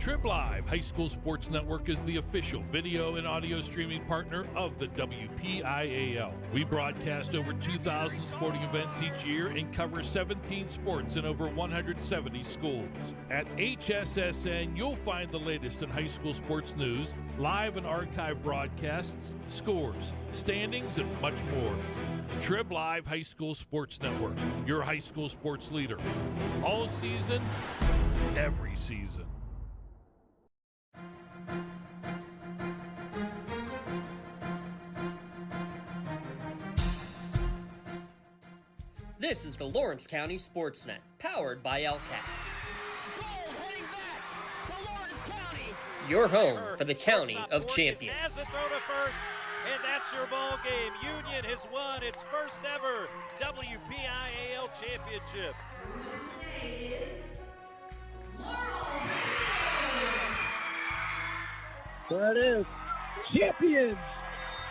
TribLive High School Sports Network is the official video and audio streaming partner of the WPIAL. We broadcast over 2,000 sporting events each year and cover 17 sports in over 170 schools. At HSSN, you'll find the latest in high school sports news, live and archive broadcasts, scores, standings, and much more. TribLive High School Sports Network, your high school sports leader. All season, every season. This is the Lawrence County SportsNet, powered by LCAP. Gold heading back to Lawrence County. Your home for the County of Champions. Has to throw to first, and that's your ball game. Union has won its first ever WPIAL championship. Today is Laurel. There it is. Champions,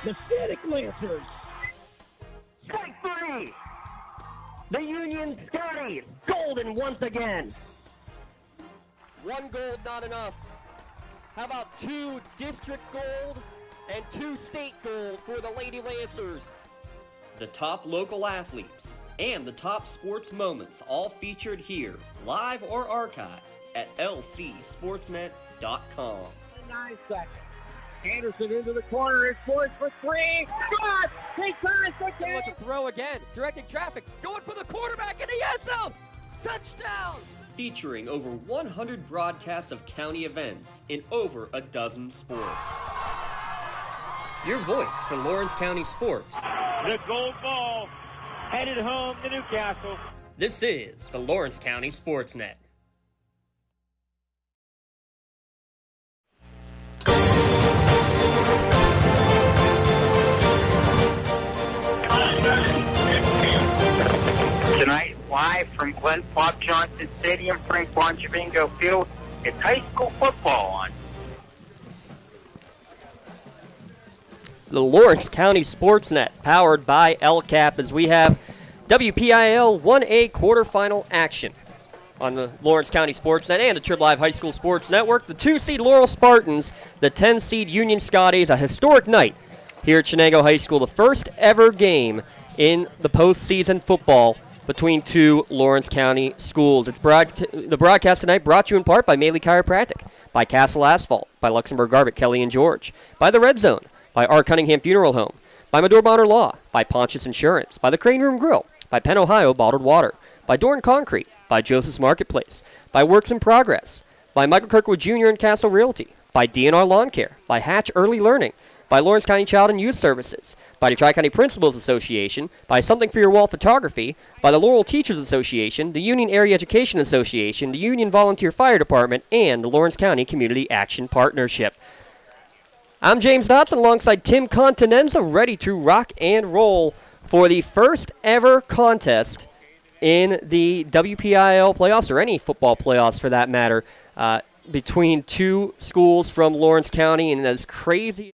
the Static Lancers. Strike three. The Union Scotties, golden once again. One gold, not enough. How about 2 district gold and 2 state gold for the Lady Lancers? The top local athletes and the top sports moments all featured here, live or archived at lcsportsnet.com. 9 seconds. Anderson into the corner. It's poised for 3. Good! He ties the game. Wants to throw again, directing traffic, going for the quarterback in the end zone. Touchdown! Featuring over 100 broadcasts of county events in over a dozen sports. Your voice for Lawrence County sports. The gold ball headed home to Newcastle. This is the Lawrence County SportsNet. Tonight, live from Glenn Pop Johnson Stadium, Frank Bonjavingo Field, it's high school football on. The Lawrence County SportsNet, powered by LCAP, as we have WPIAL 1A quarterfinal action on the Lawrence County SportsNet and the TribLive High School Sports Network. The 2-seed Laurel Spartans, the 10-seed Union Scotties, a historic night here at Chenango High School, the first ever game in the postseason football between 2 Lawrence County schools. The broadcast tonight brought to you in part by Maley Chiropractic, by Castle Asphalt, by Luxembourg Garbett, Kelly and George, by the Red Zone, by R. Cunningham Funeral Home, by Medore Bonner Law, by Pontius Insurance, by the Crane Room Grill, by Penn Ohio Bottled Water, by Dorn Concrete, by Joseph's Marketplace, by Works in Progress, by Michael Kirkwood Jr. and Castle Realty, by DNR Lawn Care, by Hatch Early Learning, by Lawrence County Child and Youth Services, by the Tri-County Principals Association, by Something for Your Wall Photography, by the Laurel Teachers Association, the Union Area Education Association, the Union Volunteer Fire Department, and the Lawrence County Community Action Partnership. I'm James Dotson alongside Tim Continenza, ready to rock and roll for the first ever contest in the WPIAL playoffs, or any football playoffs for that matter, between 2 schools from Lawrence County, and as crazy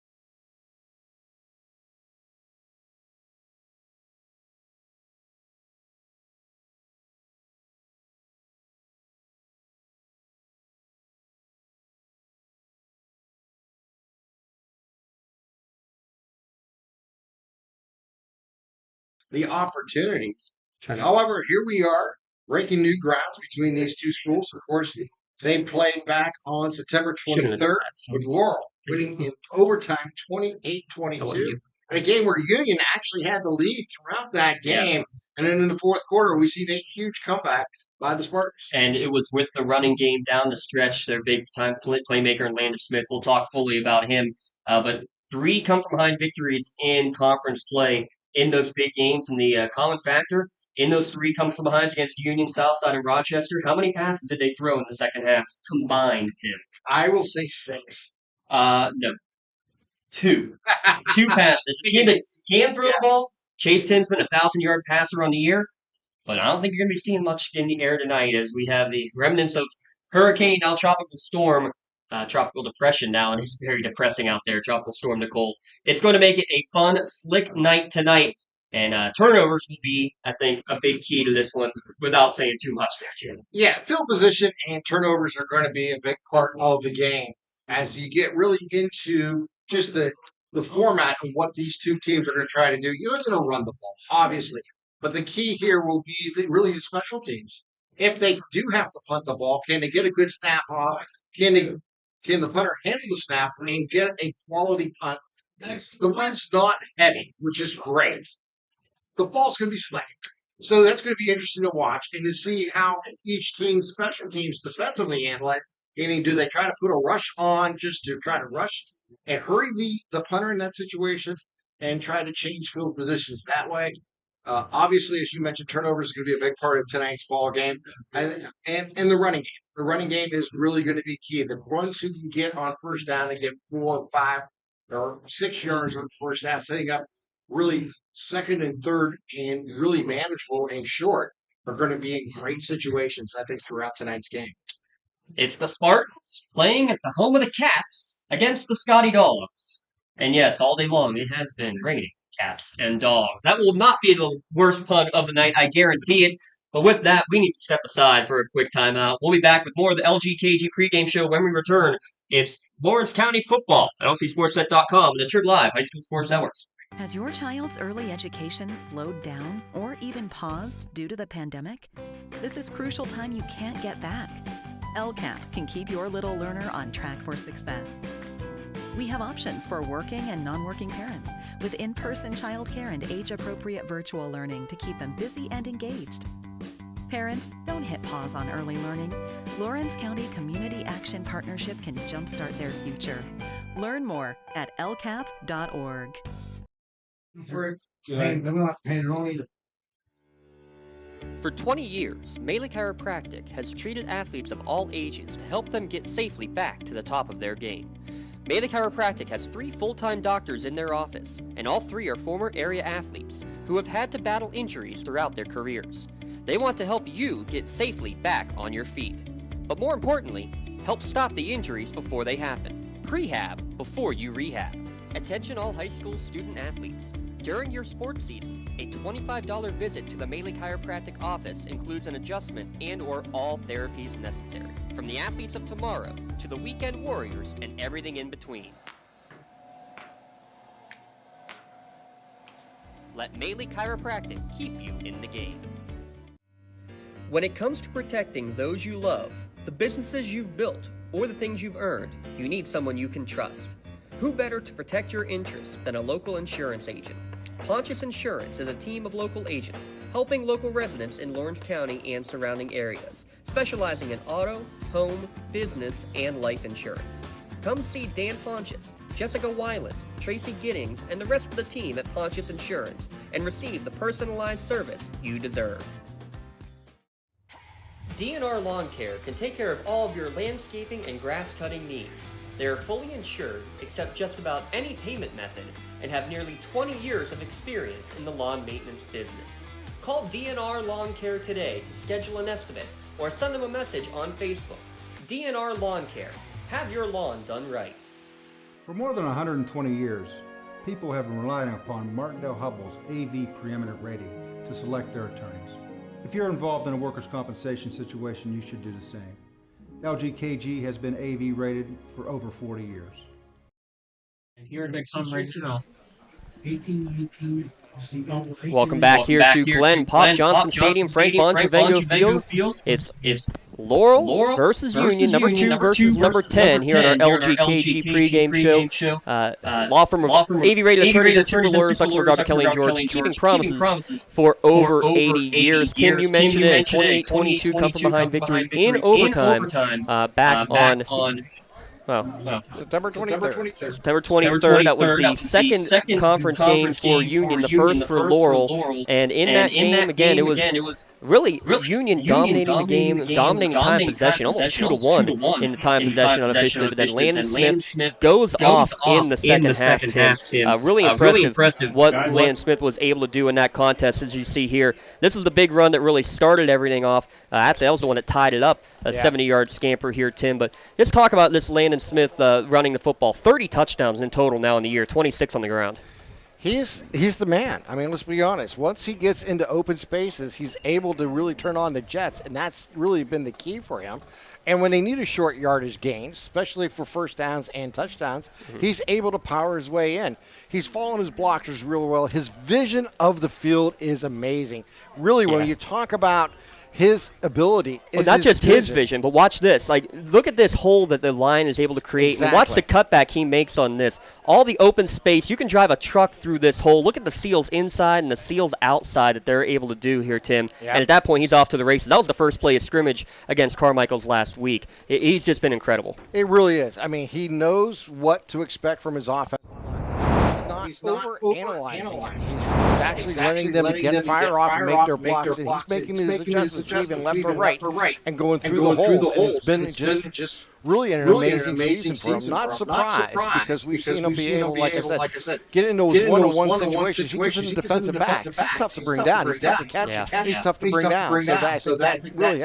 the opportunities. However, here we are, breaking new grounds between these 2 schools. Of course, they played back on September 23rd with Laurel, winning in overtime 28-22. In a game where Union actually had the lead throughout that game. And then in the fourth quarter, we see a huge comeback by the Spartans. And it was with the running game down the stretch, their big-time playmaker, and Landon Smith. We'll talk fully about him. But 3 come-from-behind victories in conference play in those big games. And the common factor in those 3 come-from-behinds against Union, Southside, and Rochester, how many passes did they throw in the second half combined, Tim? I will say 6. No. 2. 2 passes. A team that can throw the ball. Chase Tinsman, a 1,000-yard passer on the year. But I don't think you're going to be seeing much in the air tonight, as we have the remnants of hurricane, now tropical storm, tropical depression now, and it's very depressing out there, Tropical Storm Nicole. It's going to make it a fun, slick night tonight And turnovers will be, I think, a big key to this one without saying too much there, Tim. Yeah, field position and turnovers are going to be a big part of the game as you get really into just the format of what these two teams are going to try to do. You're going to run the ball, obviously. But the key here will be really the special teams. If they do have to punt the ball, can they get a good snap off? Can the punter handle the snap and get a quality punt? The wind's not heavy, which is great. The ball's going to be slick. So that's going to be interesting to watch and to see how each team's special teams defensively handle it. Meaning, do they try to put a rush on just to try to rush and hurry the punter in that situation and try to change field positions that way? Obviously, as you mentioned, turnovers is going to be a big part of tonight's ball game. And the running game. The running game is really going to be key. The ones who can get on first down and get 4, 5, or 6 yards on first down, setting up really second and third and really manageable and short are going to be in great situations, I think, throughout tonight's game. It's the Spartans playing at the home of the Cats against the Scottie Dogs. And yes, all day long it has been raining cats and dogs. That will not be the worst pun of the night, I guarantee it. But with that, we need to step aside for a quick timeout. We'll be back with more of the LGKG pregame show when we return. It's Lawrence County football at lcsportsnet.com and the TribLive High School Sports Network. Has your child's early education slowed down or even paused due to the pandemic? This is crucial time you can't get back. LCAP can keep your little learner on track for success. We have options for working and non-working parents with in-person childcare and age-appropriate virtual learning to keep them busy and engaged. Parents, don't hit pause on early learning. Lawrence County Community Action Partnership can jumpstart their future. Learn more at lcap.org. For 20 years, Melee Chiropractic has treated athletes of all ages to help them get safely back to the top of their game. Melee Chiropractic has 3 full-time doctors in their office, and all 3 are former area athletes who have had to battle injuries throughout their careers. They want to help you get safely back on your feet. But more importantly, help stop the injuries before they happen. Prehab before you rehab. Attention all high school student athletes. During your sports season, a $25 visit to the Melee Chiropractic office includes an adjustment and or all therapies necessary. From the athletes of tomorrow to the weekend warriors and everything in between. Let Melee Chiropractic keep you in the game. When it comes to protecting those you love, the businesses you've built, or the things you've earned, you need someone you can trust. Who better to protect your interests than a local insurance agent? Pontius Insurance is a team of local agents helping local residents in Lawrence County and surrounding areas, specializing in auto, home, business, and life insurance. Come see Dan Pontius, Jessica Weiland, Tracy Giddings, and the rest of the team at Pontius Insurance and receive the personalized service you deserve. DNR Lawn Care can take care of all of your landscaping and grass cutting needs. They are fully insured, accept just about any payment method, and have nearly 20 years of experience in the lawn maintenance business. Call DNR Lawn Care today to schedule an estimate or send them a message on Facebook. DNR Lawn Care. Have your lawn done right. For more than 120 years, people have been relying upon Martindale Hubbell's AV preeminent rating to select their attorneys. If you're involved in a workers' compensation situation, you should do the same. LGKG has been AV rated for over 40 years. And here next time right now, 1819. Welcome back here to Glenn Pop Johnston Stadium, Frank Bonchavengo Field. It's Laurel versus Union, number 2 versus number 10 here on our LGKG pregame show. Law firm of AV-rated attorneys and super lawyers, Luxembourg, Dr. Kelly, and George, keeping promises for over 80 years. Tim, you mentioned it, a 28-22 come-from-behind victory in overtime back on... September 23rd. September 23rd. That was the second conference game for Union, the first for Laurel. And in that game, again, it was really Union dominating the game, dominating time possession, almost 2-1 in the time possession unofficially. But then Landon Smith goes off in the second half, Tim. Really impressive what Landon Smith was able to do in that contest, as you see here. This is the big run that really started everything off. That was the one that tied it up, a 70-yard scamper here, Tim. But let's talk about this Landon Smith running the football. 30 touchdowns in total now in the year, 26 on the ground. He's the man. I mean, let's be honest. Once he gets into open spaces, he's able to really turn on the jets, and that's really been the key for him. And when they need a short yardage gain, especially for first downs and touchdowns, he's able to power his way in. He's following his blockers real well. His vision of the field is amazing. Really, when you talk about his ability, not just his vision, but watch this. Like, look at this hole that the line is able to create. Exactly. And watch the cutback he makes on this. All the open space. You can drive a truck through this hole. Look at the seals inside and the seals outside that they're able to do here, Tim. Yep. And at that point, he's off to the races. That was the first play of scrimmage against Carmichael's last week. He's just been incredible. It really is. I mean, he knows what to expect from his offense. He's not over-analyzing. He's actually letting them get fire off and make their blocks. And he's making his adjustments even left or right and going through the holes. And it's been just really an amazing season for him. Not surprised because we've seen him be able, like I said, get in those one-on-one situations. He gets in the defensive backs. He's tough to bring down. He's tough to catch. He's tough to bring down. So that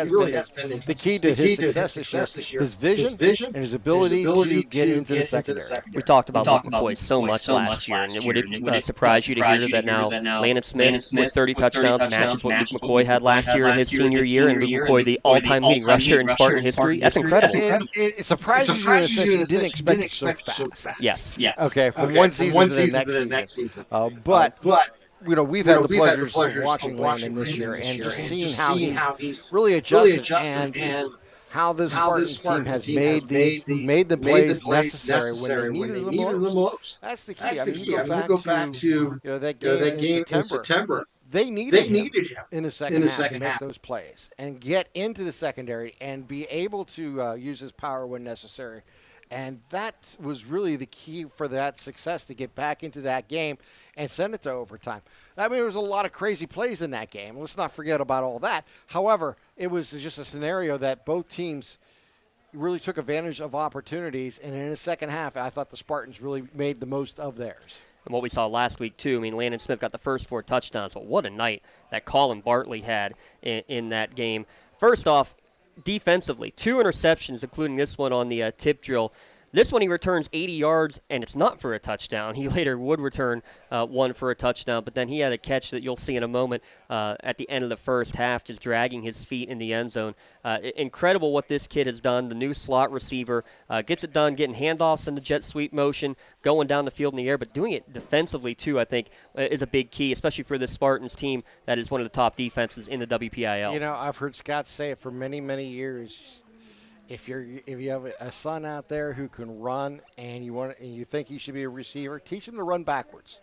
really has been the key to his success this year. His vision and his ability to get into the secondary. We talked about Luke McCoy so much last year, and would it surprise you to hear that now Landon Smith with 30 touchdowns matches what Luke McCoy had last year in his senior year, and Luke McCoy the all-time leading rusher in Spartan history? That's incredible. It surprises you in a sense you didn't expect it so fast. Yes. Okay, from one season to the next season. But you know, we've had the pleasures of watching Landon this year and just seeing how he's really adjusted and how this Spartans team has made the plays necessary when they needed them most. That's the key. I mean, you go back to that game in September. They needed him in the second half to make those plays and get into the secondary and be able to use his power when necessary. And that was really the key for that success, to get back into that game and send it to overtime. I mean, there was a lot of crazy plays in that game. Let's not forget about all that. However, it was just a scenario that both teams really took advantage of opportunities. And in the second half, I thought the Spartans really made the most of theirs. And what we saw last week, too, I mean, Landon Smith got the first 4 touchdowns, but what a night that Colin Bartley had in that game. First off, defensively, 2 interceptions, including this one on the tip drill. This one he returns 80 yards, and it's not for a touchdown. He later would return one for a touchdown, but then he had a catch that you'll see in a moment at the end of the first half, just dragging his feet in the end zone. Incredible what this kid has done. The new slot receiver gets it done, getting handoffs in the jet sweep motion, going down the field in the air, but doing it defensively too, I think, is a big key, especially for this Spartans team that is one of the top defenses in the WPIAL. You know, I've heard Scott say it for many, many years. If you have a son out there who can run and you think he should be a receiver, teach him to run backwards.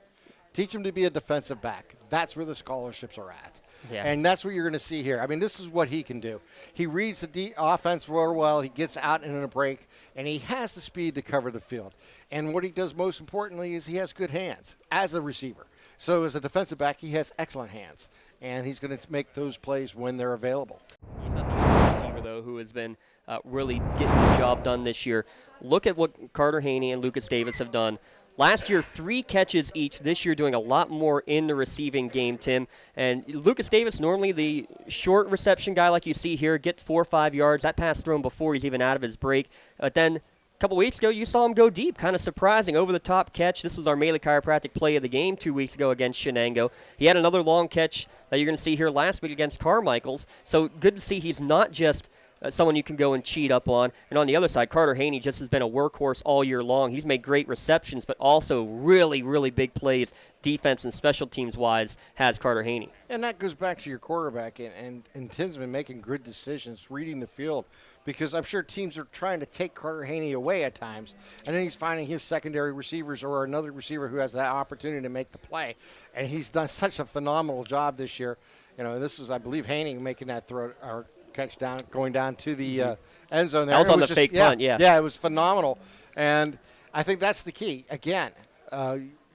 Teach him to be a defensive back. That's where the scholarships are at. Yeah. And that's what you're going to see here. I mean, this is what he can do. He reads the offense real well. He gets out in a break, and he has the speed to cover the field. And what he does most importantly is he has good hands as a receiver. So as a defensive back, he has excellent hands, and he's going to make those plays when they're available. He's a receiver, though, who has been really getting the job done this year. Look at what Carter Haney and Lucas Davis have done. Last year, 3 catches each. This year, doing a lot more in the receiving game, Tim. And Lucas Davis, normally the short reception guy like you see here, get 4 or 5 yards. That pass thrown before he's even out of his break. But then a couple weeks ago, you saw him go deep, kind of surprising, over-the-top catch. This was our Melee Chiropractic play of the game 2 weeks ago against Shenango. He had another long catch that you're going to see here last week against Carmichael's. So good to see he's not just someone you can go and cheat up on. And on the other side, Carter Haney just has been a workhorse all year long. He's made great receptions, but also really, really big plays, defense and special teams-wise, has Carter Haney. And that goes back to your quarterback and Tim's been making good decisions, reading the field, because I'm sure teams are trying to take Carter Haney away at times, and then he's finding his secondary receivers or another receiver who has that opportunity to make the play. And he's done such a phenomenal job this year. You know, this was, I believe, Haney making that throw or catch down, going down to the end zone. That was on the fake punt, yeah. Yeah, it was phenomenal. And I think that's the key. Again,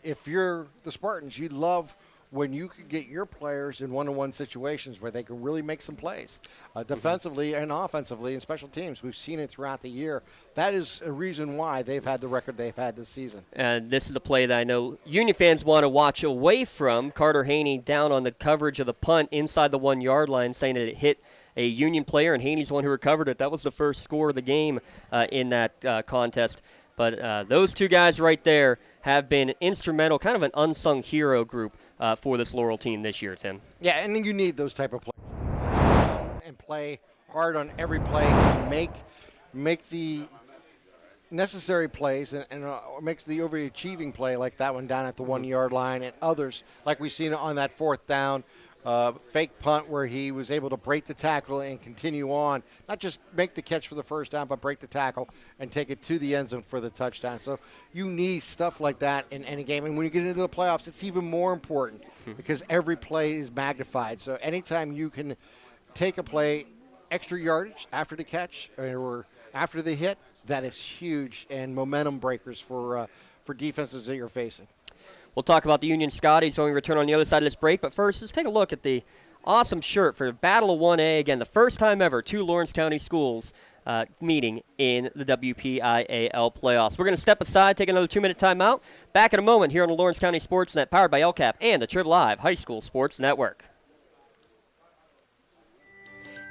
if you're the Spartans, you love when you can get your players in one-on-one situations where they can really make some plays, defensively and offensively and special teams. We've seen it throughout the year. That is a reason why they've had the record they've had this season. And this is a play that I know Union fans want to watch away from. Carter Haney down on the coverage of the punt inside the 1-yard line, saying that it hit a Union player, and Haney's the one who recovered it. That was the first score of the game in that contest. But those two guys right there have been instrumental, kind of an unsung hero group for this Laurel team this year, Tim. Yeah, and then you need those type of players and play hard on every play and make the necessary plays and makes the overachieving play like that one down at the 1 yard line, and others like we've seen on that fourth down fake punt where he was able to break the tackle and continue on, not just make the catch for the first down, but break the tackle and take it to the end zone for the touchdown. So you need stuff like that in any game, and when you get into the playoffs, it's even more important because every play is magnified. So anytime you can take a play extra yardage after the catch or after the hit, that is huge and momentum breakers for defenses that you're facing. We'll talk about the Union Scotties when we return on the other side of this break. But first, let's take a look at the awesome shirt for Battle of 1A. Again, the first time ever two Lawrence County schools meeting in the WPIAL playoffs. We're going to step aside, take another 2-minute timeout. Back in a moment here on the Lawrence County SportsNet, powered by LCAP and the TribLive High School Sports Network.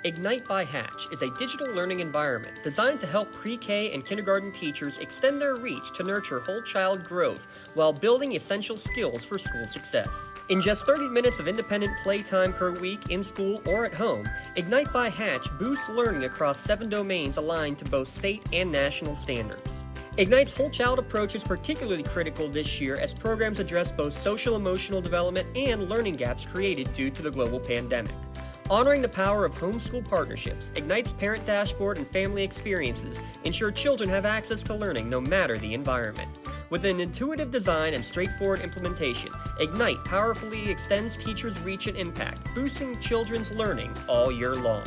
Ignite by Hatch is a digital learning environment designed to help pre-K and kindergarten teachers extend their reach to nurture whole child growth while building essential skills for school success. In just 30 minutes of independent playtime per week in school or at home, Ignite by Hatch boosts learning across 7 domains aligned to both state and national standards. Ignite's whole child approach is particularly critical this year as programs address both social-emotional development and learning gaps created due to the global pandemic. Honoring the power of homeschool partnerships, Ignite's parent dashboard and family experiences ensure children have access to learning no matter the environment. With an intuitive design and straightforward implementation, Ignite powerfully extends teachers' reach and impact, boosting children's learning all year long.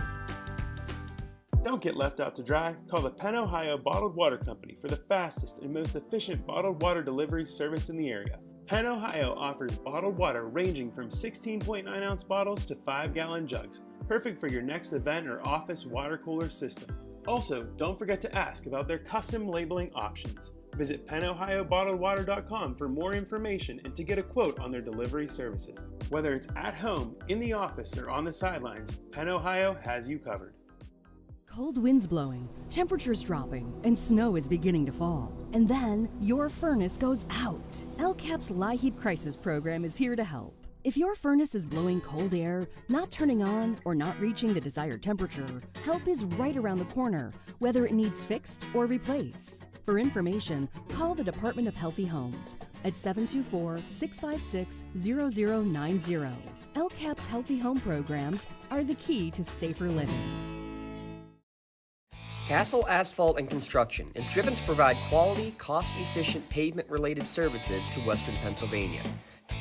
Don't get left out to dry. Call the Penn Ohio Bottled Water Company for the fastest and most efficient bottled water delivery service in the area. Penn Ohio offers bottled water ranging from 16.9-ounce bottles to 5-gallon jugs, perfect for your next event or office water cooler system. Also, don't forget to ask about their custom labeling options. Visit PennOhioBottledWater.com for more information and to get a quote on their delivery services. Whether it's at home, in the office, or on the sidelines, Penn Ohio has you covered. Cold winds blowing, temperatures dropping, and snow is beginning to fall. And then your furnace goes out. LCAP's LIHEAT Crisis Program is here to help. If your furnace is blowing cold air, not turning on, or not reaching the desired temperature, help is right around the corner, whether it needs fixed or replaced. For information, call the Department of Healthy Homes at 724-656-0090. LCAP's Healthy Home programs are the key to safer living. Castle Asphalt and Construction is driven to provide quality, cost-efficient pavement-related services to Western Pennsylvania.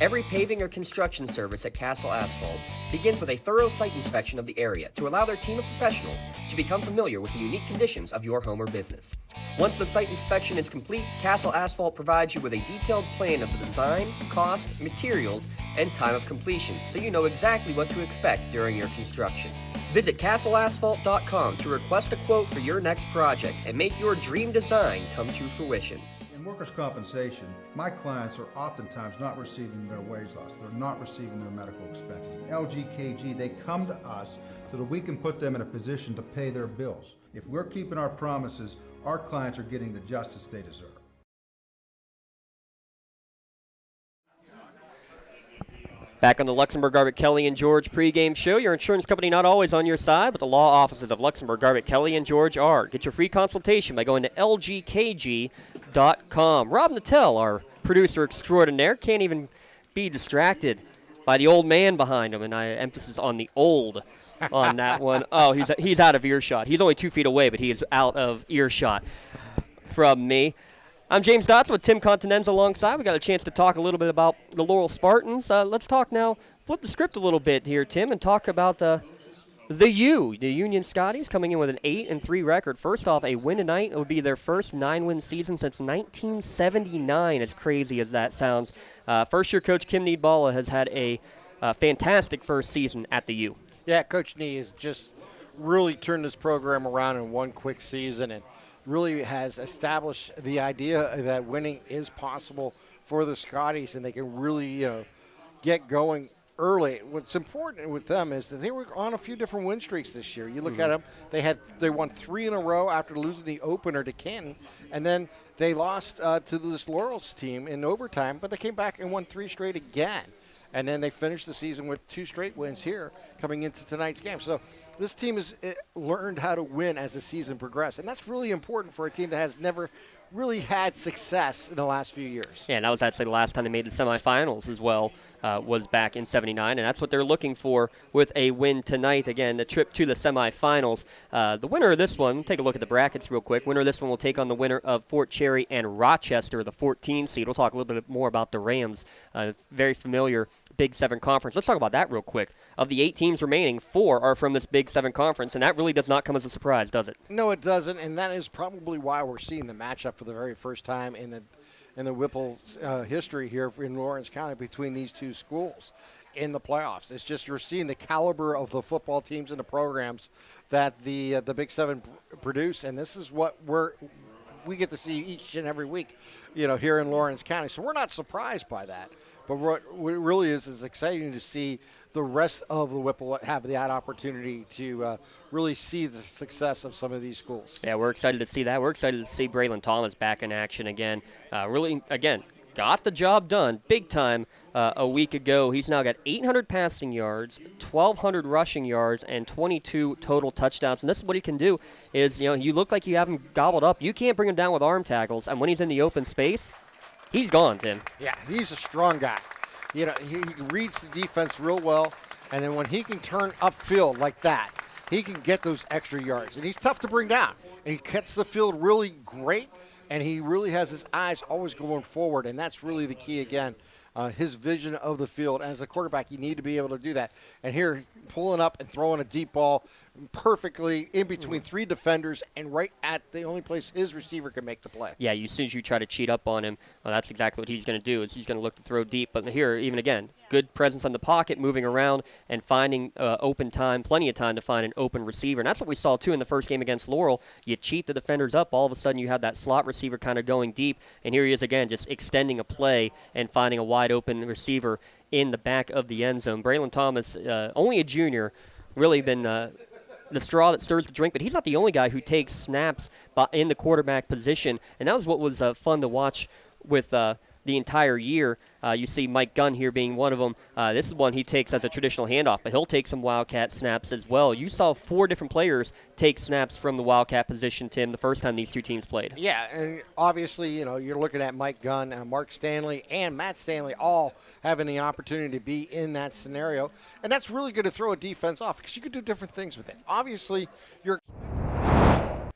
Every paving or construction service at Castle Asphalt begins with a thorough site inspection of the area to allow their team of professionals to become familiar with the unique conditions of your home or business. Once the site inspection is complete, Castle Asphalt provides you with a detailed plan of the design, cost, materials, and time of completion, so you know exactly what to expect during your construction. Visit castleasphalt.com to request a quote for your next project and make your dream design come to fruition. In workers' compensation, my clients are oftentimes not receiving their wage loss. They're not receiving their medical expenses. LGKG, they come to us so that we can put them in a position to pay their bills. If we're keeping our promises, our clients are getting the justice they deserve. Back on the Luxembourg Garbett Kelly and George pregame show. Your insurance company not always on your side, but the law offices of Luxembourg Garbett Kelly and George are. Get your free consultation by going to lgkg.com. Rob Nattell, our producer extraordinaire, can't even be distracted by the old man behind him, and I emphasis on the old on that one. Oh, he's out of earshot. He's only 2 feet away, but he is out of earshot from me. I'm James Dotson with Tim Continenza alongside. We got a chance to talk a little bit about the Laurel Spartans. Let's talk now, flip the script a little bit here, Tim, and talk about the Union Scotties coming in with an 8-3 record. First off, a win tonight. It would be their first 9-win season since 1979, as crazy as that sounds. First-year coach Kim Needballa has had a fantastic first season at the U. Yeah, Coach Nee has just really turned this program around in one quick season and really has established the idea that winning is possible for the Scotties, and they can really get going early. What's important with them is that they were on a few different win streaks this year. You look at them; they won 3 in a row after losing the opener to Canton, and then they lost to this Laurel's team in overtime. But they came back and won 3 straight again, and then they finished the season with 2 straight wins here coming into tonight's game. So this team has learned how to win as the season progressed, and that's really important for a team that has never really had success in the last few years. Yeah, and that was actually the last time they made the semifinals as well, was back in '79, and that's what they're looking for with a win tonight. Again, the trip to the semifinals. The winner of this one, take a look at the brackets real quick. Winner of this one will take on the winner of Fort Cherry and Rochester, the 14 seed. We'll talk a little bit more about the Rams. Very familiar Big 7 conference. Let's talk about that real quick. Of the 8 teams remaining, 4 are from this Big 7 conference, and that really does not come as a surprise, does it? No, it doesn't, and that is probably why we're seeing the matchup for the very first time in the Whipple's history here in Lawrence County between these two schools in the playoffs. It's just you're seeing the caliber of the football teams and the programs that the Big 7 produce, and this is what we get to see each and every week, here in Lawrence County. So we're not surprised by that. But what really is exciting to see the rest of the Whipple have that opportunity to really see the success of some of these schools. Yeah, we're excited to see that. We're excited to see Braylon Thomas back in action again. Really, again, got the job done big time a week ago. He's now got 800 passing yards, 1,200 rushing yards, and 22 total touchdowns. And this is what he can do is, you look like you have him gobbled up. You can't bring him down with arm tackles. And when he's in the open space, he's gone, Tim. Yeah, he's a strong guy. He reads the defense real well, and then when he can turn upfield like that, he can get those extra yards. And he's tough to bring down. And he cuts the field really great, and he really has his eyes always going forward, and that's really the key again. His vision of the field. As a quarterback, you need to be able to do that. And here, pulling up and throwing a deep ball perfectly in between 3 defenders and right at the only place his receiver can make the play. Yeah, as soon as you try to cheat up on him, that's exactly what he's going to do, is he's going to look to throw deep. But here, even again, good presence on the pocket, moving around and finding open time, plenty of time to find an open receiver. And that's what we saw, too, in the first game against Laurel. You cheat the defenders up, all of a sudden you have that slot receiver kind of going deep. And here he is again, just extending a play and finding a wide open receiver in the back of the end zone. Braylon Thomas, only a junior, really been the straw that stirs the drink, but he's not the only guy who takes snaps in the quarterback position, and that was what was fun to watch with the entire year. You see Mike Gunn here being one of them. This is one he takes as a traditional handoff, but he'll take some Wildcat snaps as well. You saw 4 different players take snaps from the Wildcat position, Tim, the first time these 2 teams played. Yeah, and obviously, you're looking at Mike Gunn, Mark Stanley, and Matt Stanley all having the opportunity to be in that scenario. And that's really good to throw a defense off because you can do different things with it. Obviously,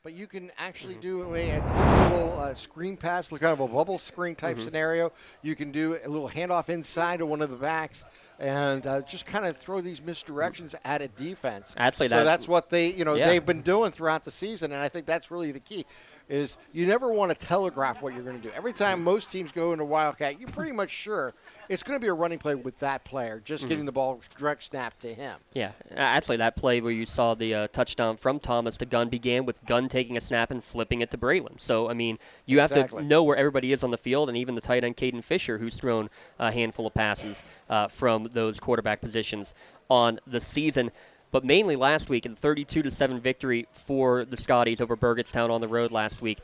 but you can actually do a quick little screen pass, kind of a bubble screen type scenario. You can do a little handoff inside of one of the backs and just kind of throw these misdirections at a defense. That's what they've been doing throughout the season, and I think that's really the key. Is you never want to telegraph what you're going to do. Every time most teams go into Wildcat, you're pretty much sure it's going to be a running play with that player, just getting the ball direct snap to him. Yeah, actually that play where you saw the touchdown from Thomas to Gunn began with Gunn taking a snap and flipping it to Braylon. So, I mean, you have to know where everybody is on the field, and even the tight end Caden Fisher, who's thrown a handful of passes from those quarterback positions on the season. But mainly last week, in the 32-7 victory for the Scotties over Burgettstown on the road last week,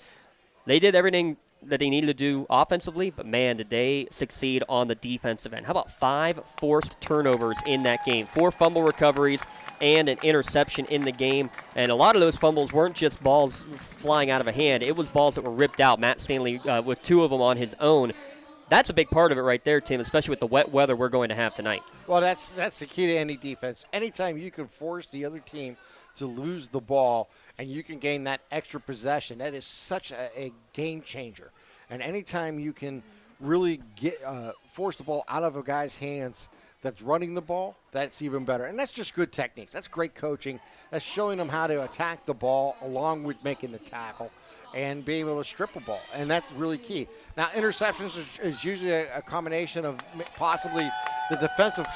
they did everything that they needed to do offensively, but man, did they succeed on the defensive end. How about 5 forced turnovers in that game? 4 fumble recoveries and an interception in the game. And a lot of those fumbles weren't just balls flying out of a hand. It was balls that were ripped out. Matt Stanley with 2 of them on his own. That's a big part of it right there, Tim, especially with the wet weather we're going to have tonight. Well, that's the key to any defense. Anytime you can force the other team to lose the ball and you can gain that extra possession, that is such a game changer. And anytime you can really force the ball out of a guy's hands that's running the ball, that's even better. And that's just good techniques. That's great coaching. That's showing them how to attack the ball along with making the tackle and being able to strip a ball, and that's really key. Now, interceptions is usually a combination of possibly the defensive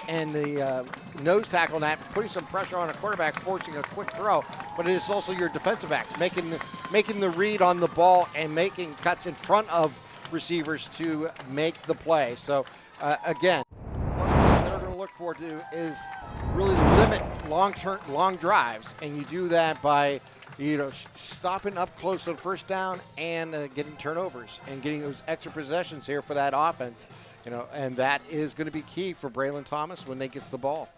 and the nose tackle, and that putting some pressure on a quarterback, forcing a quick throw, but it is also your defensive backs making the read on the ball and making cuts in front of receivers to make the play. So, again, they're going for is really limit long drives, and you do that by stopping up close on first down and getting turnovers and getting those extra possessions here for that offense. And that is going to be key for Braylon Thomas when they get the ball.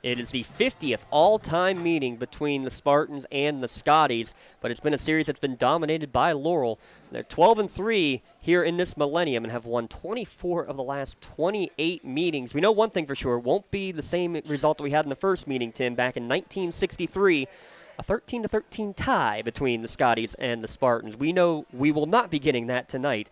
It is the 50th all-time meeting between the Spartans and the Scotties, but it's been a series that's been dominated by Laurel. They're 12-3 here in this millennium and have won 24 of the last 28 meetings. We know one thing for sure, it won't be the same result that we had in the first meeting, Tim, back in 1963. A 13-13 tie between the Scotties and the Spartans. We know we will not be getting that tonight.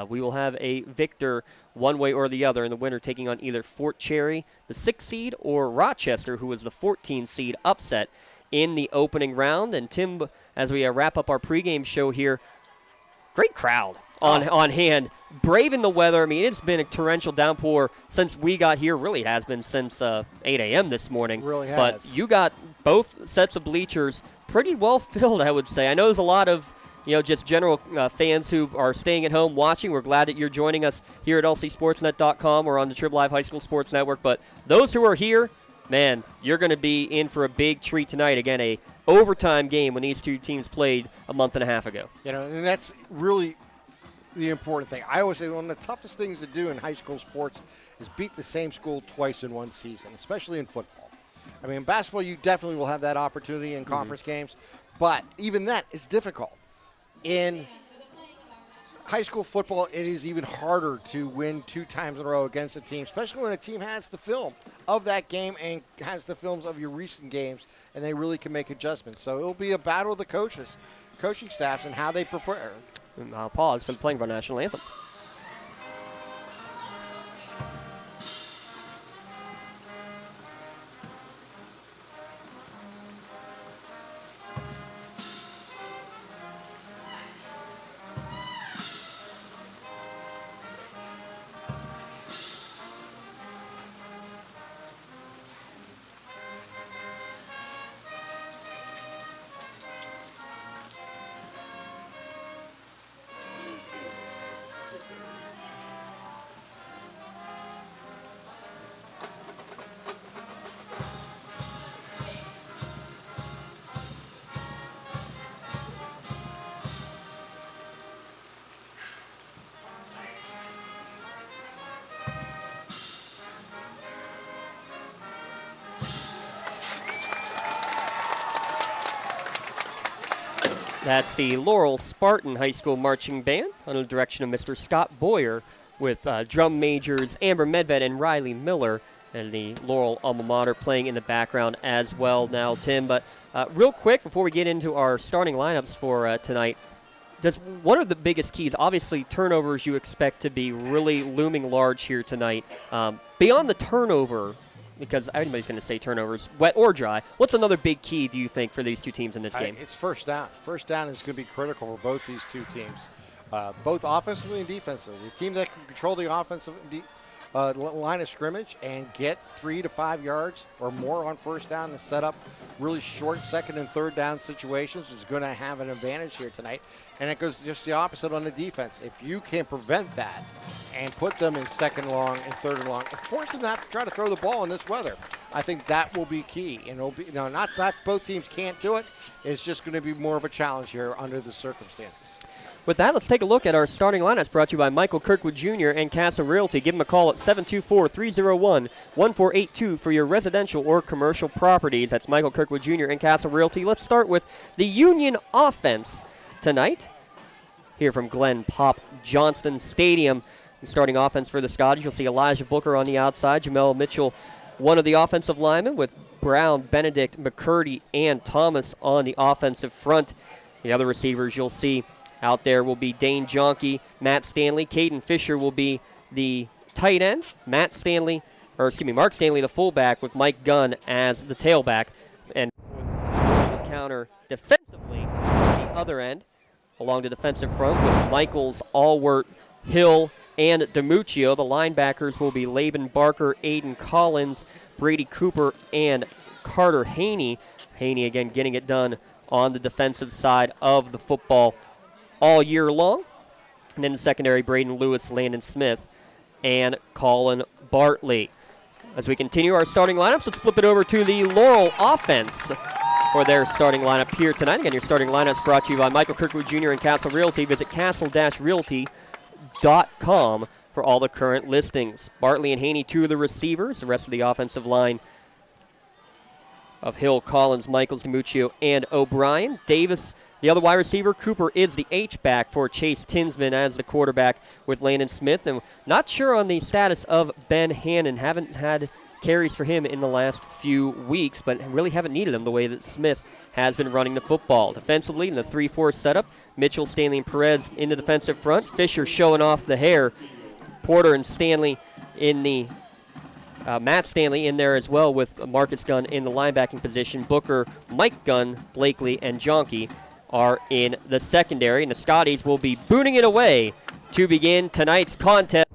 We will have a victor one way or the other, and the winner taking on either Fort Cherry, the 6th seed, or Rochester, who was the 14 seed upset in the opening round. And Tim, as we wrap up our pregame show here, great crowd on hand, braving the weather. I mean, it's been a torrential downpour since we got here. Really has been since 8 a.m. this morning. Really has. But you got both sets of bleachers pretty well filled, I would say. I know there's a lot of just general fans who are staying at home watching. We're glad that you're joining us here at lcsportsnet.com or on the TribLive High School Sports Network. But those who are here, man, you're going to be in for a big treat tonight. Again, a overtime game when these two teams played a month and a half ago. And that's really the important thing. I always say one of the toughest things to do in high school sports is beat the same school twice in one season, especially in football. I mean, in basketball, you definitely will have that opportunity in conference games, but even that is difficult. In high school football, it is even harder to win 2 times in a row against a team, especially when a team has the film of that game and has the films of your recent games, and they really can make adjustments. So it'll be a battle of the coaching staffs, and how they prefer. And I'll pause for the playing of our national anthem. That's the Laurel Spartan High School Marching Band under the direction of Mr. Scott Boyer, with drum majors Amber Medved and Riley Miller, and the Laurel alma mater playing in the background as well now, Tim. But real quick, before we get into our starting lineups for tonight, one of the biggest keys, obviously turnovers you expect to be really looming large here tonight. Beyond the turnover, because anybody's going to say turnovers, wet or dry, what's another big key, do you think, for these two teams in this game? It's first down. First down is going to be critical for both these two teams, both offensively and defensively. The team that can control the offensive line of scrimmage and get 3 to 5 yards or more on first down to set up really short second and third down situations is going to have an advantage here tonight. And it goes just the opposite on the defense. If you can prevent that and put them in second and long and third and long and force them to have to try to throw the ball in this weather, I think that will be key. And it'll be, not that both teams can't do it. It's just going to be more of a challenge here under the circumstances. With that, let's take a look at our starting lineups brought to you by Michael Kirkwood Jr. and Casa Realty. Give them a call at 724-301-1482 for your residential or commercial properties. That's Michael Kirkwood Jr. and Casa Realty. Let's start with the Union offense tonight. Here from Glenn Pop Johnston Stadium. Starting offense for the Scotties, you'll see Elijah Booker on the outside, Jamel Mitchell, one of the offensive linemen, with Brown, Benedict, McCurdy, and Thomas on the offensive front. The other receivers you'll see out there will be Dane Jonke, Matt Stanley. Caden Fisher will be the tight end. Mark Stanley, the fullback, with Mike Gunn as the tailback. And counter defensively on the other end, along the defensive front, with Michaels, Allwert, Hill, and DiMuccio. The linebackers will be Laban Barker, Aiden Collins, Brady Cooper, and Carter Haney. Haney, again, getting it done on the defensive side of the football all year long. And then the secondary, Braden Lewis, Landon Smith, and Colin Bartley. As we continue our starting lineups, let's flip it over to the Laurel offense for their starting lineup here tonight. Again, your starting lineups brought to you by Michael Kirkwood Jr. and Castle Realty. Visit castle-realty.com for all the current listings. Bartley and Haney, two of the receivers. The rest of the offensive line of Hill, Collins, Michaels, DiMuccio, and O'Brien. Davis, the other wide receiver. Cooper is the H-back for Chase Tinsman as the quarterback with Landon Smith. And not sure on the status of Ben Hannon. Haven't had carries for him in the last few weeks, but really haven't needed them the way that Smith has been running the football. Defensively, in the 3-4 setup, Mitchell, Stanley, and Perez in the defensive front. Fisher showing off the hair. Porter and Stanley in the Matt Stanley in there as well with Marcus Gunn in the linebacking position. Booker, Mike Gunn, Blakely, and Jonke are in the secondary, and the Scotties will be booting it away to begin tonight's contest.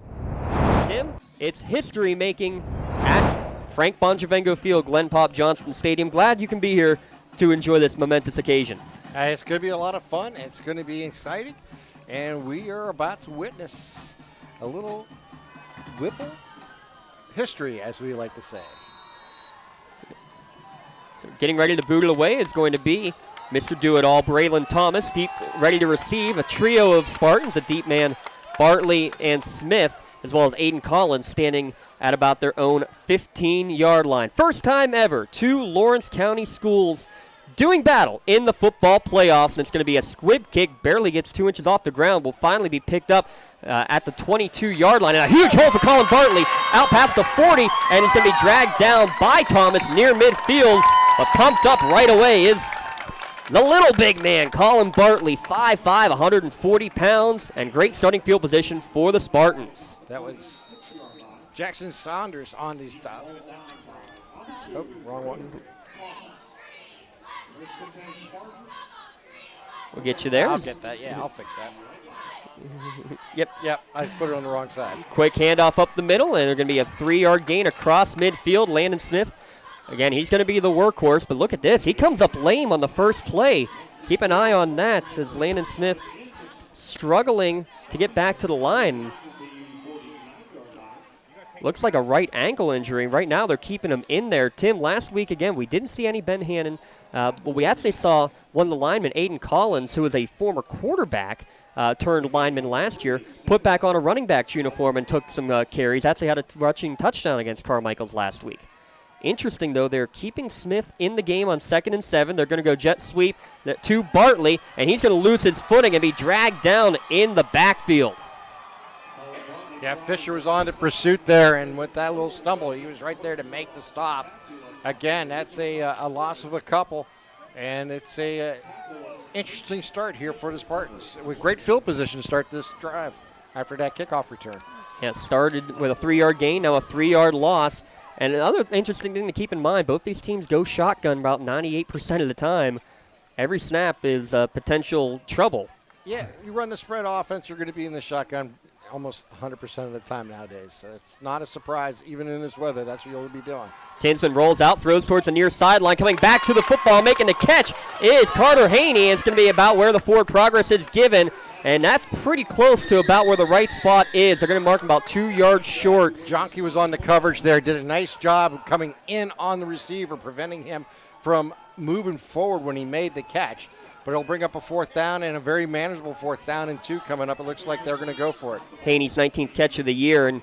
Tim, it's history-making at Frank Bonjavengo Field, Glenn Pop Johnston Stadium. Glad you can be here to enjoy this momentous occasion. It's going to be a lot of fun. It's going to be exciting, and we are about to witness a little Whipple history, as we like to say. So getting ready to boot it away is going to be Mr. Do-It-All, Braylon Thomas, deep, ready to receive. A trio of Spartans, a deep man, Bartley and Smith, as well as Aiden Collins, standing at about their own 15-yard line. First time ever, two Lawrence County schools doing battle in the football playoffs, and it's going to be a squib kick, barely gets 2 inches off the ground, will finally be picked up at the 22-yard line. And a huge hole for Colin Bartley, out past the 40, and it's going to be dragged down by Thomas near midfield, but pumped up right away is the little big man, Colin Bartley, 5'5", 140 pounds, and great starting field position for the Spartans. That was Jackson Saunders on the stop. Oh, wrong one. We'll get you there. I'll get that. Yeah, I'll fix that. Yep. I put it on the wrong side. Quick handoff up the middle, and there's going to be a 3-yard gain across midfield. Landon Smith, again, he's going to be the workhorse, but look at this. He comes up lame on the first play. Keep an eye on that as Landon Smith struggling to get back to the line. Looks like a right ankle injury. Right now they're keeping him in there. Tim, last week, again, we didn't see any Ben Hannon. But we actually saw one of the linemen, Aiden Collins, who was a former quarterback, turned lineman last year, put back on a running back's uniform and took some carries. Actually had a rushing touchdown against Carmichael's last week. Interesting, though, they're keeping Smith in the game on 2nd and 7. They're going to go jet sweep to Bartley, and he's going to lose his footing and be dragged down in the backfield. Yeah, Fisher was on to pursuit there, and with that little stumble, he was right there to make the stop. Again, that's a loss of a couple, and it's a interesting start here for the Spartans with great field position to start this drive after that kickoff return. Yeah, started with a 3-yard gain, now a 3-yard loss. And another interesting thing to keep in mind, both these teams go shotgun about 98% of the time. Every snap is potential trouble. Yeah, you run the spread offense, you're going to be in the shotgun almost 100% of the time nowadays. So it's not a surprise, even in this weather, that's what you'll be doing. Tinsman rolls out, throws towards the near sideline. Coming back to the football, making the catch is Carter Haney. It's going to be about where the forward progress is given, and that's pretty close to about where the right spot is. They're going to mark him about 2 yards short. Jonke was on the coverage there, did a nice job coming in on the receiver, preventing him from moving forward when he made the catch. But it'll bring up a 4th down and a very manageable 4th down and 2 coming up. It looks like they're going to go for it. Haney's 19th catch of the year, and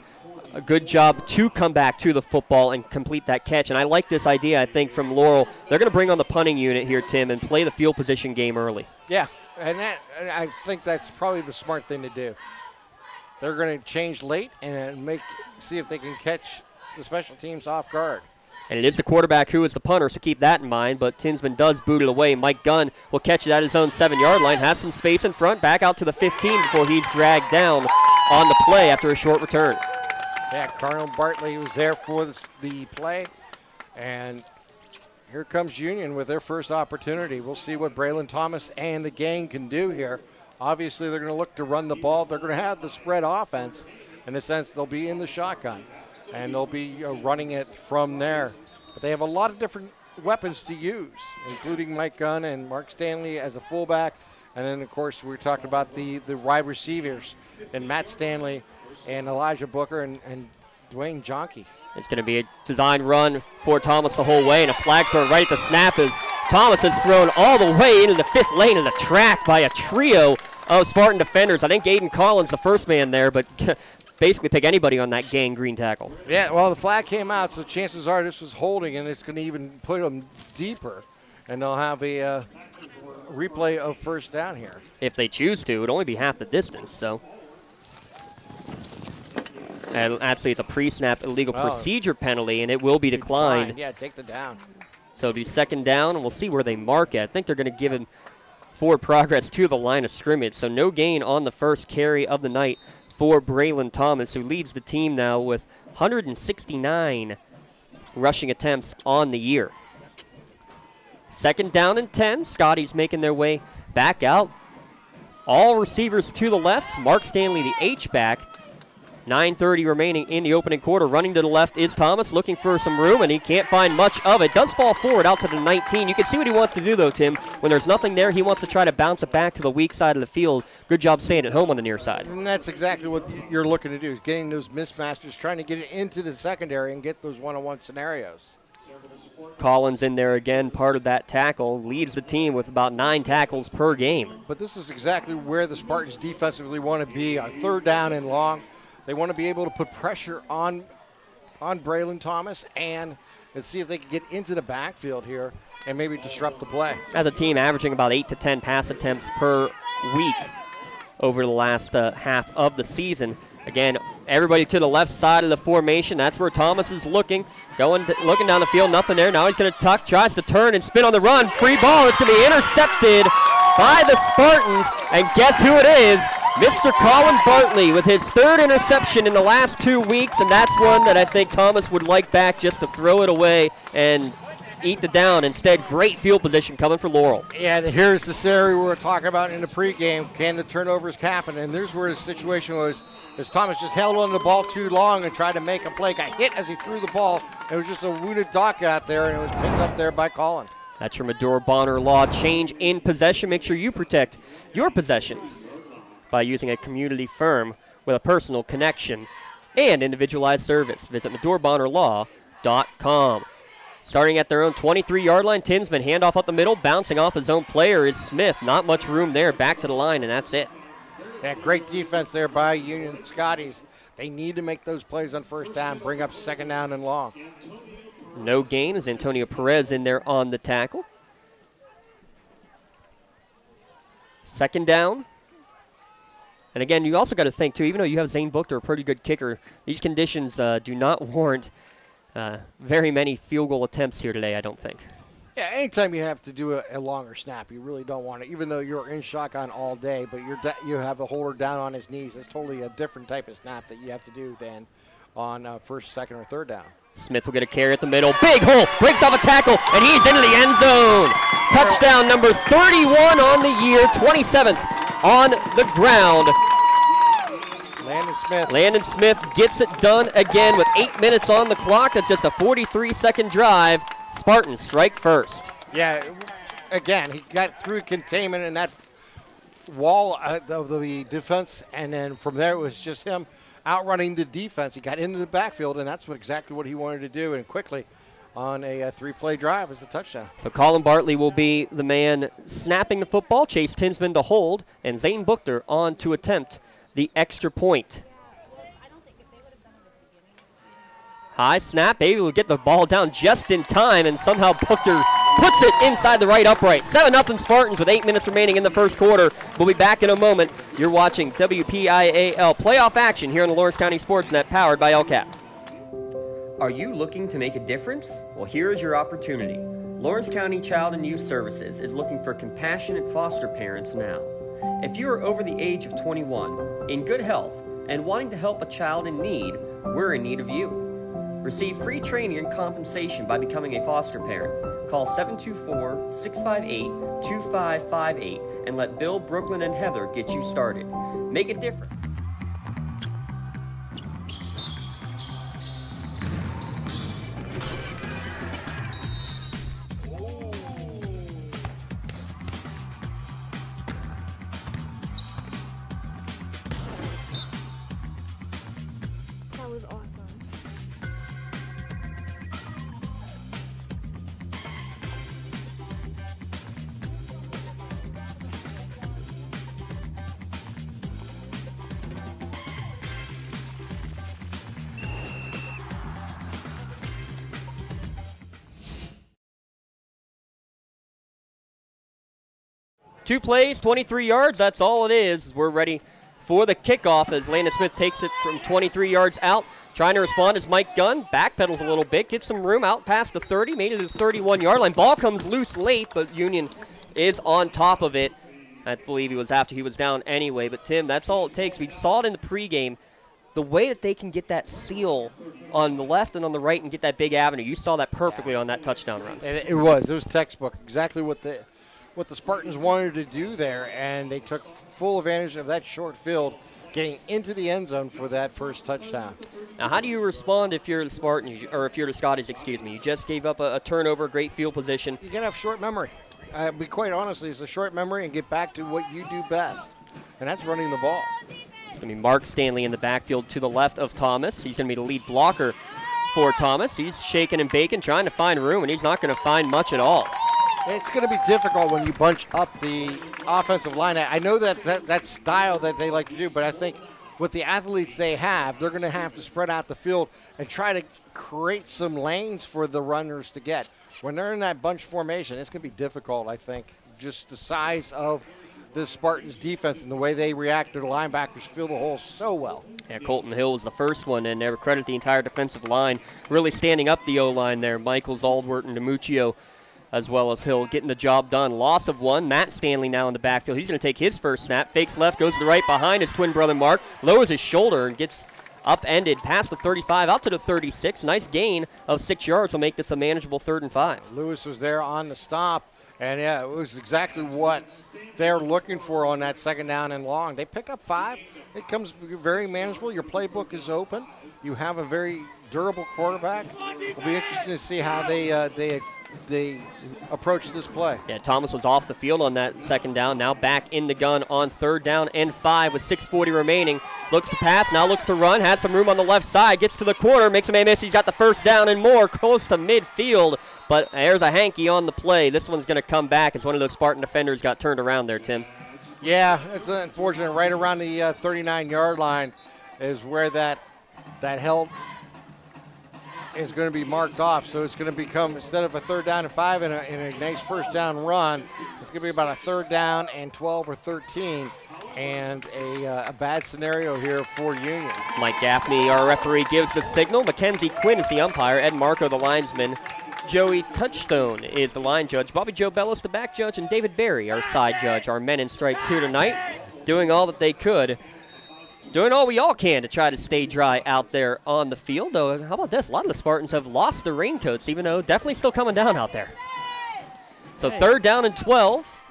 a good job to come back to the football and complete that catch. And I like this idea, I think, from Laurel. They're going to bring on the punting unit here, Tim, and play the field position game early. Yeah, and I think that's probably the smart thing to do. They're going to change late and see if they can catch the special teams off guard. And it is the quarterback who is the punter, so keep that in mind. But Tinsman does boot it away. Mike Gunn will catch it at his own 7-yard line, has some space in front, back out to the 15 before he's dragged down on the play after a short return. Yeah, Colonel Bartley was there for the play. And here comes Union with their first opportunity. We'll see what Braylon Thomas and the gang can do here. Obviously, they're going to look to run the ball. They're going to have the spread offense. In a sense, they'll be in the shotgun, and they'll be running it from there. But they have a lot of different weapons to use, including Mike Gunn and Mark Stanley as a fullback. And then, of course, we're talking about the wide receivers and Matt Stanley and Elijah Booker and Dwayne Jonke. It's going to be a design run for Thomas the whole way, and a flag thrown right at the snap as Thomas is thrown all the way into the 5th lane of the track by a trio of Spartan defenders. I think Aiden Collins, the first man there, but basically pick anybody on that gang green tackle. Yeah, well, the flag came out, so chances are this was holding, and it's going to even put them deeper, and they'll have a replay of first down here. If they choose to, it would only be half the distance, so. And actually, it's a pre-snap illegal procedure penalty, and it will be declined. Yeah, take the down. So it'll be 2nd down, and we'll see where they mark it. I think they're going to give him forward progress to the line of scrimmage. So no gain on the first carry of the night for Braylon Thomas, who leads the team now with 169 rushing attempts on the year. 2nd down and 10. Scotties making their way back out. All receivers to the left. Mark Stanley, the H-back. 9:30 remaining in the opening quarter. Running to the left is Thomas, looking for some room, and he can't find much of it. Does fall forward out to the 19. You can see what he wants to do, though, Tim. When there's nothing there, he wants to try to bounce it back to the weak side of the field. Good job staying at home on the near side. And that's exactly what you're looking to do, is getting those mismatches, trying to get it into the secondary and get those one-on-one scenarios. Collins in there again, part of that tackle, leads the team with about 9 tackles per game. But this is exactly where the Spartans defensively want to be on 3rd down and long. They want to be able to put pressure on Braylon Thomas and see if they can get into the backfield here and maybe disrupt the play. As a team averaging about 8 to 10 pass attempts per week over the last half of the season. Again, everybody to the left side of the formation. That's where Thomas is looking looking down the field. Nothing there. Now he's going to tuck, tries to turn and spin on the run. Free ball. It's going to be intercepted by the Spartans. And guess who it is? Mr. Colin Bartley with his 3rd interception in the last 2 weeks, and that's one that I think Thomas would like back just to throw it away and eat the down. Instead, great field position coming for Laurel. And here's the scenario we were talking about in the pregame. Can the turnovers happen? And there's where the situation was, as Thomas just held on to the ball too long and tried to make a play. Got hit as he threw the ball. It was just a wounded duck out there, and it was picked up there by Colin. That's your Medora Bonner Law change in possession. Make sure you protect your possessions by using a community firm with a personal connection and individualized service. Visit MedoraBonnerLaw.com. Starting at their own 23-yard line, Tinsman, handoff up the middle, bouncing off his own player is Smith. Not much room there, back to the line, and that's it. Yeah, great defense there by Union Scotties. They need to make those plays on 1st down, bring up 2nd down and long. No gain as Antonio Perez in there on the tackle. 2nd down. And again, you also got to think, too, even though you have Zane Buchter, a pretty good kicker, these conditions do not warrant very many field goal attempts here today, I don't think. Yeah, anytime you have to do a longer snap, you really don't want it, even though you're in shotgun all day, but you have the holder down on his knees. It's totally a different type of snap that you have to do than on 1st, 2nd, or 3rd down. Smith will get a carry at the middle. Big hole, breaks off a tackle, and he's into the end zone. Touchdown number 31 on the year, 27th on the ground. Landon Smith gets it done again with 8 minutes on the clock. That's just a 43-second drive. Spartans strike first. Yeah, again, he got through containment and that wall of the defense, and then from there it was just him outrunning the defense. He got into the backfield, and that's exactly what he wanted to do, and quickly on a 3-play drive is a touchdown. So Colin Bartley will be the man snapping the football. Chase Tinsman to hold, and Zane Buchter on to attempt the extra point. High snap, able to get the ball down just in time, and somehow Buchter puts it inside the right upright. 7-0 Spartans with 8 minutes remaining in the first quarter. We'll be back in a moment. You're watching WPIAL playoff action here on the Lawrence County SportsNet, powered by LCAP. Are you looking to make a difference? Well, here is your opportunity. Lawrence County Child and Youth Services is looking for compassionate foster parents now. If you are over the age of 21, in good health, and wanting to help a child in need, we're in need of you. Receive free training and compensation by becoming a foster parent. Call 724-658-2558 and let Bill, Brooklyn, and Heather get you started. Make a difference. That was awesome. 2 plays, 23 yards. That's all it is. We're ready for the kickoff as Landon Smith takes it from 23 yards out. Trying to respond is Mike Gunn. Backpedals a little bit, gets some room out past the 30, made it to the 31-yard line. Ball comes loose late, but Union is on top of it. I believe he was after he was down anyway. But, Tim, that's all it takes. We saw it in the pregame. The way that they can get that seal on the left and on the right and get that big avenue, you saw that perfectly on that touchdown run. It was textbook, exactly what the Spartans wanted to do there, and they took full advantage of that short field, getting into the end zone for that first touchdown. Now, how do you respond if you're the Spartans, or if you're the Scotties, excuse me? You just gave up a turnover, great field position. You can have short memory. Be quite honestly, it's a short memory and get back to what you do best, and that's running the ball. It's going to be Mark Stanley in the backfield to the left of Thomas. He's going to be the lead blocker for Thomas. He's shaking and baking, trying to find room, and he's not going to find much at all. It's going to be difficult when you bunch up the offensive line. I know that style that they like to do, but I think with the athletes they have, they're going to have to spread out the field and try to create some lanes for the runners to get. When they're in that bunch formation, it's going to be difficult, I think. Just the size of the Spartans defense and the way they react to the linebackers fill the hole so well. Yeah, Colton Hill was the first one, and they credit the entire defensive line really standing up the O-line there. Michaels, Aldwert, and DiMuccio, as well as Hill, getting the job done. Loss of one. Matt Stanley now in the backfield. He's going to take his first snap. Fakes left, goes to the right behind his twin brother Mark. Lowers his shoulder and gets upended past the 35 out to the 36. Nice gain of 6 yards will make this a manageable 3rd and 5. Lewis was there on the stop, and yeah, it was exactly what they're looking for on that 2nd down and long. They pick up 5. It comes very manageable. Your playbook is open. You have a very durable quarterback. It'll be interesting to see how they approach this play. Yeah, Thomas was off the field on that 2nd down. Now back in the gun on 3rd down and 5 with 6:40 remaining. Looks to pass, now looks to run, has some room on the left side, gets to the corner, makes a man miss. He's got the 1st down and more, close to midfield. But there's a hanky on the play. This one's going to come back as one of those Spartan defenders got turned around there, Tim. Yeah, it's unfortunate. Right around the 39-yard line is where that held is going to be marked off. So it's going to become, instead of a 3rd down and 5 in a nice 1st down run, it's going to be about a 3rd down and 12 or 13. And a bad scenario here for Union. Mike Gaffney, our referee, gives the signal. Mackenzie Quinn is the umpire. Ed Marco, the linesman. Joey Touchstone is the line judge. Bobby Joe Bellis, the back judge. And David Berry, our side judge. Our men in stripes here tonight, doing all that they could. Doing all we all can to try to stay dry out there on the field. Though, how about this? A lot of the Spartans have lost their raincoats, even though definitely still coming down out there. So 3rd down and 12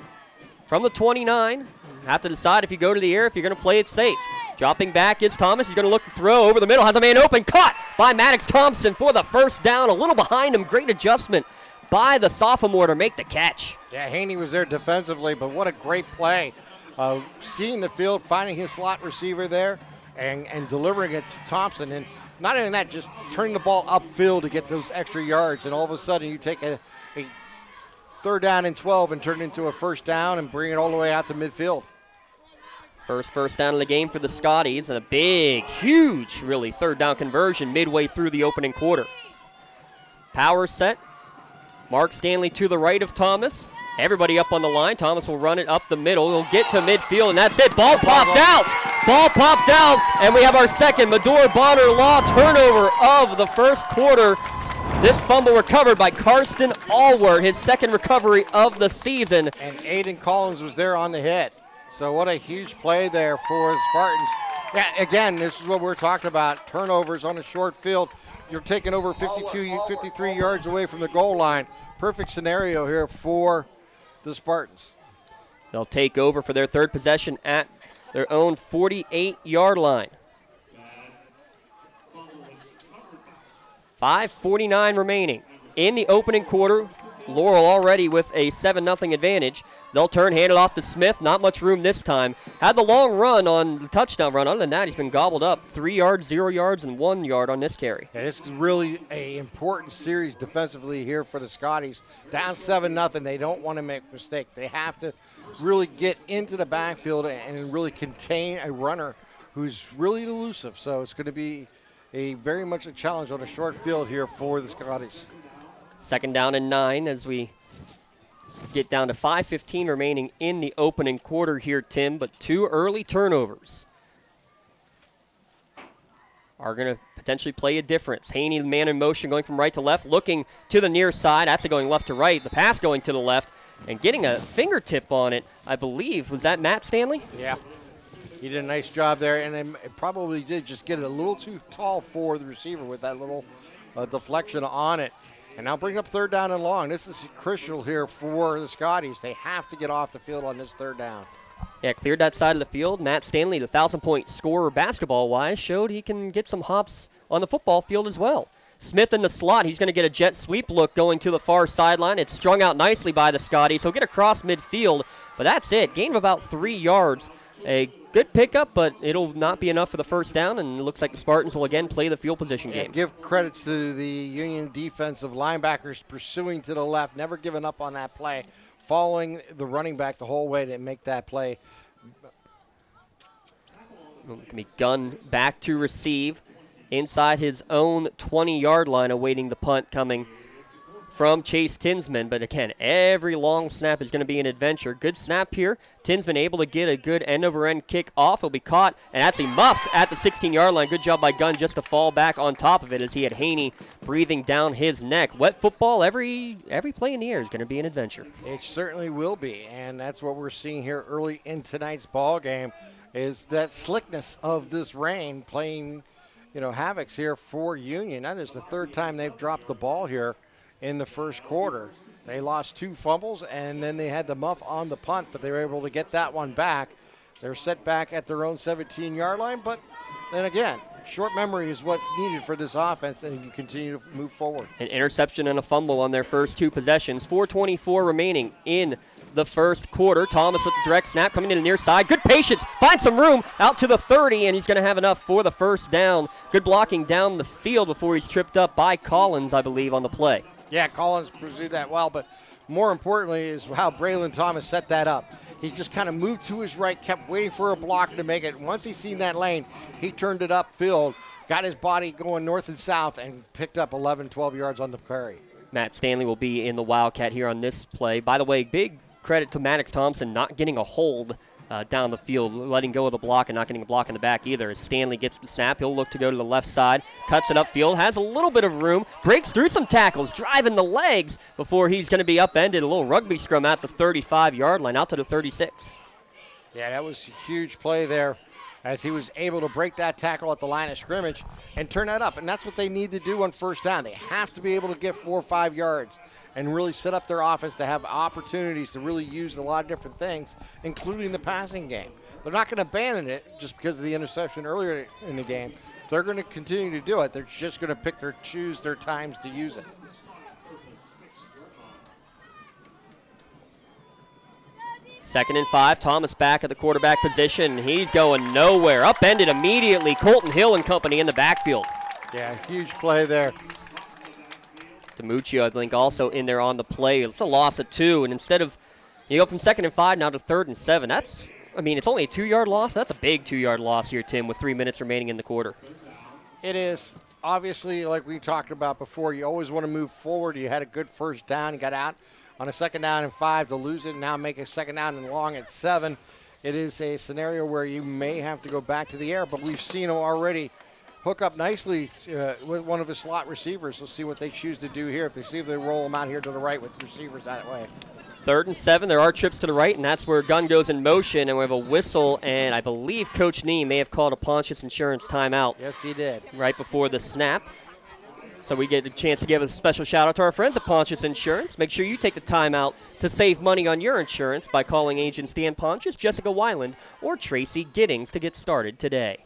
from the 29. Have to decide if you go to the air, if you're going to play it safe. Dropping back is Thomas. He's going to look to throw over the middle. Has a man open. Caught by Maddox Thompson for the 1st down. A little behind him. Great adjustment by the sophomore to make the catch. Yeah, Haney was there defensively, but what a great play. Seeing the field, finding his slot receiver there, and delivering it to Thompson. And not only that, just turning the ball upfield to get those extra yards. And all of a sudden you take a 3rd down and 12 and turn it into a 1st down and bring it all the way out to midfield. First down of the game for the Scotties, and a big, huge, really, 3rd down conversion midway through the opening quarter. Power set. Mark Stanley to the right of Thomas. Everybody up on the line. Thomas will run it up the middle. He'll get to midfield, and that's it. Ball popped out. Ball popped out, and we have our second Medora Bonner Law turnover of the 1st quarter. This fumble recovered by Karsten Allward, his 2nd recovery of the season. And Aiden Collins was there on the hit. So what a huge play there for the Spartans. Yeah, again, this is what we're talking about. Turnovers on a short field. You're taking over 53 yards away from the goal line. Perfect scenario here for the Spartans. They'll take over for their 3rd possession at their own 48-yard line. 5:49 remaining in the opening quarter. Laurel already with a 7-0 advantage. They'll turn, hand it off to Smith. Not much room this time. Had the long run on the touchdown run. Other than that, he's been gobbled up. 3 yards, 0 yards, and 1 yard on this carry. Yeah, this is really an important series defensively here for the Scotties. Down 7-0. They don't want to make a mistake. They have to really get into the backfield and really contain a runner who's really elusive. So it's going to be very much a challenge on a short field here for the Scotties. 2nd down and 9 as we Get down to 5:15 remaining in the opening quarter here, Tim, but 2 early turnovers are going to potentially play a difference. Haney, the man in motion, going from right to left, looking to the near side. That's going left to right. The pass going to the left and getting a fingertip on it, I believe. Was that Matt Stanley? Yeah. He did a nice job there, and it probably did just get it a little too tall for the receiver with that little deflection on it. And now bring up 3rd down and long. This is crucial here for the Scotties. They have to get off the field on this 3rd down. Yeah, cleared that side of the field. Matt Stanley, the 1,000-point scorer basketball-wise, showed he can get some hops on the football field as well. Smith in the slot. He's going to get a jet sweep look going to the far sideline. It's strung out nicely by the Scotties. He'll get across midfield, but that's it. Gain of about 3 yards. A good pickup, but it'll not be enough for the first down, and it looks like the Spartans will again play the field position game. Give credits to the Union defensive linebackers pursuing to the left, never giving up on that play, following the running back the whole way to make that play. It can be Gunn back to receive inside his own 20-yard line, awaiting the punt coming from Chase Tinsman. But again, every long snap is going to be an adventure. Good snap here. Tinsman able to get a good end-over-end kick off. He'll be caught and actually muffed at the 16-yard line. Good job by Gunn just to fall back on top of it as he had Haney breathing down his neck. Wet football, every play in the air is going to be an adventure. It certainly will be, and that's what we're seeing here early in tonight's ball game, is that slickness of this rain playing, havocs here for Union. That is the 3rd time they've dropped the ball here in the first quarter. They lost 2 fumbles, and then they had the muff on the punt, but they were able to get that one back. They're set back at their own 17-yard line, but then again, short memory is what's needed for this offense, and you continue to move forward. An interception and a fumble on their first 2 possessions. 4:24 remaining in the first quarter. Thomas with the direct snap coming in the near side. Good patience. Finds some room out to the 30, and he's going to have enough for the first down. Good blocking down the field before he's tripped up by Collins, I believe, on the play. Yeah, Collins pursued that well, but more importantly is how Braylon Thomas set that up. He just kind of moved to his right, kept waiting for a blocker to make it. Once he seen that lane, he turned it upfield, got his body going north and south, and picked up 11, 12 yards on the carry. Matt Stanley will be in the Wildcat here on this play. By the way, big credit to Maddox Thompson not getting a hold down the field, letting go of the block and not getting a block in the back either. As Stanley gets the snap, he'll look to go to the left side, cuts it upfield, has a little bit of room, breaks through some tackles, driving the legs before he's going to be upended. A little rugby scrum at the 35-yard line, out to the 36. Yeah, that was a huge play there as he was able to break that tackle at the line of scrimmage and turn that up. And that's what they need to do on first down. They have to be able to get 4 or 5 yards and really set up their offense to have opportunities to really use a lot of different things, including the passing game. They're not going to abandon it just because of the interception earlier in the game. They're going to continue to do it. They're just going to choose their times to use it. Second and 5, Thomas back at the quarterback position. He's going nowhere. Upended immediately. Colton Hill and company in the backfield. Yeah, huge play there. DiMuccio, I think, also in there on the play. It's a loss of 2, and instead of, you go from 2nd and 5 now to 3rd and 7. It's only a 2-yard loss. That's a big 2-yard loss here, Tim, with 3 minutes remaining in the quarter. It is. Obviously, like we talked about before, you always want to move forward. You had a good first down. You got out on a 2nd down and 5 to lose it and now make a 2nd down and long at 7. It is a scenario where you may have to go back to the air, but we've seen him already hook up nicely with one of his slot receivers. We'll see what they choose to do here. If they roll him out here to the right with receivers that way. 3rd and 7. There are trips to the right, and that's where Gunn goes in motion, and we have a whistle, and I believe Coach Nee may have called a Pontius Insurance timeout. Yes, he did. Right before the snap. So we get a chance to give a special shout-out to our friends at Pontius Insurance. Make sure you take the time out to save money on your insurance by calling agents Dan Pontius, Jessica Weiland, or Tracy Giddings to get started today.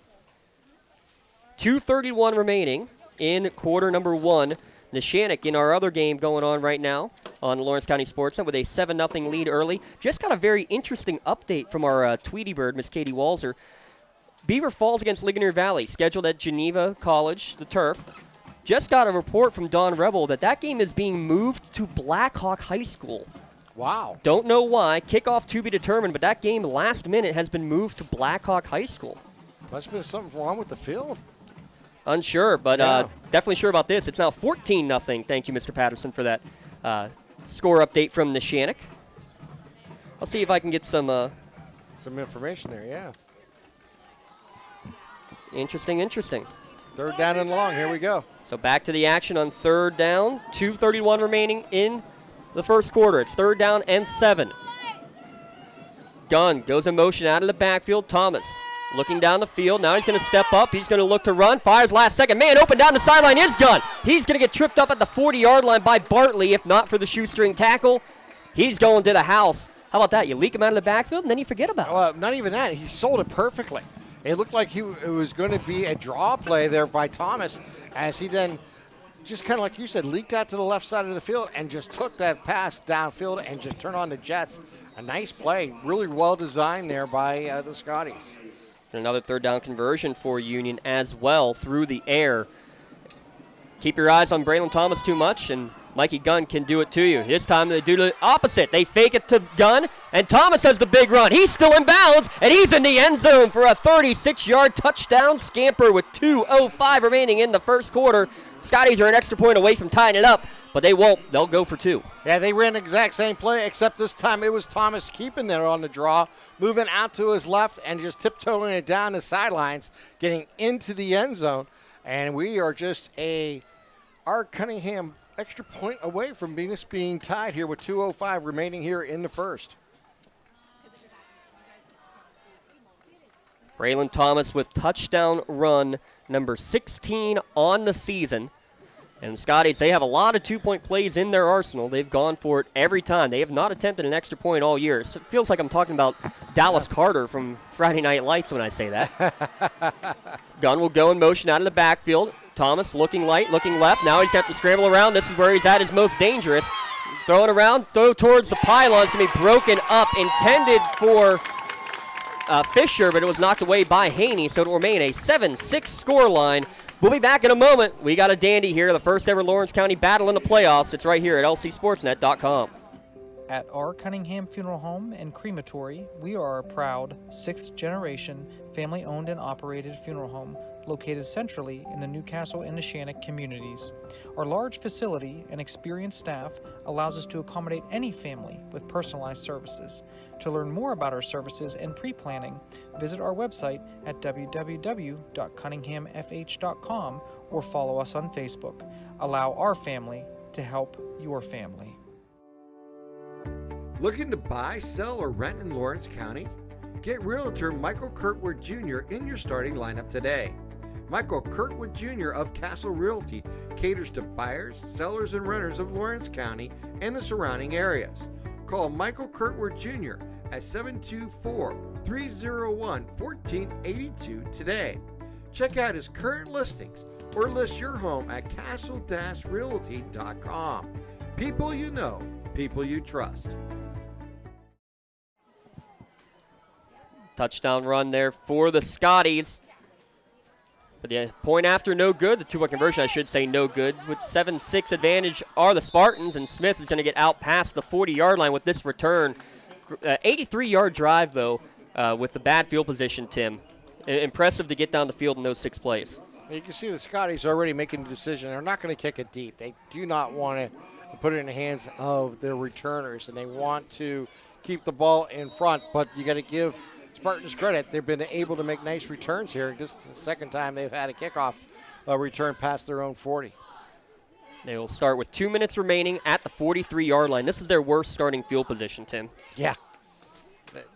2:31 remaining in quarter number 1. Neshannock in our other game going on right now on Lawrence County SportsNet with a 7-0 lead early. Just got a very interesting update from our Tweety Bird, Miss Katie Walzer. Beaver Falls against Ligonier Valley, scheduled at Geneva College, the Turf. Just got a report from Don Rebel that game is being moved to Blackhawk High School. Wow. Don't know why. Kickoff to be determined, but that game last minute has been moved to Blackhawk High School. Must have been something wrong with the field. Unsure, but definitely sure about this. It's now 14-0. Thank you, Mr. Patterson, for that score update from Neshannock. I'll see if I can get some information there, yeah. Interesting. 3rd down and long. Here we go. So back to the action on 3rd down. 2:31 remaining in the first quarter. It's 3rd down and 7. Gunn goes in motion out of the backfield. Thomas looking down the field. Now he's going to step up. He's going to look to run. Fires last second. Man open down the sideline is Gunn. He's going to get tripped up at the 40-yard line by Bartley. If not for the shoestring tackle, he's going to the house. How about that? You leak him out of the backfield, and then you forget about it. Well, not even that. He sold it perfectly. It looked like it was going to be a draw play there by Thomas, as he then just kind of like you said, leaked out to the left side of the field and just took that pass downfield and just turned on the Jets. A nice play. Really well designed there by the Scotties. Another 3rd down conversion for Union as well through the air. Keep your eyes on Braylon Thomas too much, and Mikey Gunn can do it to you. This time they do the opposite. They fake it to Gunn, and Thomas has the big run. He's still in bounds, and he's in the end zone for a 36-yard touchdown scamper with 2:05 remaining in the first quarter. Scotties are an extra point away from tying it up, but they won't. They'll go for 2. Yeah, they ran the exact same play, except this time it was Thomas keeping there on the draw, moving out to his left and just tiptoeing it down the sidelines, getting into the end zone. And we are just Art Cunningham extra point away from being tied here with 2:05 remaining here in the first. Braylon Thomas with touchdown run number 16 on the season. And the Scotties, they have a lot of 2-point plays in their arsenal. They've gone for it every time. They have not attempted an extra point all year. So it feels like I'm talking about Dallas Carter from Friday Night Lights when I say that. Gunn will go in motion out of the backfield. Thomas looking light, looking left. Now he's got to scramble around. This is where he's at his most dangerous. Throwing around, throw towards the pylon. It's going to be broken up, intended for Fisher, but it was knocked away by Haney, so it'll remain a 7-6 scoreline. We'll be back in a moment. We got a dandy here, the first ever Lawrence County battle in the playoffs. It's right here at lcsportsnet.com. At our Cunningham Funeral Home and Crematory, we are a proud 6th-generation, family-owned and operated funeral home located centrally in the Newcastle and Neshannock communities. Our large facility and experienced staff allows us to accommodate any family with personalized services. To learn more about our services and pre-planning, visit our website at www.cunninghamfh.com or follow us on Facebook. Allow our family to help your family. Looking to buy, sell, or rent in Lawrence County? Get Realtor Michael Kirkwood Jr. in your starting lineup today. Michael Kirkwood Jr. of Castle Realty caters to buyers, sellers, and renters of Lawrence County and the surrounding areas. Call Michael Kirkwood Jr. at 724-301-1482 today. Check out his current listings or list your home at castle-realty.com. People you know, people you trust. Touchdown run there for the Scotties. But the point after, no good. The 2-point conversion, I should say, no good. With 7-6 advantage are the Spartans, and Smith is going to get out past the 40-yard line with this return. 83-yard drive, though, with the bad field position, Tim. Impressive to get down the field in those 6 plays. You can see the Scotties already making the decision. They're not going to kick it deep. They do not want to put it in the hands of their returners, and they want to keep the ball in front. But you got to give Spartans credit. They've been able to make nice returns here. This is the second time they've had a kickoff return past their own 40. They will start with 2 minutes remaining at the 43-yard line. This is their worst starting field position, Tim. Yeah.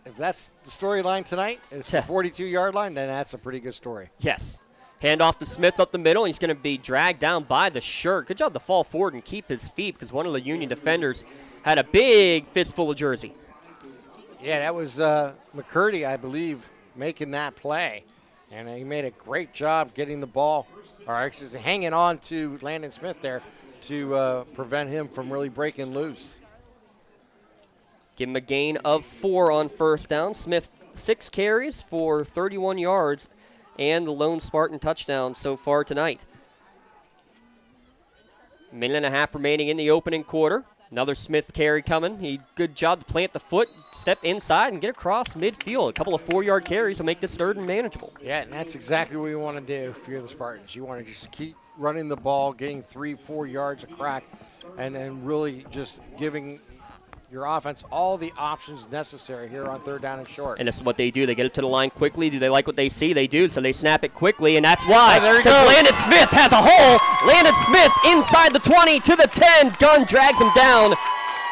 If that's the storyline tonight, it's the 42-yard line, then that's a pretty good story. Yes. Hand off to Smith up the middle. He's going to be dragged down by the shirt. Good job to fall forward and keep his feet because one of the Union defenders had a big fistful of jersey. Yeah, that was McCurdy, I believe, making that play. And he made a great job getting the ball, or actually hanging on to Landon Smith there to prevent him from really breaking loose. Give him a gain of 4 on first down. Smith, 6 carries for 31 yards and the lone Spartan touchdown so far tonight. Minute and a half remaining in the opening quarter. Another Smith carry coming. Good job to plant the foot, step inside, and get across midfield. A couple of 4-yard carries will make this third and manageable. Yeah, and that's exactly what you want to do if you're the Spartans. You want to just keep running the ball, getting 3-4 yards a crack, and then really just giving your offense all the options necessary here on 3rd down and short. And this is what they do. They get up to the line quickly. Do they like what they see? They do, so they snap it quickly, and that's why. Because Landon Smith has a hole. Landon Smith inside the 20 to the 10. Gunn drags him down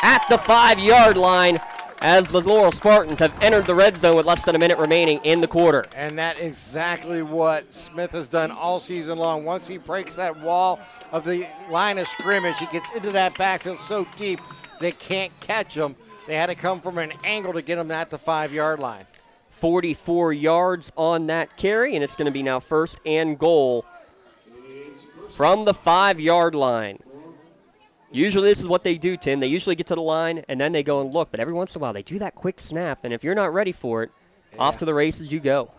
at the 5-yard line as the Laurel Spartans have entered the red zone with less than a minute remaining in the quarter. And that's exactly what Smith has done all season long. Once he breaks that wall of the line of scrimmage, he gets into that backfield so deep they can't catch him. They had to come from an angle to get him at the 5-yard line. 44 yards on that carry, and it's going to be now 1st and goal from the 5-yard line. Usually this is what they do, Tim. They usually get to the line, and then they go and look. But every once in a while, they do that quick snap, and if you're not ready for it, off to the races you go.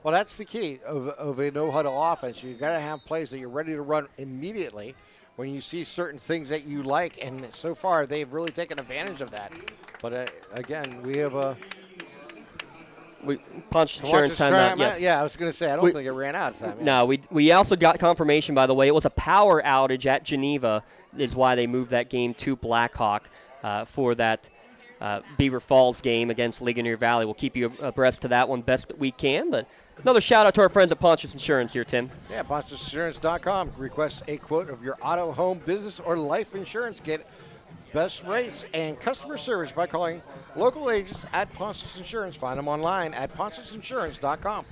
Well, that's the key of a no-huddle offense. You've got to have plays that you're ready to run immediately when you see certain things that you like, and so far they've really taken advantage of that. But, again, we have a... Punched insurance timeout, yes. Yeah, I was going to say, I don't think it ran out of time. No, we also got confirmation, by the way. It was a power outage at Geneva is why they moved that game to Blackhawk for that Beaver Falls game against Ligonier Valley. We'll keep you abreast to that one best that we can. But another shout-out to our friends at Pontius Insurance here, Tim. Yeah, PontiusInsurance.com. Request a quote of your auto, home, business, or life insurance. Get best rates and customer service by calling local agents at Pontius Insurance. Find them online at PontiusInsurance.com.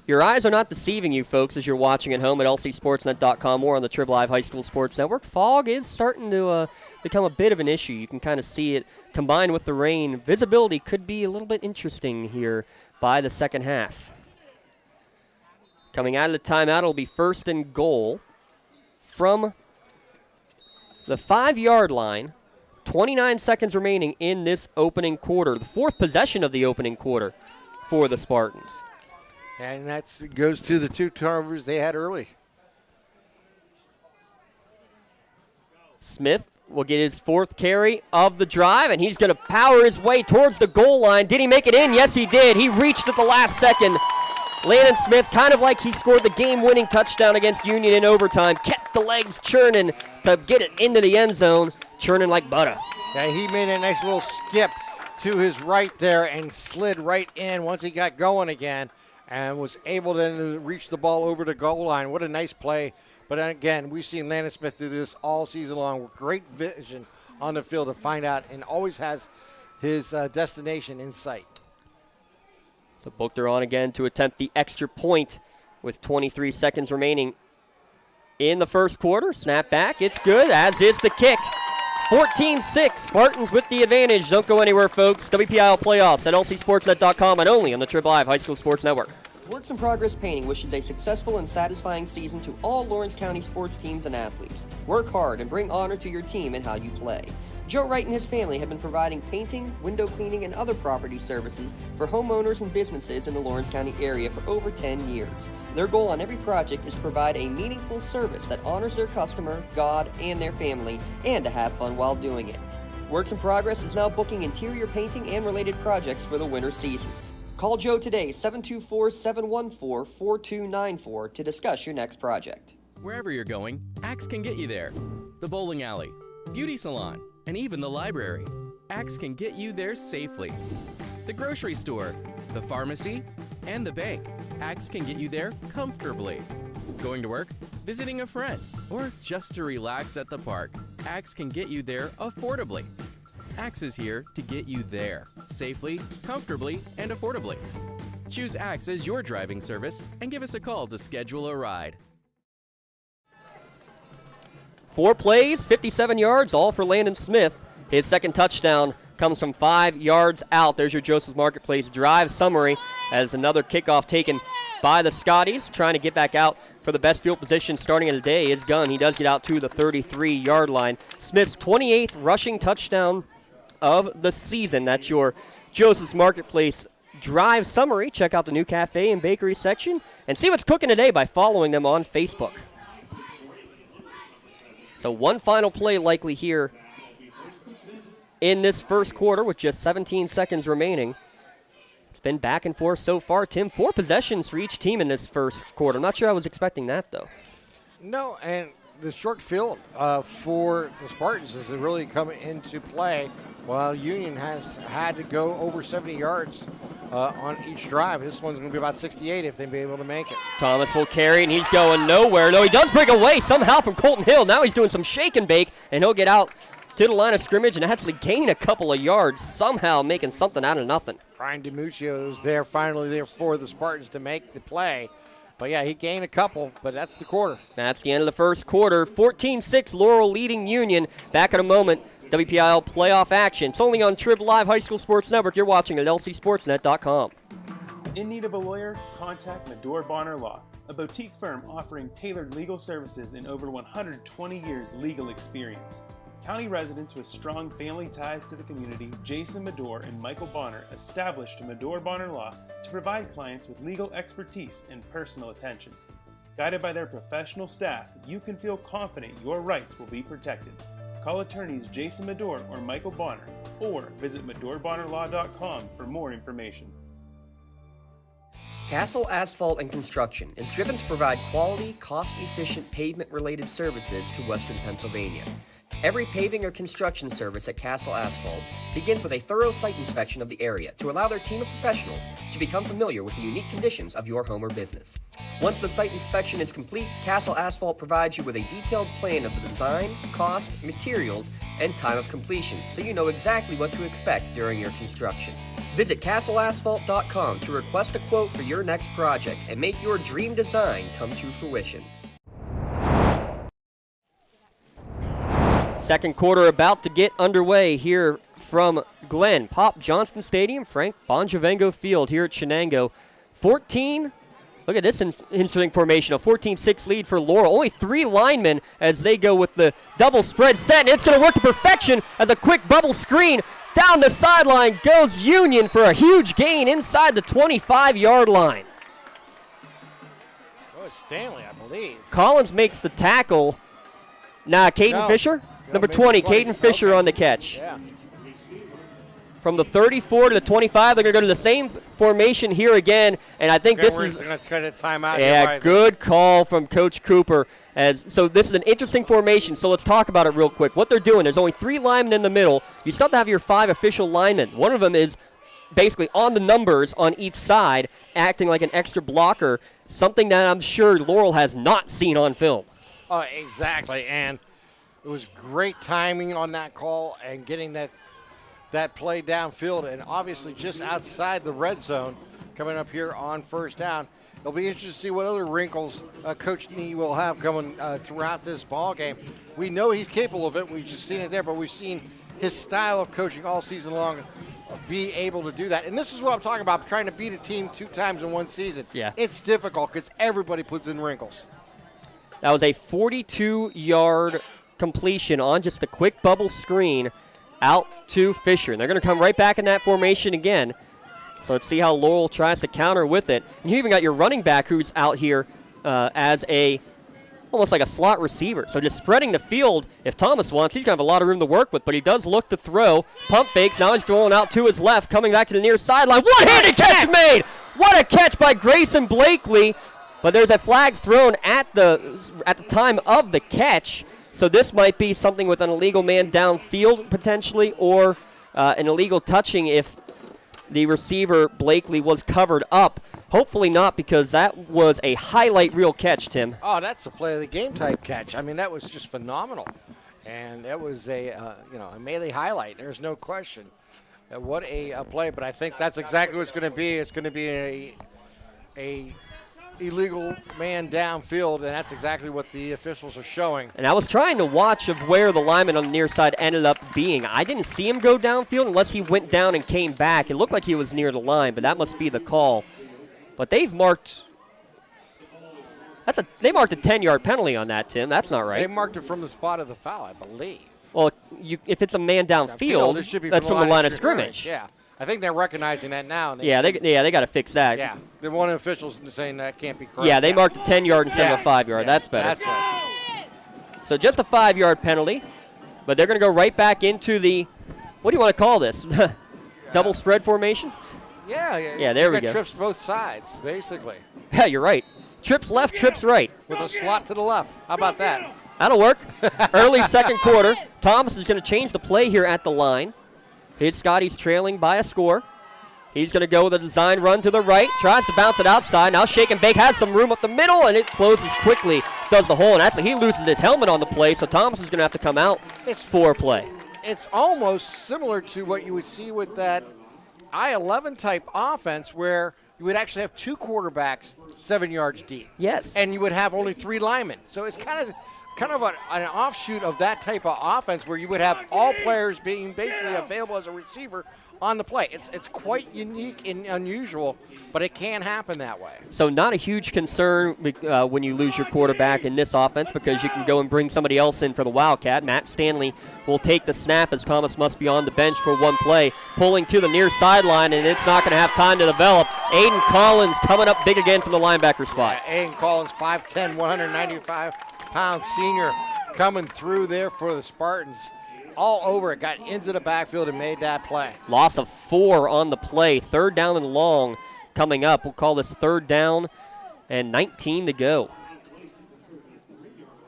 Your eyes are not deceiving you, folks, as you're watching at home at lcsportsnet.com or on the TribLive High School Sports Network. Fog is starting to become a bit of an issue. You can kind of see it combined with the rain. Visibility could be a little bit interesting here by the second half. Coming out of the timeout, it'll be 1st and goal from the 5-yard line. 29 seconds remaining in this opening quarter. The 4th possession of the opening quarter for the Spartans. And that goes to the 2 turnovers they had early. Smith will get his 4th carry of the drive, and he's going to power his way towards the goal line. Did he make it in? Yes, he did. He reached at the last second. Landon Smith, kind of like he scored the game-winning touchdown against Union in overtime, kept the legs churning to get it into the end zone, churning like butter. Yeah, he made a nice little skip to his right there and slid right in once he got going again and was able to reach the ball over the goal line. What a nice play. But again, we've seen Landon Smith do this all season long with great vision on the field to find out and always has his destination in sight. So Buchter on again to attempt the extra point with 23 seconds remaining in the first quarter. Snap back, it's good, as is the kick. 14-6, Spartans with the advantage. Don't go anywhere, folks. WPIAL playoffs at lcsportsnet.com and only on the TribLive High School Sports Network. Works in Progress Painting wishes a successful and satisfying season to all Lawrence County sports teams and athletes. Work hard and bring honor to your team and how you play. Joe Wright and his family have been providing painting, window cleaning, and other property services for homeowners and businesses in the Lawrence County area for over 10 years. Their goal on every project is to provide a meaningful service that honors their customer, God, and their family, and to have fun while doing it. Works in Progress is now booking interior painting and related projects for the winter season. Call Joe today, 724-714-4294 to discuss your next project. Wherever you're going, Axe can get you there. The bowling alley, beauty salon, and even the library. Axe can get you there safely. The grocery store, the pharmacy, and the bank. Axe can get you there comfortably. Going to work, visiting a friend, or just to relax at the park. Axe can get you there affordably. Axe is here to get you there safely, comfortably, and affordably. Choose Axe as your driving service and give us a call to schedule a ride. 4 plays, 57 yards, all for Landon Smith. His second touchdown comes from 5 yards out. There's your Joseph's Marketplace drive summary as another kickoff taken by the Scotties. Trying to get back out for the best field position starting of the day is Gunn. He does get out to the 33-yard line. Smith's 28th rushing touchdown of the season. That's your Joseph's Marketplace drive summary. Check out the new cafe and bakery section and see what's cooking today by following them on Facebook. So one final play likely here in this first quarter with just 17 seconds remaining. It's been back and forth so far, Tim. 4 possessions for each team in this first quarter. I'm not sure I was expecting that, though. No, and the short field for the Spartans has really come into play, while Union has had to go over 70 yards on each drive. This one's going to be about 68 if they'll be able to make it. Thomas will carry, and he's going nowhere. Though he does break away somehow from Colton Hill. Now he's doing some shake and bake, and he'll get out to the line of scrimmage and actually gain a couple of yards, somehow making something out of nothing. Brian DiMuccio is there, finally there for the Spartans to make the play. But, yeah, he gained a couple, but that's the quarter. That's the end of the first quarter. 14-6, Laurel leading Union. Back in a moment, WPIAL playoff action. It's only on TribLive High School Sports Network. You're watching at lcsportsnet.com. In need of a lawyer? Contact Medore Bonner Law, a boutique firm offering tailored legal services and over 120 years legal experience. County residents with strong family ties to the community, Jason Medore and Michael Bonner, established Medore Bonner Law to provide clients with legal expertise and personal attention. Guided by their professional staff, you can feel confident your rights will be protected. Call attorneys Jason Medore or Michael Bonner, or visit MedoreBonnerLaw.com for more information. Castle Asphalt and Construction is driven to provide quality, cost-efficient pavement-related services to Western Pennsylvania. Every paving or construction service at Castle Asphalt begins with a thorough site inspection of the area to allow their team of professionals to become familiar with the unique conditions of your home or business. Once the site inspection is complete, Castle Asphalt provides you with a detailed plan of the design, cost, materials, and time of completion, so you know exactly what to expect during your construction. Visit castleasphalt.com to request a quote for your next project and make your dream design come to fruition. Second quarter about to get underway here from Glenn Pop Johnston Stadium, Frank Bonjavengo Field here at Shenango. 14, look at this interesting formation, a 14-6 lead for Laurel. Only 3 linemen as they go with the double spread set, and it's going to work to perfection as a quick bubble screen. Down the sideline goes Union for a huge gain inside the 25-yard line. Oh, it's Stanley, I believe. Collins makes the tackle. Caden Fisher? Number 20, Caden Fisher on the catch. Yeah. From the 34 to the 25, they're going to go to the same formation here again, and I think this is going to cut a timeout. Yeah, good call from Coach Cooper. So this is an interesting formation, so let's talk about it real quick. What they're doing, there's only 3 linemen in the middle. You still have to have your 5 official linemen. One of them is basically on the numbers on each side, acting like an extra blocker, something that I'm sure Laurel has not seen on film. Oh, exactly, and it was great timing on that call and getting that play downfield, and obviously just outside the red zone coming up here on first down. It'll be interesting to see what other wrinkles Coach Nee will have coming throughout this ball game. We know he's capable of it. We've just seen it there, but we've seen his style of coaching all season long be able to do that. And this is what I'm talking about, trying to beat a team 2 times in one season. Yeah. It's difficult because everybody puts in wrinkles. That was a 42-yard completion on just a quick bubble screen out to Fisher. And they're going to come right back in that formation again. So let's see how Laurel tries to counter with it. And you even got your running back who's out here as almost like a slot receiver. So just spreading the field. If Thomas wants, he's going to have a lot of room to work with, but he does look to throw. Pump fakes. Now he's throwing out to his left, coming back to the near sideline. One-handed catch made! What a catch by Grayson Blakely. But there's a flag thrown at the time of the catch. So this might be something with an illegal man downfield potentially, or an illegal touching if the receiver Blakely was covered up. Hopefully not, because that was a highlight reel catch, Tim. Oh, that's a play of the game type catch. I mean, that was just phenomenal. And that was a melee highlight. There's no question. What a play, but I think that's exactly what it's going to be. It's going to be a illegal man downfield, and that's exactly what the officials are showing. And I was trying to watch of where the lineman on the near side ended up being. I didn't see him go downfield unless he went down and came back. It looked like he was near the line, but that must be the call. But they've marked a 10-yard penalty on that, Tim. That's not right. They marked it from the spot of the foul, I believe. Well, if it's a man downfield, that's from the line of scrimmage. Yeah. I think they're recognizing that now. They got to fix that. Yeah, the one official's saying that can't be correct. Yeah, they marked a 10-yard instead of a 5-yard. That's better. That's right. So just a 5-yard penalty, but they're going to go right back into the, what do you want to call this? Double spread formation? Yeah, there we go. Trips both sides, basically. Yeah, you're right. Trips left, trips right. With a slot to the left. How about that? That'll work. Early second quarter. Thomas is going to change the play here at the line. His Scotties trailing by a score. He's going to go with a design run to the right. Tries to bounce it outside. Now shake and bake. Has some room up the middle, and it closes quickly. Does the hole, and he loses his helmet on the play, so Thomas is going to have to come out for play. It's almost similar to what you would see with that I-11 type offense where you would actually have 2 quarterbacks 7 yards deep. Yes. And you would have only 3 linemen. So it's kind of an offshoot of that type of offense where you would have all players being basically available as a receiver on the play. It's quite unique and unusual, but it can happen that way. So not a huge concern when you lose your quarterback in this offense because you can go and bring somebody else in for the Wildcat. Matt Stanley will take the snap as Thomas must be on the bench for one play, pulling to the near sideline, and it's not going to have time to develop. Aiden Collins coming up big again from the linebacker spot. Yeah, Aiden Collins, 5'10", 195-pound senior coming through there for the Spartans. All over it, got into the backfield and made that play. Loss of 4 on the play. 3rd down and long coming up. We'll call this 3rd down and 19 to go.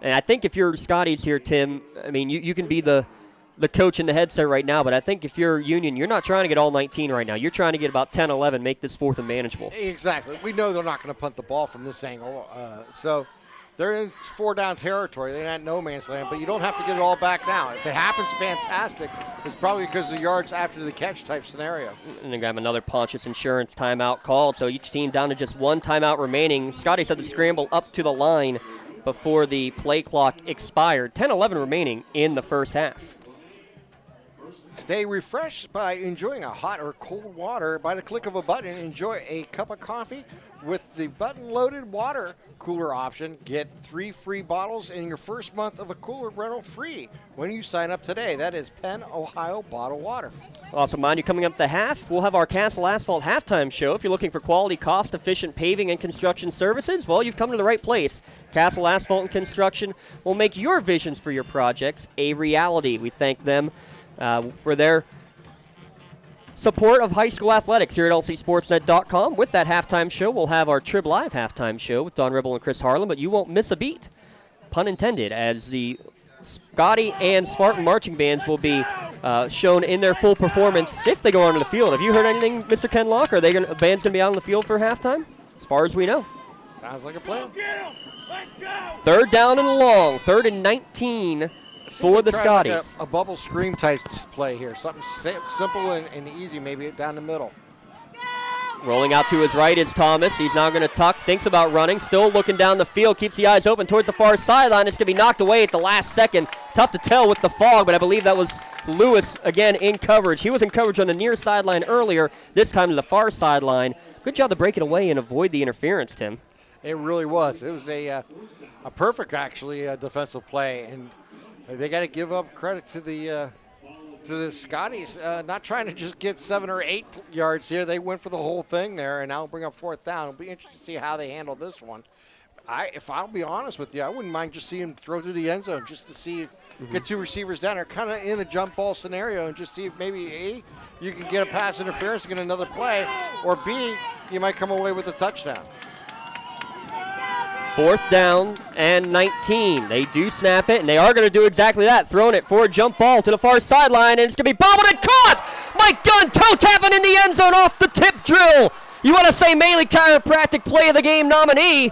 And I think if you're Scotties here, Tim, I mean, you can be the coach in the headset right now, but I think if you're Union, you're not trying to get all 19 right now. You're trying to get about 10, 11, make this 4th and manageable. Exactly. We know they're not going to punt the ball from this angle. So they're in 4-down territory. They're not no man's land, but you don't have to get it all back now. If it happens, fantastic. It's probably because of yards after the catch type scenario. And they have another Pontius Insurance timeout called, so each team down to just 1 timeout remaining. Scotties had to scramble up to the line before the play clock expired. 10-11 remaining in the first half. Stay refreshed by enjoying a hot or cold water by the click of a button. Enjoy a cup of coffee with the button-loaded water cooler option. Get 3 free bottles in your first month of a cooler rental free when you sign up today. That is Penn, Ohio Bottled Water. Also, mind you, coming up the half, we'll have our Castle Asphalt halftime show. If you're looking for quality, cost-efficient paving and construction services, well, you've come to the right place. Castle Asphalt and Construction will make your visions for your projects a reality. We thank them for their support of high school athletics here at lcsportsnet.com. With that halftime show, we'll have our TribLive halftime show with Don Ribble and Chris Harlan, but you won't miss a beat, pun intended, as the Scottie and Spartan marching bands will be shown in their full performance if they go onto the field. Have you heard anything, Mr. Ken Locke? Are the band's going to be out on the field for halftime? As far as we know. Sounds like a plan. 3rd down and long, 3rd and 19 for the Scotties. Like a bubble screen type play here. Something simple and easy, maybe down the middle. Rolling out to his right is Thomas. He's now going to tuck, thinks about running, still looking down the field, keeps the eyes open towards the far sideline. It's going to be knocked away at the last second. Tough to tell with the fog, but I believe that was Lewis again in coverage. He was in coverage on the near sideline earlier, this time to the far sideline. Good job to break it away and avoid the interference, Tim. It really was. It was a perfect, actually, defensive play, and they got to give up credit to the Scotties, not trying to just get 7 or 8 yards here. They went for the whole thing there, and now bring up 4th down. It'll be interesting to see how they handle this one. If I'll be honest with you, I wouldn't mind just seeing him throw to the end zone just to see, get 2 receivers down there, kind of in a jump ball scenario, and just see if maybe A, you can get a pass interference and get another play, or B, you might come away with a touchdown. 4th down and 19. They do snap it, and they are going to do exactly that. Throwing it for a jump ball to the far sideline, and it's going to be bobbled and caught! Mike Gunn toe tapping in the end zone off the tip drill. You want to say Maley Chiropractic Play of the Game nominee?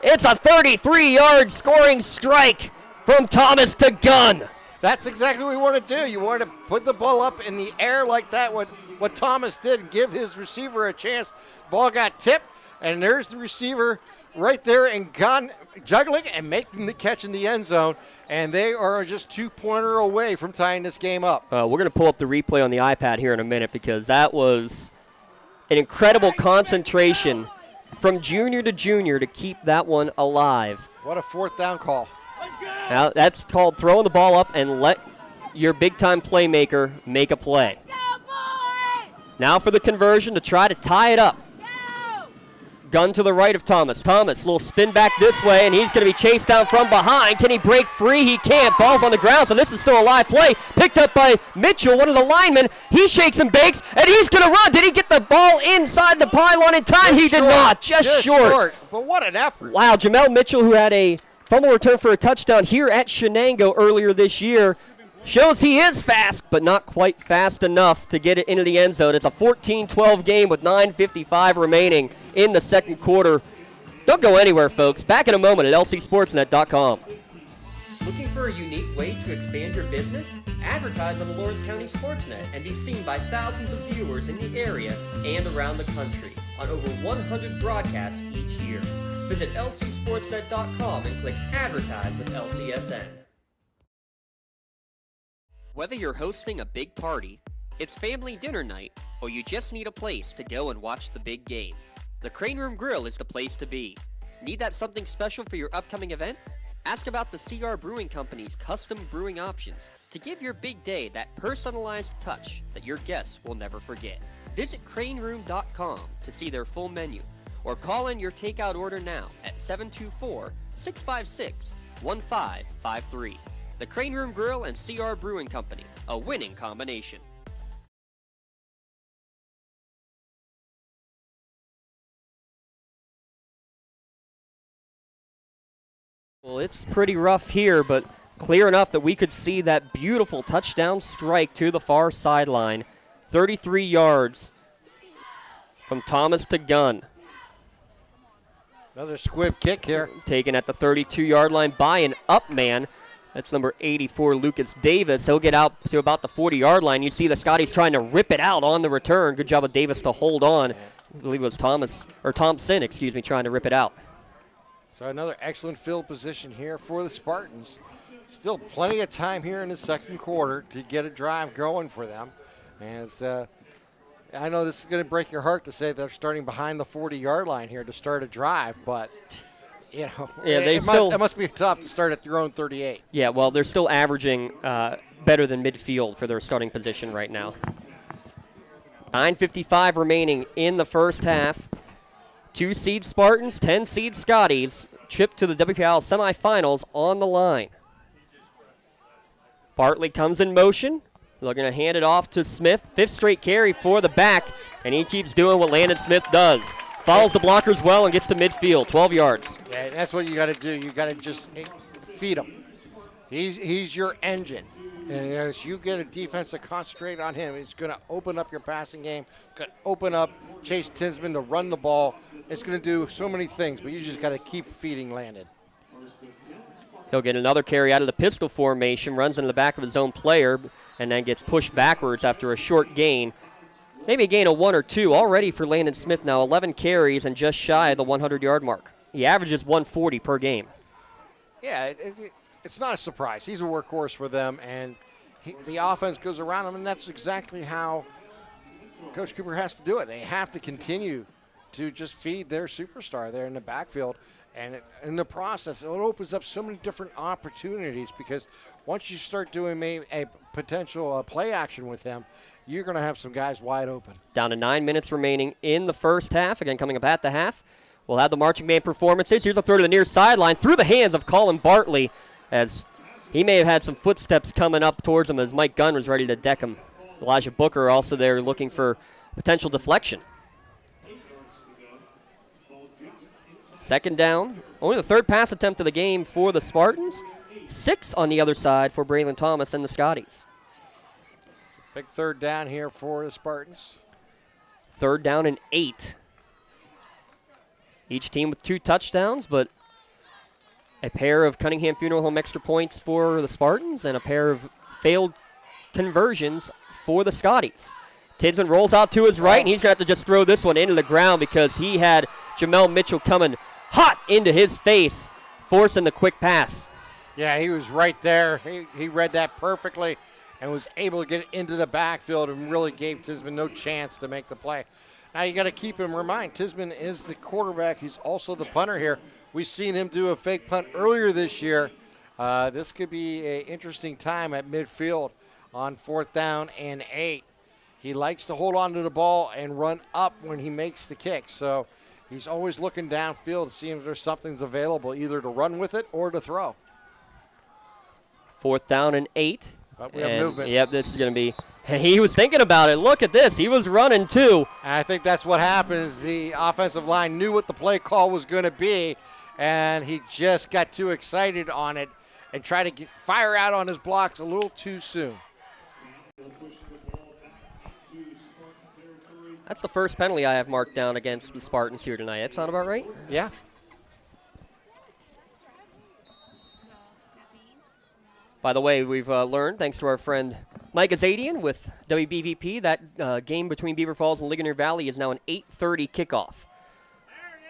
It's a 33-yard scoring strike from Thomas to Gunn. That's exactly what we want to do. You want to put the ball up in the air like that, what Thomas did, and give his receiver a chance. Ball got tipped, and there's the receiver right there and Gunn juggling and making the catch in the end zone, and they are just 2-pointer away from tying this game up. We're going to pull up the replay on the iPad here in a minute because that was an incredible concentration from junior to junior to keep that one alive. What a 4th down call. Now that's called throwing the ball up and let your big-time playmaker make a play. Now for the conversion to try to tie it up. Gun to the right of Thomas. Thomas, little spin back this way, and he's going to be chased down from behind. Can he break free? He can't. Ball's on the ground, so this is still a live play. Picked up by Mitchell, one of the linemen. He shakes and bakes, and he's going to run. Did he get the ball inside the pylon in time? He did not. Just short. But what an effort. Wow, Jamel Mitchell, who had a Fumble return for a touchdown here at Shenango earlier this year. Shows he is fast, but not quite fast enough to get it into the end zone. It's a 14-12 game with 9:55 remaining in the second quarter. Don't go anywhere, folks. Back in a moment at lcsportsnet.com. Looking for a unique way to expand your business? Advertise on the Lawrence County SportsNet and be seen by thousands of viewers in the area and around the country on over 100 broadcasts each year. Visit lcsportsnet.com and click Advertise with LCSN. Whether you're hosting a big party, it's family dinner night, or you just need a place to go and watch the big game, the Crane Room Grill is the place to be. Need that something special for your upcoming event? Ask about the CR Brewing Company's custom brewing options to give your big day that personalized touch that your guests will never forget. Visit craneroom.com to see their full menu, or call in your takeout order now at 724-656-1553. The Crane Room Grill and CR Brewing Company, a winning combination. Well, it's pretty rough here, but clear enough that we could see that beautiful touchdown strike to the far sideline. 33 yards from Thomas to Gunn. Another squib kick here. Taken at the 32-yard line by an up man. That's number 84, Lucas Davis. He'll get out to about the 40-yard line. You see the Scotties trying to rip it out on the return. Good job of Davis to hold on. I believe it was Thompson, trying to rip it out. So another excellent field position here for the Spartans. Still plenty of time here in the second quarter to get a drive going for them. As I know this is going to break your heart to say they're starting behind the 40-yard line here to start a drive, but you know, yeah, it must be tough to start at your own 38. Yeah, well, they're still averaging better than midfield for their starting position right now. 9:55 remaining in the first half. 2-seed Spartans, 10-seed Scotties, trip to the WPIAL semifinals on the line. Bartley comes in motion. They're going to hand it off to Smith. 5th straight carry for the back, and he keeps doing what Landon Smith does. Follows the blockers well and gets to midfield, 12 yards. Yeah, that's what you got to do. You got to just feed him. He's your engine. And as you get a defense to concentrate on him, it's going to open up your passing game. It's going to open up Chase Tinsman to run the ball. It's going to do so many things, but you just got to keep feeding Landon. He'll get another carry out of the pistol formation, runs into the back of his own player, and then gets pushed backwards after a short gain. Maybe a gain of 1 or 2 already for Landon Smith now. 11 carries and just shy of the 100-yard mark. He averages 140 per game. Yeah, it's not a surprise. He's a workhorse for them, and the offense goes around him, and that's exactly how Coach Cooper has to do it. They have to continue to just feed their superstar there in the backfield. And in the process, it opens up so many different opportunities because once you start doing maybe a potential play action with him, you're going to have some guys wide open. Down to 9 minutes remaining in the first half. Again, coming up at the half. We'll have the marching band performances. Here's a throw to the near sideline through the hands of Colin Bartley as he may have had some footsteps coming up towards him as Mike Gunn was ready to deck him. Elijah Booker also there looking for potential deflection. Second down. Only the third pass attempt of the game for the Spartans. 6 on the other side for Braylon Thomas and the Scotties. Big third down here for the Spartans. Third down and 8. Each team with 2 touchdowns, but a pair of Cunningham Funeral Home extra points for the Spartans and a pair of failed conversions for the Scotties. Tinsman rolls out to his right, and he's going to have to just throw this one into the ground because he had Jamel Mitchell coming hot into his face, forcing the quick pass. Yeah, he was right there. He read that perfectly and was able to get it into the backfield and really gave Tinsman no chance to make the play. Now you got to keep in mind, Tinsman is the quarterback. He's also the punter here. We've seen him do a fake punt earlier this year. This could be an interesting time at midfield on 4th down and 8. He likes to hold on to the ball and run up when he makes the kick. So he's always looking downfield to see if there's something's available, either to run with it or to throw. 4th down and 8. But we have movement. Yep, this is going to be. And he was thinking about it. Look at this. He was running too. And I think that's what happened is the offensive line knew what the play call was going to be, and he just got too excited on it and tried to fire out on his blocks a little too soon. That's the first penalty I have marked down against the Spartans here tonight. That sound about right? Yeah. By the way, we've learned, thanks to our friend Mike Azadian with WBVP, that game between Beaver Falls and Ligonier Valley is now an 8:30 kickoff.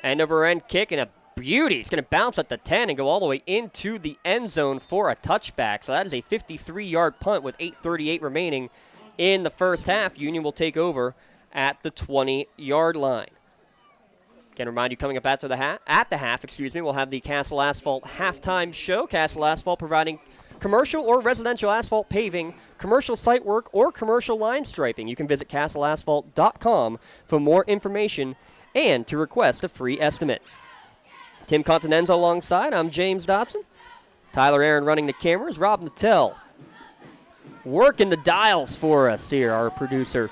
End-over-end kick and a beauty. It's going to bounce at the 10 and go all the way into the end zone for a touchback. So that is a 53-yard punt with 8:38 remaining in the first half. Union will take over at the 20-yard line. Again, remind you, coming up at the half, we'll have the Castle Asphalt halftime show. Castle Asphalt providing commercial or residential asphalt paving, commercial site work, or commercial line striping. You can visit castleasphalt.com for more information and to request a free estimate. Tim Continenza alongside. I'm James Dotson. Tyler Aaron running the cameras. Rob Nattell working the dials for us here, our producer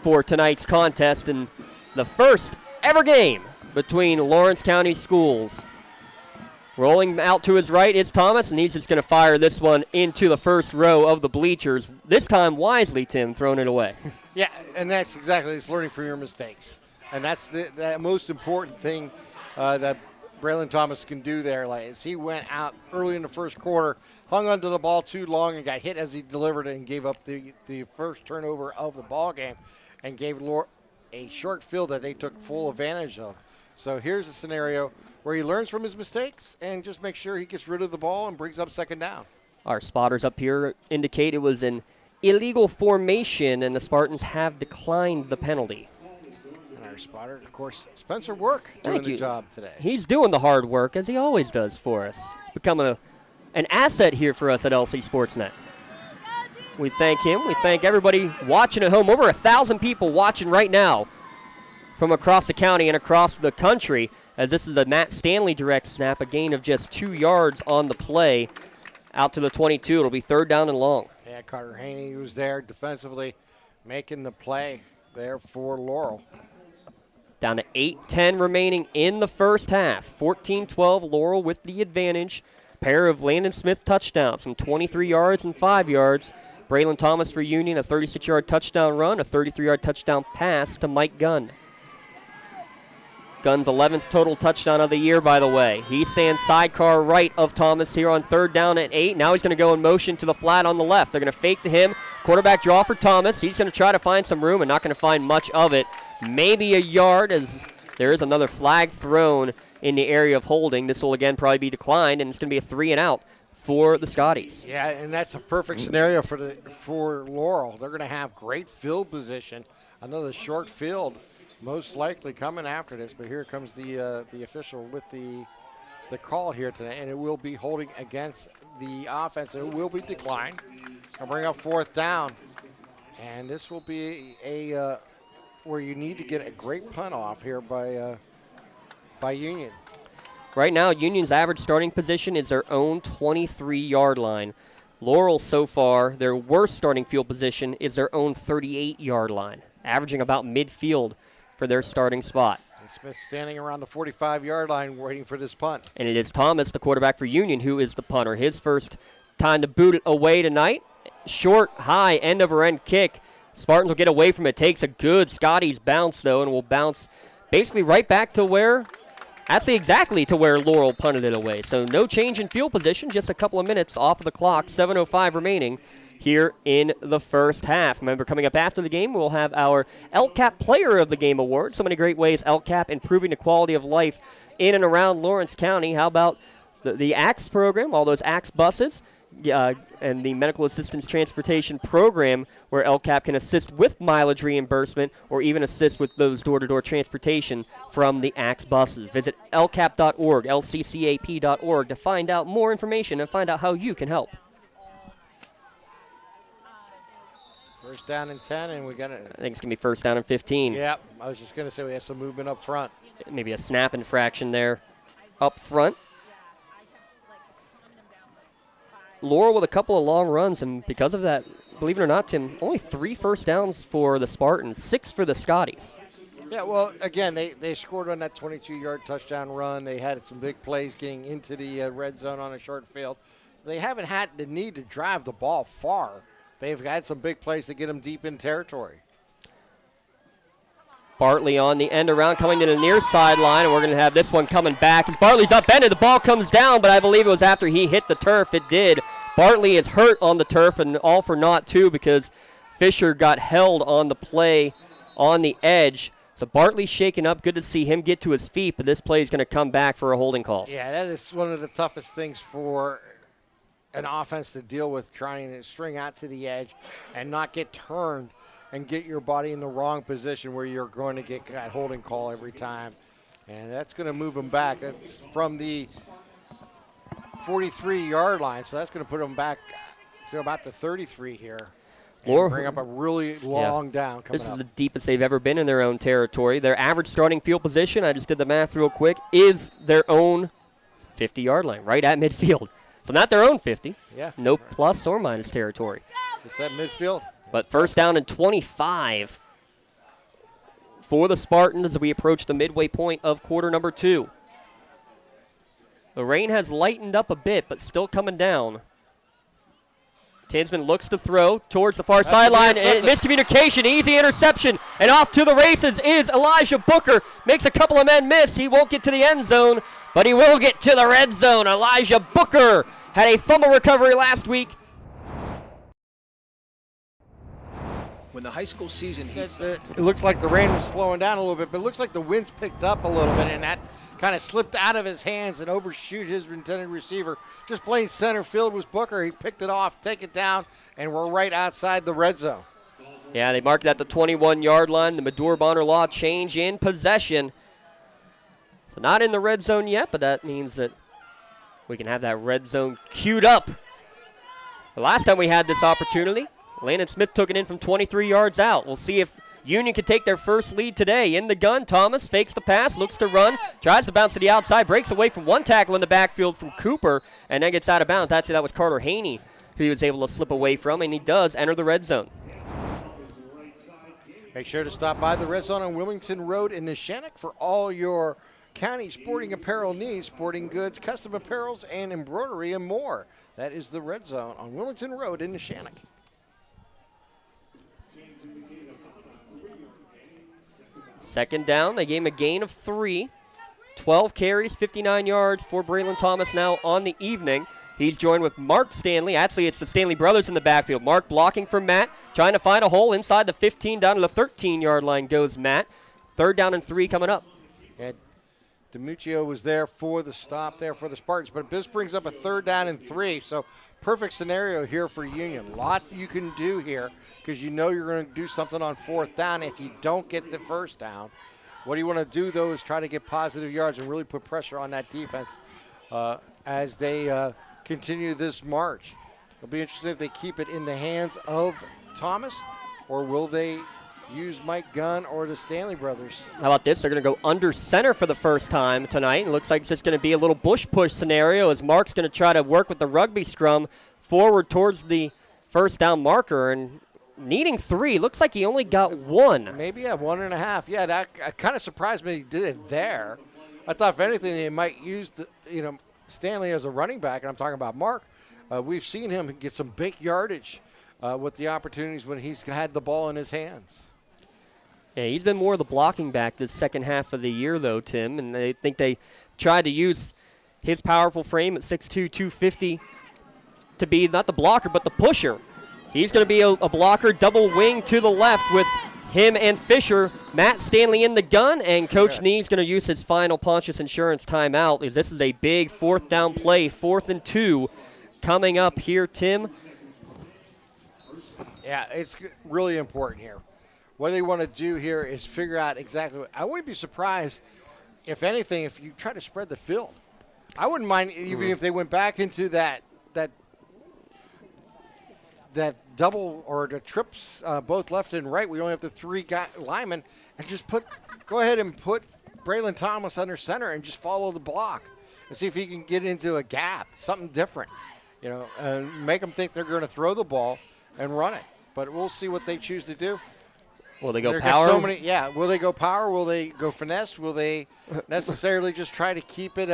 for tonight's contest and the first ever game between Lawrence County schools. Rolling out to his right is Thomas, and he's just going to fire this one into the first row of the bleachers. This time wisely, Tim, throwing it away. Yeah, and that's exactly, it's learning from your mistakes. And that's the most important thing that Braylon Thomas can do there. Like, as he went out early in the first quarter, hung onto the ball too long and got hit as he delivered it and gave up the first turnover of the ball game and gave a short field that they took full advantage of. So here's a scenario where he learns from his mistakes and just makes sure he gets rid of the ball and brings up second down. Our spotters up here indicate it was an illegal formation, and the Spartans have declined the penalty. And our spotter, of course, Spencer Work, doing the job today. He's doing the hard work, as he always does for us. He's becoming an asset here for us at LC SportsNet. We thank him. We thank everybody watching at home. Over 1,000 people watching right now from across the county and across the country, as this is a Matt Stanley direct snap, a gain of just 2 yards on the play out to the 22. It'll be third down and long. Yeah, Carter Haney was there defensively making the play there for Laurel. Down to 8:10 remaining in the first half. 14-12, Laurel with the advantage. Pair of Landon Smith touchdowns from 23 yards and 5 yards. Braylon Thomas for Union, a 36-yard touchdown run, a 33-yard touchdown pass to Mike Gunn. Gunn's 11th total touchdown of the year, by the way. He stands sidecar right of Thomas here on third down at 8. Now he's going to go in motion to the flat on the left. They're going to fake to him. Quarterback draw for Thomas. He's going to try to find some room and not going to find much of it. Maybe a yard, as there is another flag thrown in the area of holding. This will again probably be declined, and it's going to be a 3 and out for the Scotties. Yeah, and that's a perfect scenario for Laurel. They're going to have great field position. Another short field most likely coming after this, but here comes the official with the call here today, and it will be holding against the offense, and it will be declined. I'll bring up fourth down, and this will be a where you need to get a great punt off here by Union. Right now, Union's average starting position is their own 23-yard line. Laurel, so far, their worst starting field position is their own 38-yard line, averaging about midfield for their starting spot. And Smith standing around the 45-yard line waiting for this punt. And it is Thomas, the quarterback for Union, who is the punter. His first time to boot it away tonight. Short, high, end-over-end kick. Spartans will get away from it. Takes a good Scotties bounce, though, and will bounce basically right back to where, actually exactly to where Laurel punted it away. So no change in field position, just a couple of minutes off of the clock, 7:05 remaining here in the first half. Remember, coming up after the game, we'll have our LCAP Player of the Game Award. So many great ways LCAP improving the quality of life in and around Lawrence County. How about the AXE program, all those AXE buses, and the Medical Assistance Transportation Program, where LCAP can assist with mileage reimbursement or even assist with those door-to-door transportation from the AXE buses. Visit lcap.org, lccap.org, to find out more information and find out how you can help. First down and 10, and we got it. I think it's going to be first down and 15. Yeah, I was just going to say we have some movement up front. Maybe a snap infraction there up front. Laurel with a couple of long runs, and because of that, believe it or not, Tim, only 3 first downs for the Spartans, 6 for the Scotties. Yeah, well, again, they scored on that 22-yard touchdown run. They had some big plays getting into the red zone on a short field. So they haven't had the need to drive the ball far. They've had some big plays to get them deep in territory. Bartley on the end around, coming to the near sideline, and we're going to have this one coming back. As Bartley's upended, the ball comes down, but I believe it was after he hit the turf. It did. Bartley is hurt on the turf, and all for naught, too, because Fisher got held on the play on the edge. So Bartley's shaken up. Good to see him get to his feet, but this play is going to come back for a holding call. Yeah, that is one of the toughest things for an offense to deal with, trying to string out to the edge and not get turned and get your body in the wrong position where you're going to get that holding call every time. And that's going to move them back. That's from the 43-yard line, so that's going to put them back to about the 33 here. And bring up a really long down coming This up. is the deepest they've ever been in their own territory. Their average starting field position, I just did the math real quick, is their own 50-yard line, right at midfield. So not their own 50. Yeah. No plus or minus territory. Just that midfield. But first down and 25 for the Spartans as we approach the midway point of quarter number 2. The rain has lightened up a bit, but still coming down. Tinsman looks to throw towards the far sideline, and miscommunication, easy interception, and off to the races is Elijah Booker. Makes a couple of men miss. He won't get to the end zone, but he will get to the red zone. Elijah Booker had a fumble recovery last week. When the high school season heats It looks like the rain was slowing down a little bit, but it looks like the winds picked up a little bit, and that kind of slipped out of his hands and overshoot his intended receiver. Just playing center field was Booker. He picked it off, take it down, and we're right outside the red zone. Yeah, they marked it at the 21-yard line. The Medora Bonner Law change in possession. So not in the red zone yet, but that means that we can have that red zone queued up. The last time we had this opportunity, Landon Smith took it in from 23 yards out. We'll see if Union can take their first lead today. In the gun, Thomas fakes the pass, looks to run, tries to bounce to the outside, breaks away from one tackle in the backfield from Cooper, and then gets out of bounds. Actually, that was Carter Haney who he was able to slip away from, and he does enter the red zone. Make sure to stop by the red zone on Wilmington Road in Neshannock for all your county sporting apparel needs, sporting goods, custom apparels, and embroidery and more. That is the red zone on Wilmington Road in Neshannock. Second down, they gave him a gain of 3. 12 carries, 59 yards for Braylon Thomas now on the evening. He's joined with Mark Stanley. Actually, it's the Stanley brothers in the backfield. Mark blocking for Matt, trying to find a hole inside the 15, down to the 13-yard line goes Matt. Third down and 3 coming up. And DiMuccio was there for the stop there for the Spartans, but this brings up a third down and 3, so perfect scenario here for Union. A lot you can do here because you know you're going to do something on fourth down if you don't get the first down. What you want to do, though, is try to get positive yards and really put pressure on that defense as they continue this march. It'll be interesting if they keep it in the hands of Thomas, or will they use Mike Gunn or the Stanley brothers. How about this? They're going to go under center for the first time tonight. It looks like it's just going to be a little bush push scenario as Mark's going to try to work with the rugby scrum forward towards the first down marker, and needing 3. Looks like he only got 1. Maybe, 1.5. Yeah, that kind of surprised me he did it there. I thought, if anything, they might use Stanley as a running back, and I'm talking about Mark. We've seen him get some big yardage with the opportunities when he's had the ball in his hands. Yeah, he's been more of the blocking back this second half of the year, though, Tim, and I think they tried to use his powerful frame at 6'2", 250 to be not the blocker but the pusher. He's going to be a blocker, double wing to the left with him and Fisher. Matt Stanley in the gun, and Coach Nee's going to use his final Pontius Insurance timeout. This is a big fourth down play, 4th and 2 coming up here, Tim. Yeah, it's really important here. What they want to do here is figure out exactly what, I wouldn't be surprised, if anything, if you try to spread the field. I wouldn't mind even if they went back into that double or the trips, both left and right. We only have the 3 linemen, and just go ahead and put Braylon Thomas under center and just follow the block and see if he can get into a gap, something different, and make them think they're going to throw the ball and run it. But we'll see what they choose to do. Will they go power? Will they go power? Will they go finesse? Will they necessarily just try to keep it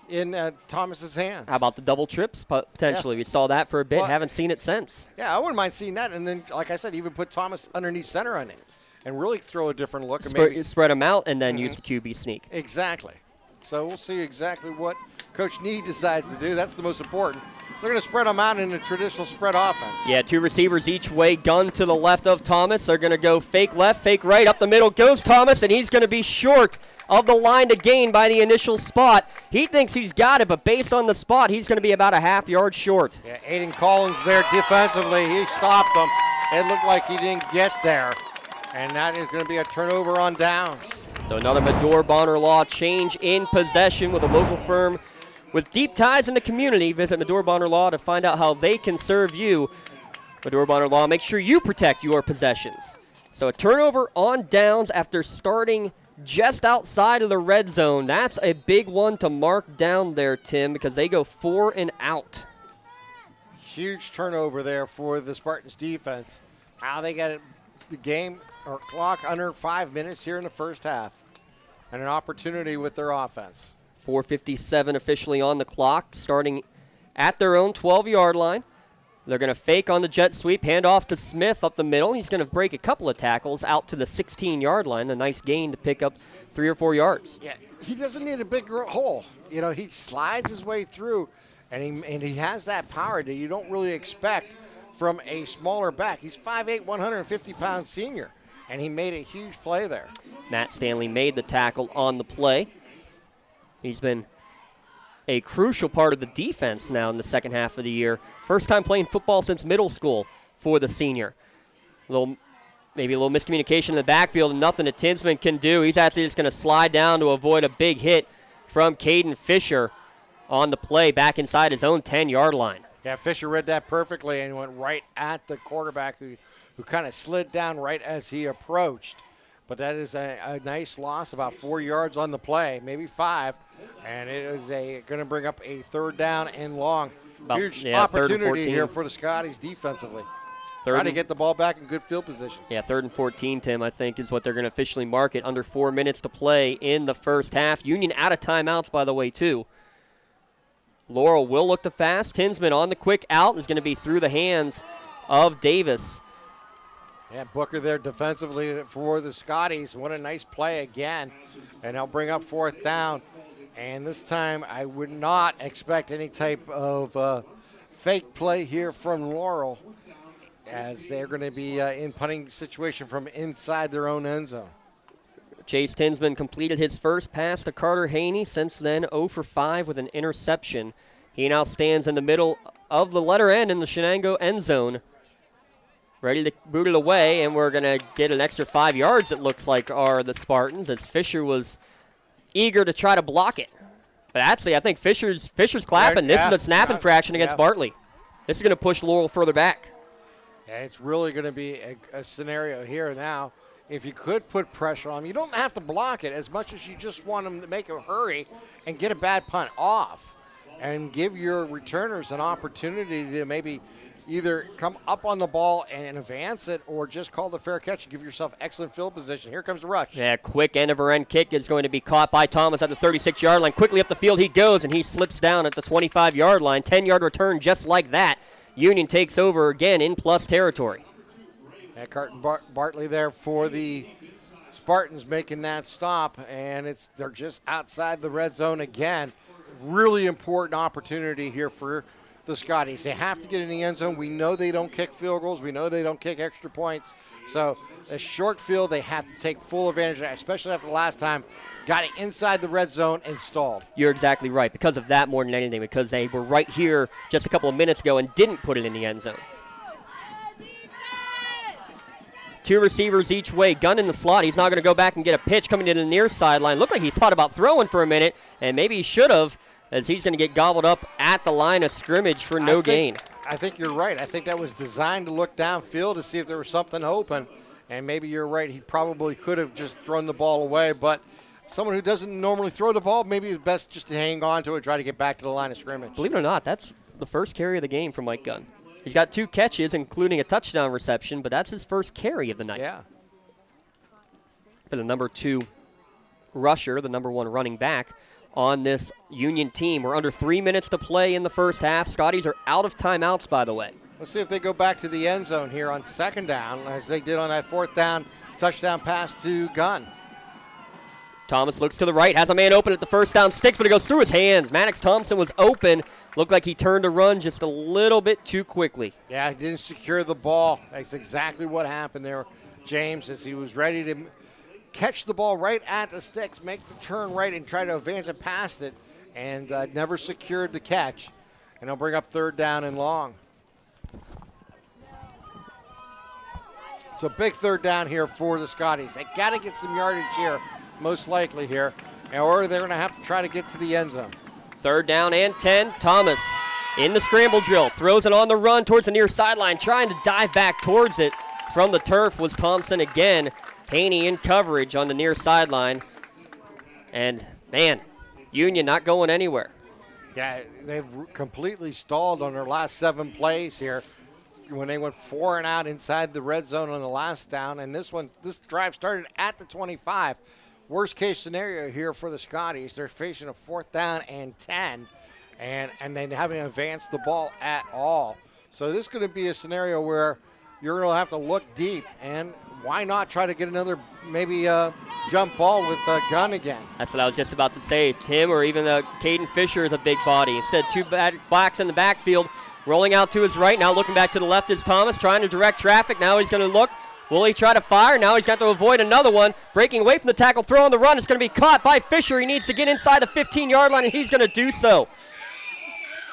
in Thomas's hands? How about the double trips potentially? Yeah. We saw that for a bit. Well, haven't seen it since. Yeah, I wouldn't mind seeing that. And then, like I said, even put Thomas underneath center on it and really throw a different look. Spread them out and then use the QB sneak. Exactly. So we'll see exactly what Coach Nee decides to do. That's the most important. They're going to spread them out in a traditional spread offense. Yeah, 2 receivers each way, gun to the left of Thomas. They're going to go fake left, fake right. Up the middle goes Thomas, and he's going to be short of the line to gain by the initial spot. He thinks he's got it, but based on the spot, he's going to be about a half-yard short. Yeah, Aiden Collins there defensively. He stopped him. It looked like he didn't get there, and that is going to be a turnover on downs. So another Medore Bonner Law change in possession with a local firm with deep ties in the community. Visit Medore Bonner Law to find out how they can serve you. Medore Bonner Law, make sure you protect your possessions. So a turnover on downs after starting just outside of the red zone. That's a big one to mark down there, Tim, because they go 4 and out. Huge turnover there for the Spartans defense. How they got the game or clock under 5 minutes here in the first half. And an opportunity with their offense. 4:57 officially on the clock, starting at their own 12-yard line. They're going to fake on the jet sweep, hand off to Smith up the middle. He's going to break a couple of tackles out to the 16-yard line. A nice gain to pick up 3 or 4 yards. Yeah, he doesn't need a big hole. You know, he slides his way through, and he has that power that you don't really expect from a smaller back. He's 5'8", 150-pound senior, and he made a huge play there. Matt Stanley made the tackle on the play. He's been a crucial part of the defense now in the second half of the year. First time playing football since middle school for the senior. Maybe a little miscommunication in the backfield and nothing that Tinsman can do. He's actually just going to slide down to avoid a big hit from Caden Fisher on the play back inside his own 10-yard line. Yeah, Fisher read that perfectly and went right at the quarterback who kind of slid down right as he approached. But that is a nice loss, about 4 yards on the play, maybe 5. And it is going to bring up a 3rd down and long. Huge opportunity here for the Scotties defensively. Trying to get the ball back in good field position. Yeah, 3rd and 14, Tim, I think, is what they're going to officially mark it. Under 4 minutes to play in the first half. Union out of timeouts, by the way, too. Laurel will look to fast. Tinsman on the quick out is going to be through the hands of Davis. Yeah, Booker there defensively for the Scotties. What a nice play again. And they'll bring up 4th down. And this time I would not expect any type of fake play here from Laurel, as they're going to be in punting situation from inside their own end zone. Chase Tinsman completed his first pass to Carter Haney. Since then, 0 for 5 with an interception. He now stands in the middle of the letter N in the Shenango end zone, ready to boot it away, and we're going to get an extra 5 yards, it looks like, are the Spartans, as Fisher was eager to try to block it. But actually, I think Fisher's clapping. This is a snap infraction against Bartley. This is going to push Laurel further back. Yeah, it's really going to be a scenario here now. If you could put pressure on him, you don't have to block it as much as you just want him to make a hurry and get a bad punt off and give your returners an opportunity to maybe either come up on the ball and advance it or just call the fair catch and give yourself excellent field position. Here comes the rush. Yeah, quick end-over-end kick is going to be caught by Thomas at the 36-yard line. Quickly up the field he goes, and he slips down at the 25-yard line. 10-yard return just like that. Union takes over again in plus territory. Yeah, Carton Bartley there for the Spartans making that stop, and they're just outside the red zone again. Really important opportunity here for the Scotties. They have to get in the end zone. We know they don't kick field goals. We know they don't kick extra points. So a short field, they have to take full advantage of that, especially after the last time. Got it inside the red zone and stalled. You're exactly right. Because of that more than anything, because they were right here just a couple of minutes ago and didn't put it in the end zone. 2 receivers each way. Gunn in the slot. He's not going to go back and get a pitch coming to the near sideline. Looked like he thought about throwing for a minute, and maybe he should have, as he's going to get gobbled up at the line of scrimmage for no gain. I think you're right. I think that was designed to look downfield to see if there was something open, and maybe you're right. He probably could have just thrown the ball away, but someone who doesn't normally throw the ball, maybe it's best just to hang on to it, try to get back to the line of scrimmage. Believe it or not, that's the first carry of the game for Mike Gunn. He's got 2 catches, including a touchdown reception, but that's his first carry of the night. Yeah. for the number 2 rusher, the number 1 running back on this Union team. We're under 3 minutes to play in the first half. Scotties are out of timeouts, by the way. Let's see if they go back to the end zone here on second down, as they did on that fourth down touchdown pass to Gunn. Thomas looks to the right, has a man open at the first down, sticks, but it goes through his hands. Maddox Thompson was open. Looked like he turned to run just a little bit too quickly. Yeah, he didn't secure the ball. That's exactly what happened there, James, as he was ready to catch the ball right at the sticks, make the turn right, and try to advance it past it, and never secured the catch. And he'll bring up third down and long. So big third down here for the Scotties. They got to get some yardage here, most likely here, or they're going to have to try to get to the end zone. Third down and 10. Thomas in the scramble drill, throws it on the run towards the near sideline, trying to dive back towards it. From the turf was Thompson again. Haney in coverage on the near sideline. And, man, Union not going anywhere. Yeah, they've completely stalled on their last 7 plays here when they went 4 and out inside the red zone on the last down. And this drive started at the 25. Worst case scenario here for the Scotties. They're facing a 4th down and 10, and they haven't advanced the ball at all. So this is going to be a scenario where you're going to have to look deep, and why not try to get another maybe jump ball with Gunn again? That's what I was just about to say. Tim or even Caden Fisher is a big body. Instead, 2 blacks in the backfield, rolling out to his right. Now looking back to the left is Thomas, trying to direct traffic. Now he's going to look. Will he try to fire? Now he's got to avoid another one. Breaking away from the tackle, throw on the run. It's going to be caught by Fisher. He needs to get inside the 15-yard line, and he's going to do so.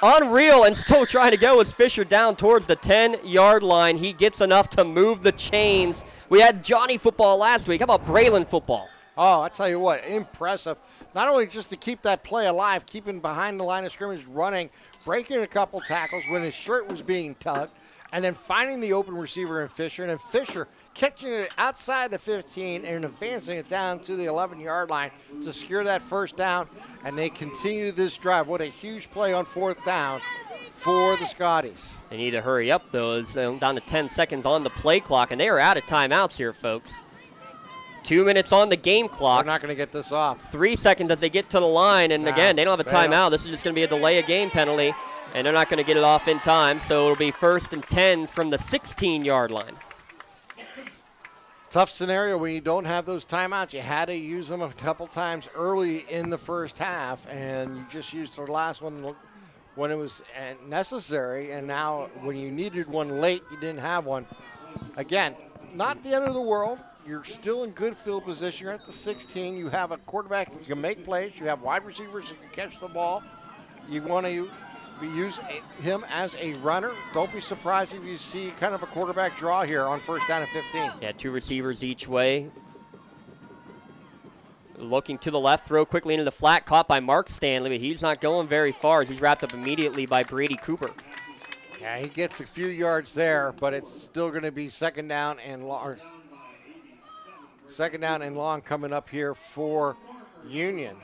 Unreal, and still trying to go as Fisher down towards the 10-yard line. He gets enough to move the chains. We had Johnny football last week. How about Braylon football? Oh, I tell you what, impressive. Not only just to keep that play alive, keeping behind the line of scrimmage, running, breaking a couple tackles when his shirt was being tugged, and then finding the open receiver in Fisher, and then Fisher catching it outside the 15 and advancing it down to the 11-yard line to secure that first down, and they continue this drive. What a huge play on 4th down for the Scotties. They need to hurry up, though. It's down to 10 seconds on the play clock, and they are out of timeouts here, folks. 2 minutes on the game clock. They're not going to get this off. 3 seconds as they get to the line, and again, they don't have a timeout. This is just going to be a delay of game penalty, and they're not going to get it off in time, so it'll be 1st and 10 from the 16-yard line. Tough scenario when you don't have those timeouts. You had to use them a couple times early in the first half, and you just used the last one when it was necessary, and now when you needed one late, you didn't have one. Again, not the end of the world. You're still in good field position. You're at the 16. You have a quarterback who can make plays. You have wide receivers who can catch the ball. You want to use him as a runner. Don't be surprised if you see kind of a quarterback draw here on 1st down and 15. Yeah, 2 receivers each way. Looking to the left, throw quickly into the flat, caught by Mark Stanley, but he's not going very far as he's wrapped up immediately by Brady Cooper. Yeah, he gets a few yards there, but it's still going to be 2nd down and long. 2nd down and long coming up here for Union.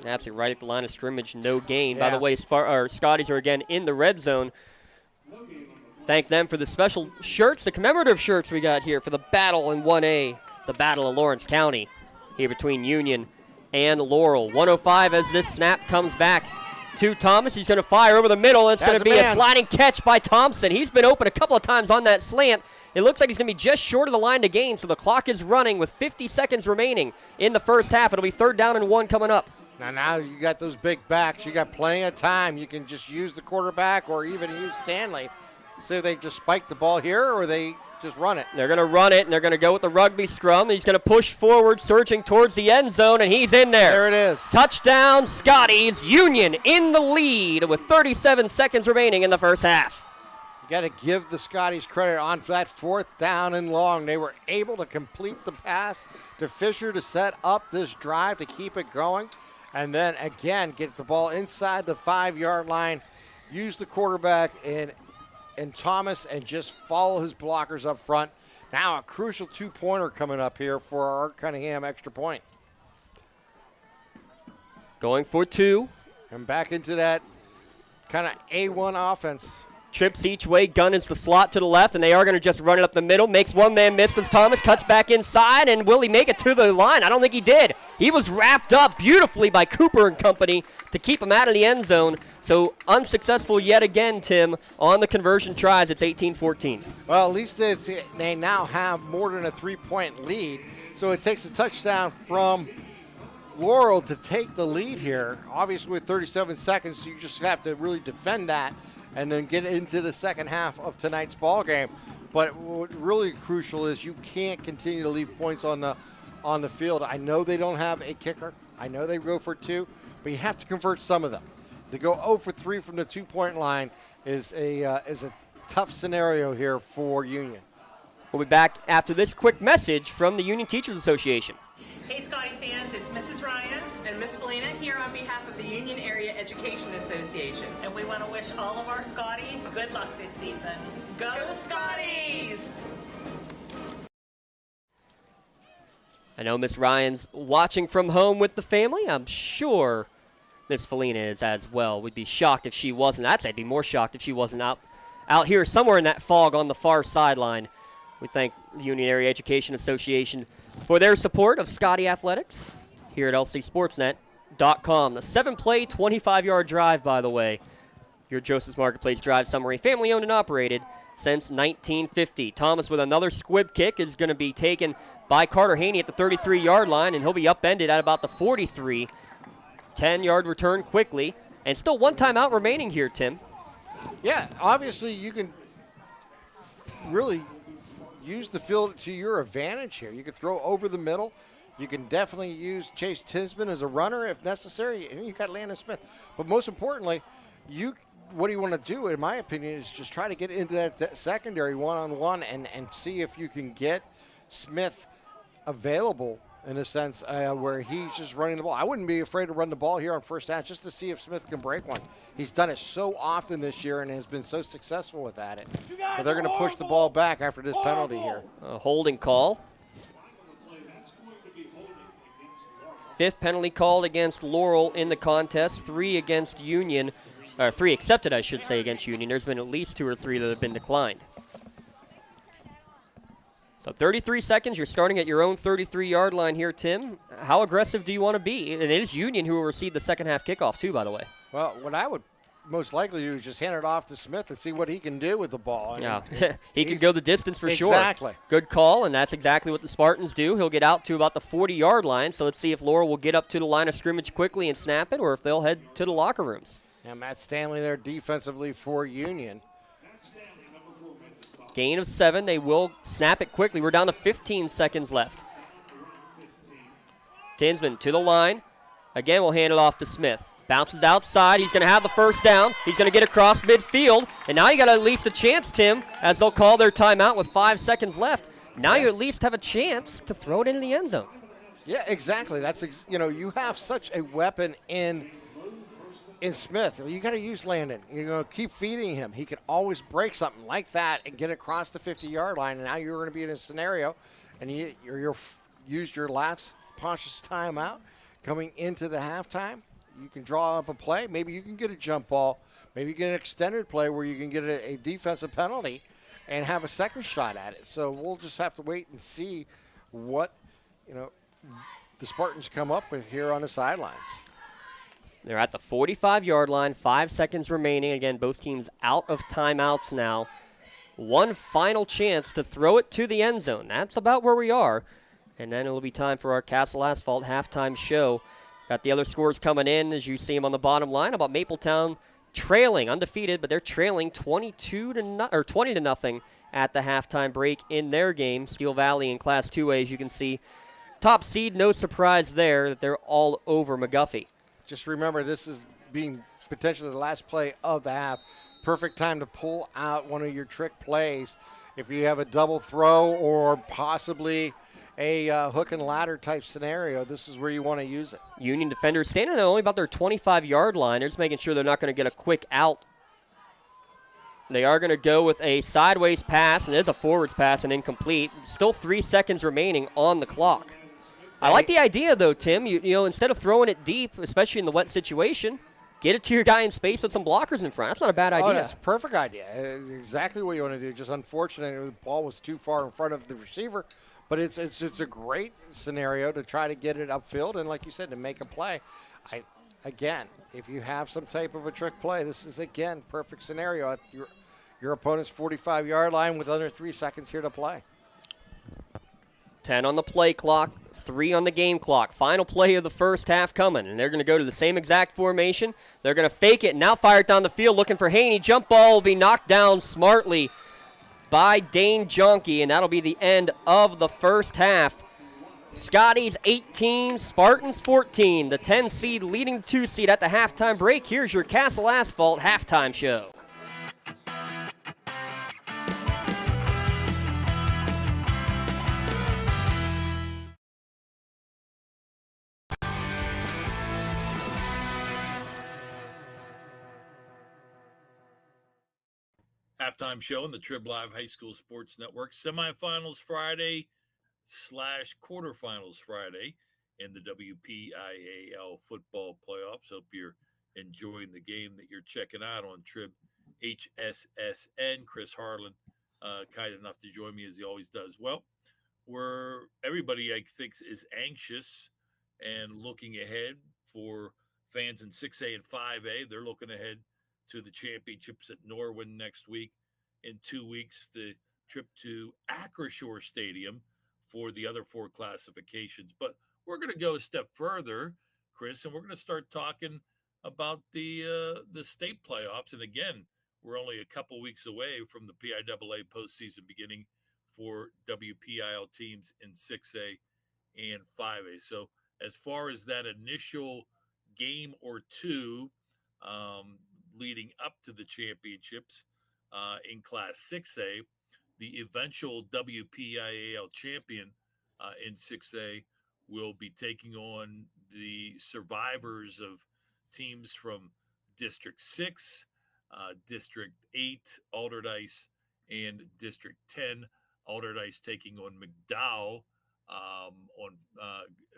That's it, right at the line of scrimmage, no gain. Yeah. By the way, Scotties are again in the red zone. Thank them for the special shirts, the commemorative shirts we got here for the battle in 1A, the Battle of Lawrence County, here between Union and Laurel. 105 as this snap comes back to Thomas. He's going to fire over the middle. It's going to be a sliding catch by Thompson. He's been open a couple of times on that slant. It looks like he's going to be just short of the line to gain, so the clock is running with 50 seconds remaining in the first half. It'll be 3rd down and 1 coming up. Now you got those big backs. You got plenty of time. You can just use the quarterback or even use Stanley. So they just spike the ball here or they just run it. They're going to run it, and they're going to go with the rugby scrum. He's going to push forward, surging towards the end zone, and he's in there. There it is. Touchdown, Scotties. Union in the lead with 37 seconds remaining in the first half. You got to give the Scotties credit on that 4th down and long. They were able to complete the pass to Fisher to set up this drive to keep it going. And then, again, get the ball inside the 5-yard line, use the quarterback in Thomas, and just follow his blockers up front. Now a crucial 2-pointer coming up here for our Cunningham extra point. Going for 2. And back into that kind of A1 offense. Trips each way, gun is the slot to the left, and they are going to just run it up the middle. Makes one man miss as Thomas cuts back inside, and will he make it to the line? I don't think he did. He was wrapped up beautifully by Cooper and company to keep him out of the end zone. So unsuccessful yet again, Tim, on the conversion tries. It's 18-14. Well, at least they now have more than a 3-point lead, so it takes a touchdown from Laurel to take the lead here. Obviously, with 37 seconds, you just have to really defend that and then get into the second half of tonight's ball game. But what really crucial is you can't continue to leave points on the field. I know they don't have a kicker. I know they go for 2, but you have to convert some of them. To go 0 for 3 from the 2-point line is a tough scenario here for Union. We'll be back after this quick message from the Union Teachers Association. Hey Scottie fans, it's Mrs. Ryan and Miss Felina here on behalf of the Union Area Education Association. And we want to wish all of our Scotties good luck this season. Go Scotties! I know Miss Ryan's watching from home with the family. I'm sure Miss Felina is as well. We'd be shocked if she wasn't. I'd be more shocked if she wasn't out here somewhere in that fog on the far sideline. We thank the Union Area Education Association for their support of Scottie Athletics here at lcsportsnet.com. The 7-play, 25-yard drive, by the way. Your Joseph's Marketplace Drive summary, family-owned and operated since 1950. Thomas with another squib kick is going to be taken by Carter Haney at the 33-yard line, and he'll be upended at about the 43. 10-yard return quickly, and still one timeout remaining here, Tim. Yeah, obviously you can really use the field to your advantage here. You can throw over the middle. You can definitely use Chase Tinsman as a runner if necessary, and you got Landon Smith. But most importantly, what you want to do, in my opinion, is just try to get into that secondary one-on-one and see if you can get Smith available in a sense where he's just running the ball. I wouldn't be afraid to run the ball here on first down just to see if Smith can break one. He's done it so often this year and has been so successful with at it. But they're going to push the ball back after this penalty here. A holding call. 5th penalty called against Laurel in the contest. 3 against Union. Or 3 accepted, I should say, against Union. There's been at least 2 or 3 that have been declined. So 33 seconds, you're starting at your own 33-yard line here, Tim. How aggressive do you want to be? And it is Union who will receive the second half kickoff, too, by the way. Well, what I would most likely do is just hand it off to Smith and see what he can do with the ball. Yeah, he can go the distance for sure. Exactly. Good call, and that's exactly what the Spartans do. He'll get out to about the 40-yard line, so let's see if Laurel will get up to the line of scrimmage quickly and snap it, or if they'll head to the locker rooms. Yeah, Matt Stanley there defensively for Union. Gain of 7. They will snap it quickly. We're down to 15 seconds left. Tinsman to the line. Again, we'll hand it off to Smith. Bounces outside. He's going to have the first down. He's going to get across midfield. And now you got at least a chance, Tim, as they'll call their timeout with 5 seconds left. Now you at least have a chance to throw it into the end zone. Yeah, exactly. That's you have such a weapon in Smith. You got to use Landon. You're going to keep feeding him. He can always break something like that and get across the 50-yard line. And now you're going to be in a scenario, and you're used your last Pontius timeout coming into the halftime. You can draw up a play. Maybe you can get a jump ball. Maybe you get an extended play where you can get a defensive penalty and have a second shot at it. So we'll just have to wait and see what the Spartans come up with here on the sidelines. They're at the 45-yard line, 5 seconds remaining. Again, both teams out of timeouts now. One final chance to throw it to the end zone. That's about where we are. And then it'll be time for our Castle Asphalt halftime show. Got the other scores coming in as you see them on the bottom line. About Mapletown trailing, undefeated, but they're trailing 20 to nothing at the halftime break in their game. Steel Valley in Class 2A, as you can see. Top seed, no surprise there that they're all over McGuffey. Just remember, this is being potentially the last play of the half. Perfect time to pull out one of your trick plays. If you have a double throw or possibly a hook and ladder type scenario, this is where you want to use it. Union defenders standing only about their 25-yard line. They're just making sure they're not going to get a quick out. They are going to go with a sideways pass, and it is a forwards pass and incomplete. Still 3 seconds remaining on the clock. I like the idea, though, Tim. You know, instead of throwing it deep, especially in the wet situation, Get it to your guy in space with some blockers in front. That's not a bad idea. Oh, that's a perfect idea. It's exactly what you want to do. Just unfortunate the ball was too far in front of the receiver, but it's a great scenario to try to get it upfield and, like you said, to make a play. Again, if you have some type of a trick play, this is again perfect scenario at your opponent's 45-yard line with under 3 seconds here to play. 10 on the play clock. 3 on the game clock. Final play of the first half coming, and they're going to go to the same exact formation. They're going to fake it, and now fire it down the field looking for Haney. Jump ball will be knocked down smartly by Dane Jonke, and that'll be the end of the first half. Scotties 18, Spartans 14. The 10 seed leading the 2 seed at the halftime break. Here's your Castle Asphalt halftime show. Halftime show on the TribLive High School Sports Network. Semifinals Friday / quarterfinals Friday in the WPIAL football playoffs. Hope you're enjoying the game that you're checking out on Trib HSSN. Chris Harlan, kind enough to join me as he always does. Well, everybody I think is anxious and looking ahead for fans in 6A and 5A. They're looking ahead to the championships at Norwin next week. In 2 weeks, the trip to Acrisure Stadium for the other 4 classifications. But we're going to go a step further, Chris, and we're going to start talking about the state playoffs. And again, we're only a couple weeks away from the PIAA postseason beginning for WPIAL teams in 6A and 5A. So as far as that initial game or two, leading up to the championships in Class 6A, the eventual WPIAL champion in 6A will be taking on the survivors of teams from District 6, District 8, Alderdice, and District 10. Alderdice taking on McDowell on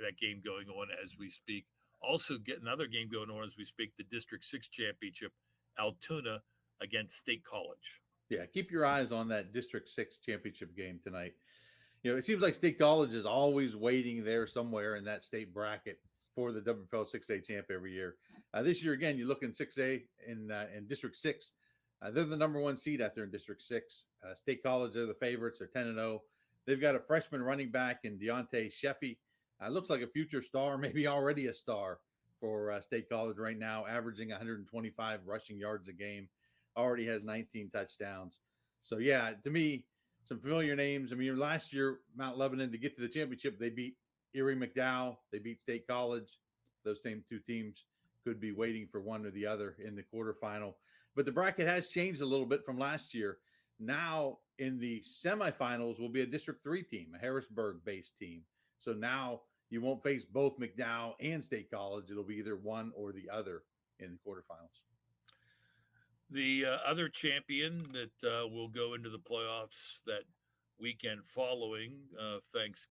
that game going on as we speak. Also get another game going on as we speak, the District 6 championship, Altoona against State College. Yeah, keep your eyes on that District 6 championship game tonight. You know, it seems like State College is always waiting there somewhere in that state bracket for the WPIAL 6A champ every year. This year, again, you look in 6A in District 6. They're the number 1 seed out there in District 6. State College, they're the favorites. They're 10-0. They've got a freshman running back in Deontay Sheffy. Looks like a future star, maybe already a star for State College right now, averaging 125 rushing yards a game, already has 19 touchdowns. So, yeah, to me, some familiar names. I mean, last year, Mount Lebanon, to get to the championship, they beat Erie McDowell. They beat State College. Those same 2 teams could be waiting for one or the other in the quarterfinal. But the bracket has changed a little bit from last year. Now, in the semifinals, will be a District 3 team, a Harrisburg-based team. So now you won't face both McDowell and State College. It'll be either one or the other in the quarterfinals. The other champion that will go into the playoffs that weekend following Thanksgiving.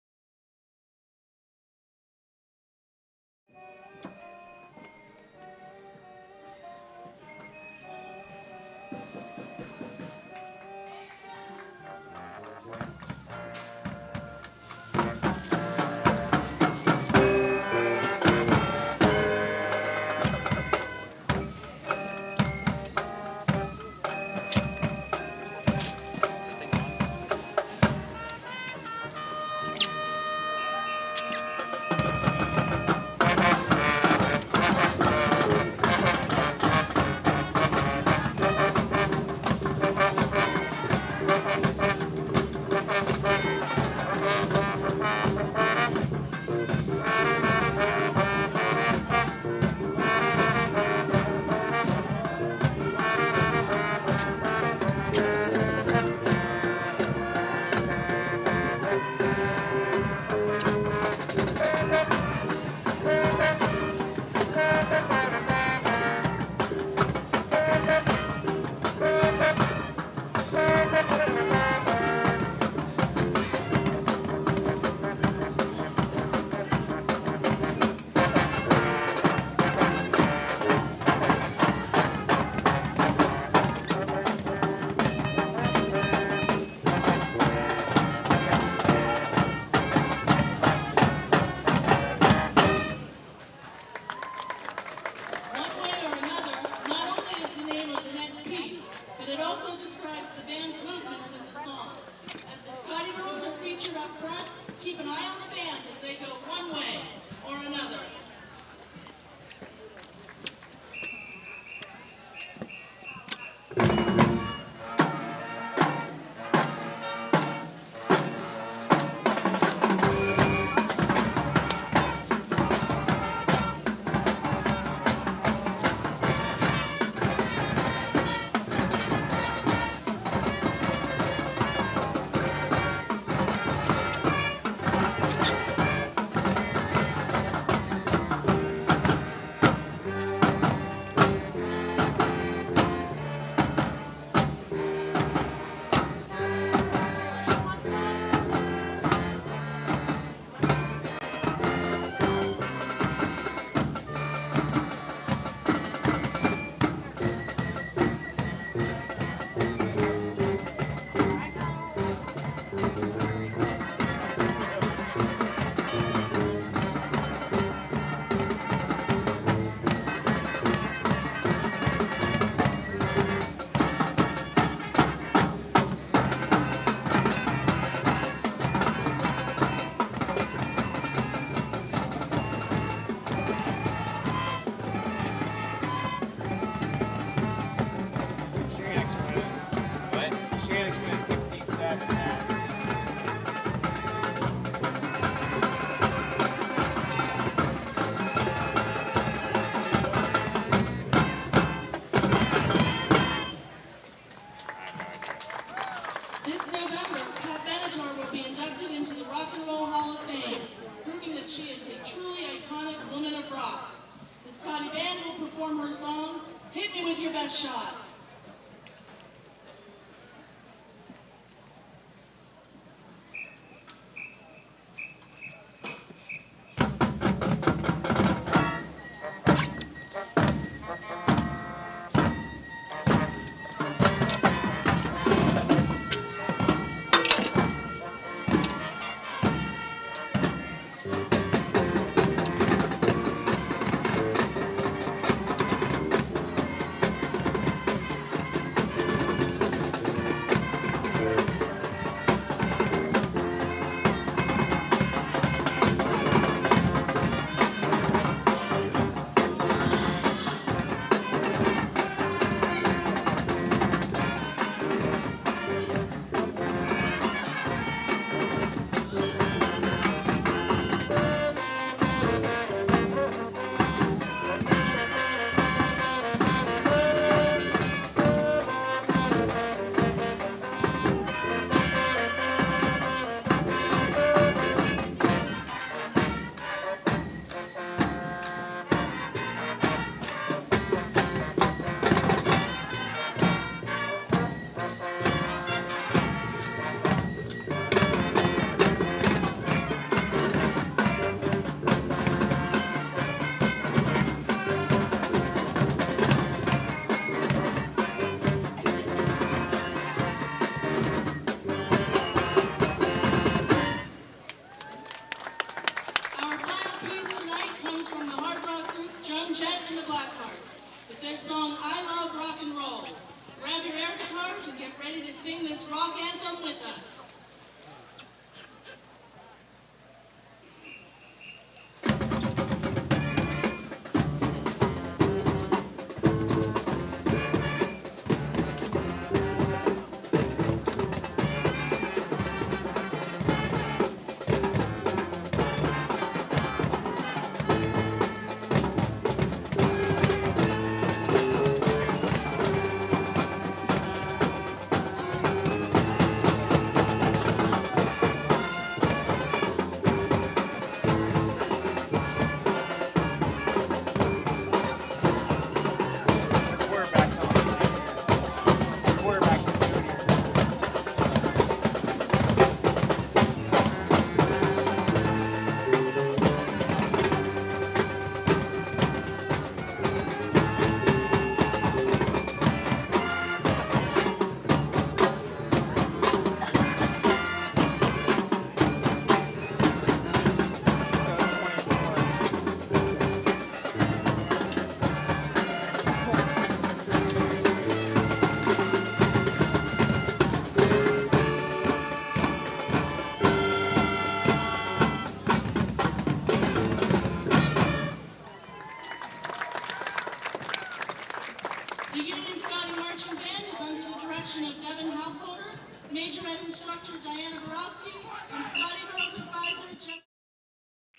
song, Hit Me With Your Best Shot.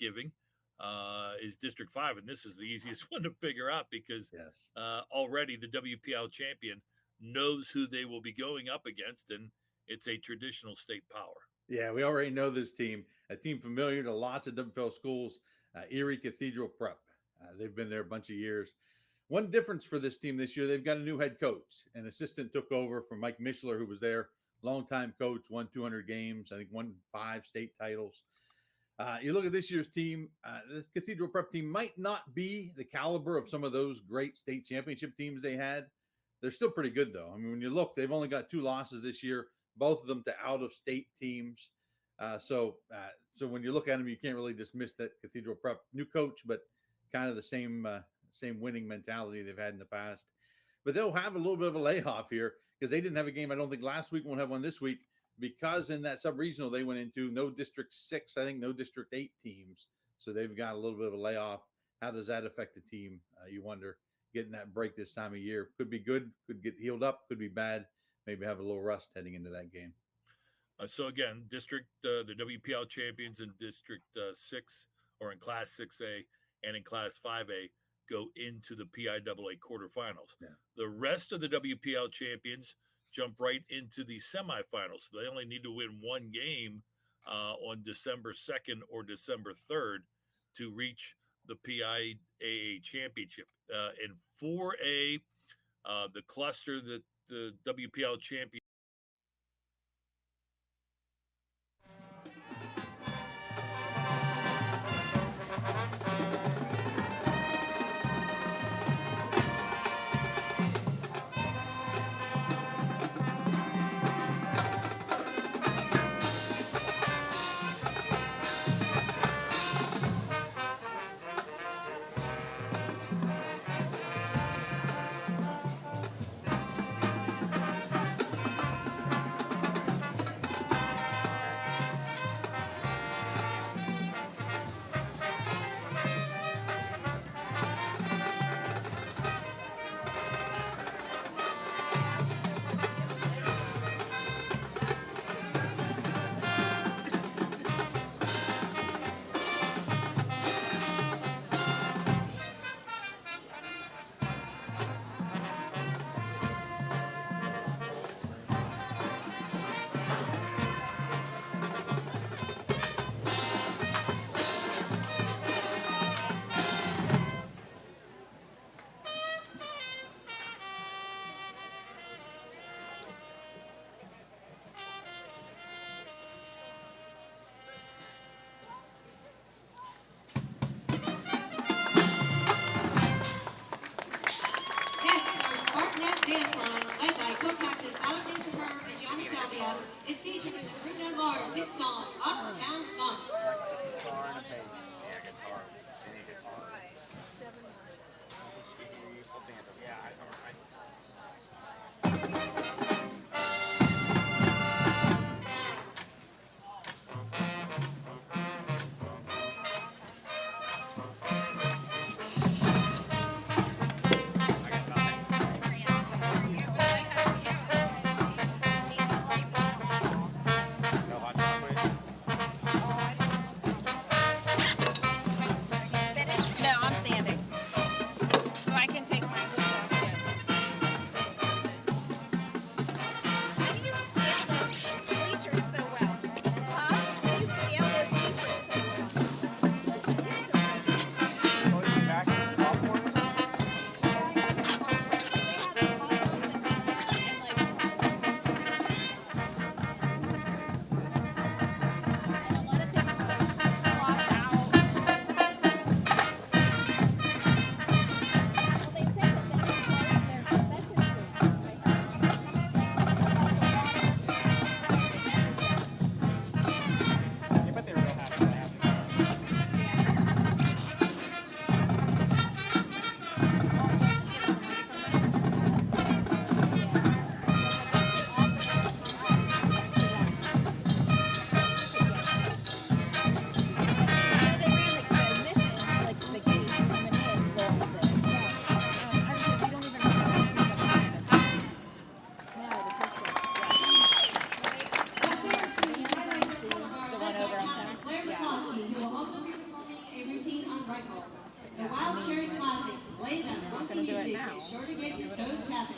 Giving is District 5, and this is the easiest one to figure out because already the WPIAL champion knows who they will be going up against, and it's a traditional state power. Yeah, we already know this team, a team familiar to lots of WPIAL schools, Erie Cathedral Prep. They've been there a bunch of years. One difference for this team this year, they've got a new head coach. An assistant took over from Mike Mishler, who was there, longtime coach, won 200 games, I think won 5 state titles. You look at this year's team, this Cathedral Prep team might not be the caliber of some of those great state championship teams they had. They're still pretty good, though. I mean, when you look, they've only got 2 losses this year, both of them to out-of-state teams. So when you look at them, you can't really dismiss that Cathedral Prep new coach, but kind of the same winning mentality they've had in the past. But they'll have a little bit of a layoff here because they didn't have a game, I don't think, last week, won't have one this week, because in that sub-regional they went into no District 6, I think no District 8 teams. So they've got a little bit of a layoff. How does that affect the team? You wonder, getting that break this time of year. Could be good, could get healed up, could be bad. Maybe have a little rust heading into that game. So again, the WPIAL champions in District 6 or in Class 6A and in Class 5A go into the PIAA quarterfinals. Yeah. The rest of the WPIAL champions jump right into the semifinals. So they only need to win one game on December 2nd or December 3rd to reach the PIAA championship. In 4A, the cluster that the WPIAL champion. Dance line, led by co-captains Alexander Herr and Johnny Salvia, is featured in the Bruno Mars hit song Uptown Funk. The Wild Cherry Classic, played on funky music, is sure to get your toes tapping.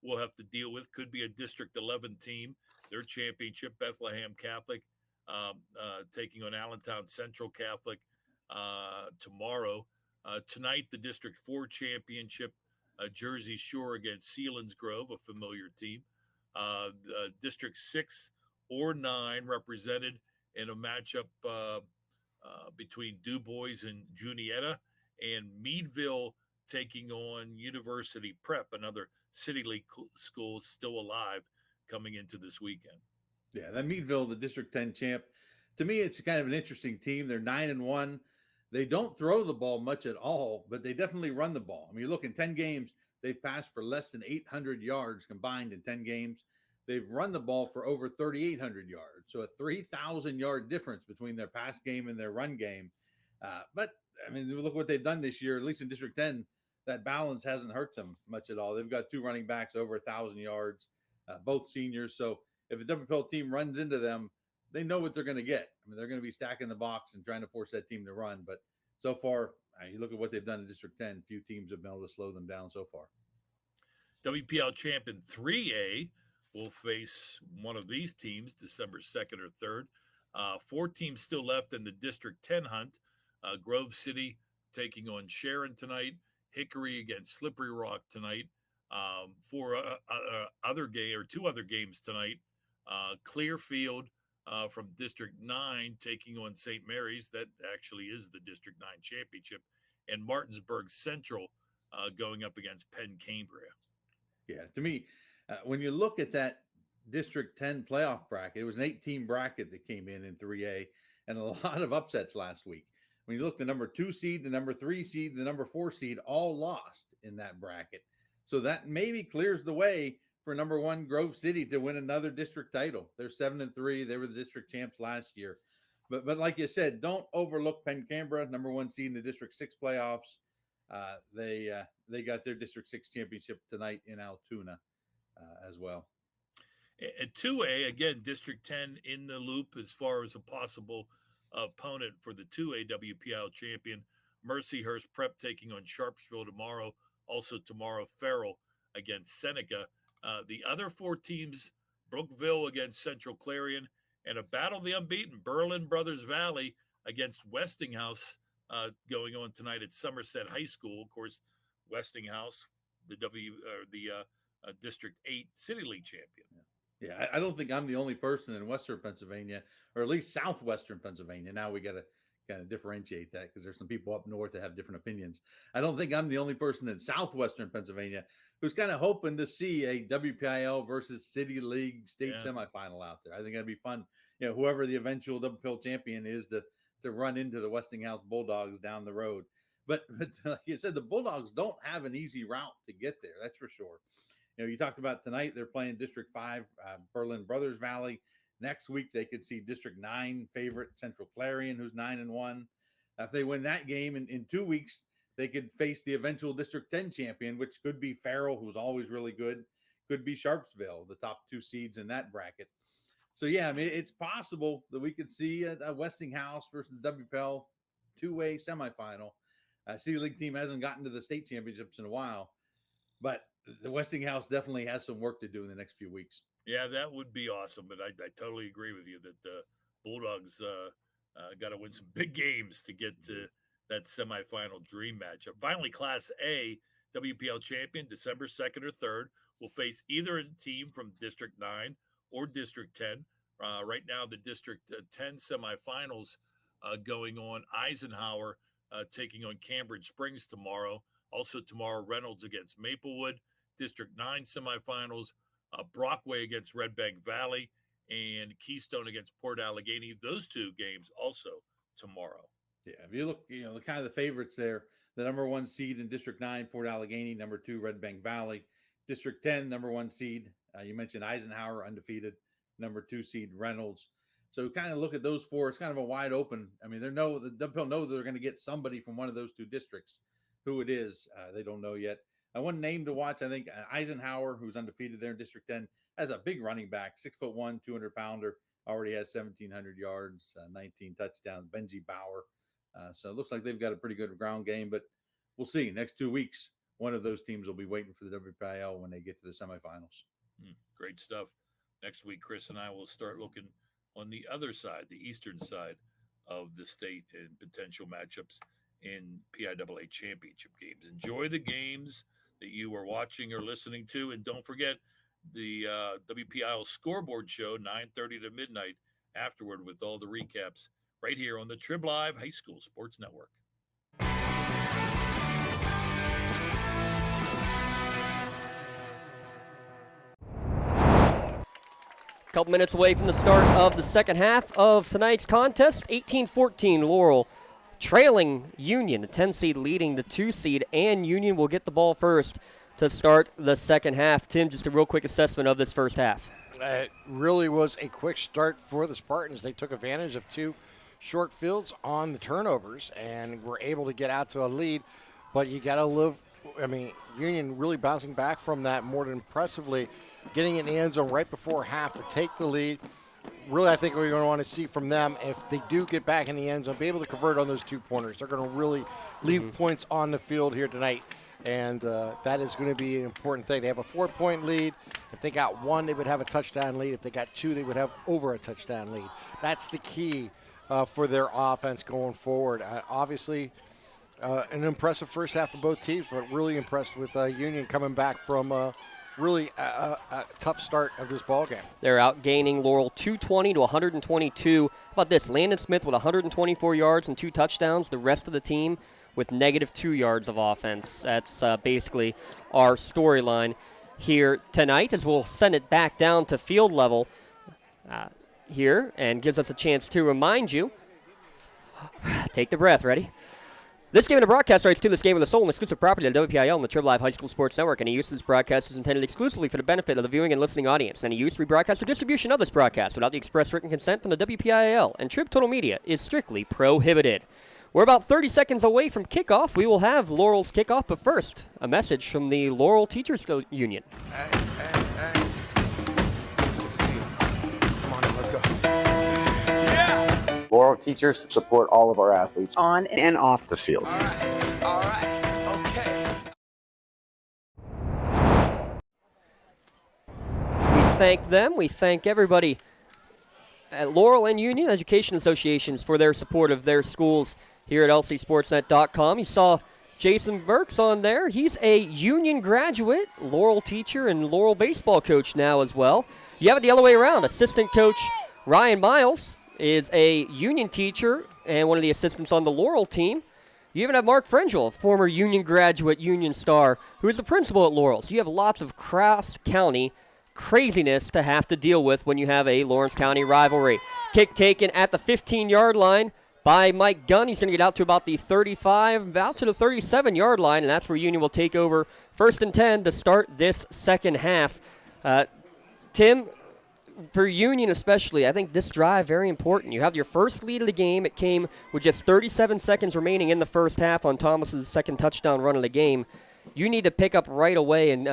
We'll have to deal with could be a District 11 team, their championship, Bethlehem Catholic, taking on Allentown Central Catholic tomorrow. Tonight, the District 4 championship, Jersey Shore against Sealands Grove, a familiar team. District 6 or 9 represented in a matchup between Du Bois and Juniata, and Meadville taking on University Prep, another City League school still alive coming into this weekend. Yeah, that Meadville, the District 10 champ, to me, it's kind of an interesting team. They're 9-1. They don't throw the ball much at all, but they definitely run the ball. I mean, you look in 10 games, they've passed for less than 800 yards combined in 10 games. They've run the ball for over 3,800 yards. So a 3,000-yard difference between their pass game and their run game. But, I mean, look what they've done this year, at least in District 10. That balance hasn't hurt them much at all. They've got 2 running backs over 1,000 yards, both seniors. So if a WPIAL team runs into them, they know what they're going to get. I mean, they're going to be stacking the box and trying to force that team to run. But so far, you look at what they've done in District 10, few teams have been able to slow them down so far. WPIAL champ in 3A will face one of these teams December 2nd or 3rd. 4 teams still left in the District 10 hunt. Grove City taking on Sharon tonight. Hickory against Slippery Rock tonight. 2 other games tonight. Clearfield from District 9 taking on St. Mary's. That actually is the District 9 championship. And Martinsburg Central going up against Penn Cambria. Yeah, to me, when you look at that District 10 playoff bracket, it was an 8-team bracket that came in 3A, and a lot of upsets last week. When you look, the number 2 seed, the number 3 seed, the number 4 seed all lost in that bracket. So that maybe clears the way for number 1 Grove City to win another district title. They're 7-3. They were the district champs last year. But like you said, don't overlook Penn Cambria, number 1 seed in the District 6 playoffs. They got their District 6 championship tonight in Altoona as well. At 2A, again, District 10 in the loop as far as a possible opponent for the 2A WPIAL champion. Mercyhurst Prep taking on Sharpsville tomorrow. Also tomorrow, Farrell against Seneca. The other 4 teams, Brookville against Central Clarion, and a battle of the unbeaten, Berlin Brothers Valley against Westinghouse going on tonight at Somerset High School. Of course, Westinghouse, the District 8 City League champion. Yeah, I don't think I'm the only person in Western Pennsylvania, or at least Southwestern Pennsylvania. Now we got to kind of differentiate that because there's some people up north that have different opinions. I don't think I'm the only person in Southwestern Pennsylvania who's kind of hoping to see a WPIAL versus City League state semifinal out there. I think that'd be fun. You know, whoever the eventual WPIAL champion is to run into the Westinghouse Bulldogs down the road. But like you said, the Bulldogs don't have an easy route to get there. That's for sure. You talked about tonight, they're playing District 5, Berlin Brothers Valley. Next week, they could see District 9 favorite Central Clarion, who's 9-1. If they win that game in 2 weeks, they could face the eventual District 10 champion, which could be Farrell, who's always really good. Could be Sharpsville, the top 2 seeds in that bracket. So, yeah, I mean, it's possible that we could see a Westinghouse versus the WPIAL two-way semifinal. City League team hasn't gotten to the state championships in a while, but the Westinghouse definitely has some work to do in the next few weeks. Yeah, that would be awesome. But I totally agree with you that the Bulldogs got to win some big games to get to that semifinal dream matchup. Finally, Class A, WPIAL champion, December 2nd or 3rd, will face either a team from District 9 or District 10. Right now, the District 10 semifinals going on. Eisenhower taking on Cambridge Springs tomorrow. Also tomorrow, Reynolds against Maplewood. District 9 semifinals, Brockway against Red Bank Valley, and Keystone against Port Allegheny. Those 2 games also tomorrow. Yeah, if you look, the kind of the favorites there, the number 1 seed in District 9, Port Allegheny, number 2, Red Bank Valley. District 10, number 1 seed. You mentioned Eisenhower, undefeated. Number 2 seed, Reynolds. So kind of look at those 4. It's kind of a wide open. I mean, the WPIAL know they're going to get somebody from one of those 2 districts. Who it is, they don't know yet. One name to watch, I think, Eisenhower, who's undefeated there in District 10, has a big running back, 6'1", 200-pounder, already has 1,700 yards, 19 touchdowns. Benji Bauer. So it looks like they've got a pretty good ground game, but we'll see. Next 2 weeks, one of those teams will be waiting for the WPIAL when they get to the semifinals. Great stuff. Next week, Chris and I will start looking on the other side, the eastern side of the state, and potential matchups in PIAA championship games. Enjoy the games that you are watching or listening to, and don't forget the WPIAL scoreboard show, 9:30 to midnight afterward, with all the recaps right here on the TribLive High School Sports Network. A couple minutes away from the start of the second half of tonight's contest. 18-14 Laurel trailing Union, the 10 seed leading the 2 seed, and Union will get the ball first to start the second half. Tim, just a real quick assessment of this first half. It really was a quick start for the Spartans. They took advantage of 2 short fields on the turnovers and were able to get out to a lead, but you got to live. I mean, Union really bouncing back from that more than impressively, getting in the end zone right before half to take the lead. Really, I think we're going to want to see from them, if they do get back in the end zone, be able to convert on those 2 pointers. They're going to really leave points on the field here tonight, and that is going to be an important thing. They have a 4-point lead. If they got 1, they would have a touchdown lead. If they got 2, they would have over a touchdown lead. That's the key for their offense going forward. Obviously, an impressive first half of both teams, but really impressed with Union coming back from really a tough start of this ball game. They're outgaining Laurel 220 to 122. How about this? Landon Smith with 124 yards and 2 touchdowns. The rest of the team with -2 yards of offense. That's basically our storyline here tonight, as we'll send it back down to field level here, and gives us a chance to remind you. Take the breath. Ready? This game and the broadcast rights to this game are the sole and exclusive property of WPIAL and the TribLive High School Sports Network. Any use of this broadcast is intended exclusively for the benefit of the viewing and listening audience. Any use, rebroadcast, or distribution of this broadcast without the express written consent from the WPIAL and Trib Total Media is strictly prohibited. We're about 30 seconds away from kickoff. We will have Laurel's kickoff, but first, a message from the Laurel Teachers Union. Hey. Good to see you. Come on in, let's go. Laurel teachers support all of our athletes on and off the field. All right, okay. We thank them. We thank everybody at Laurel and Union Education Associations for their support of their schools here at lcsportsnet.com. You saw Jason Burks on there. He's a Union graduate, Laurel teacher, and Laurel baseball coach now as well. You have it the other way around. Assistant coach Ryan Miles is a Union teacher and one of the assistants on the Laurel team. You even have Mark Frengel, former Union graduate, Union star, who is the principal at Laurel. So you have lots of cross-county craziness to have to deal with when you have a Lawrence County rivalry. Kick taken at the 15-yard line by Mike Gunn. He's going to get out to about the 35, out to the 37-yard line, and that's where Union will take over 1st and 10 to start this second half. Tim, for Union especially, I think this drive very important. You have your first lead of the game. It came with just 37 seconds remaining in the first half on Thomas's second touchdown run of the game. You need to pick up right away, and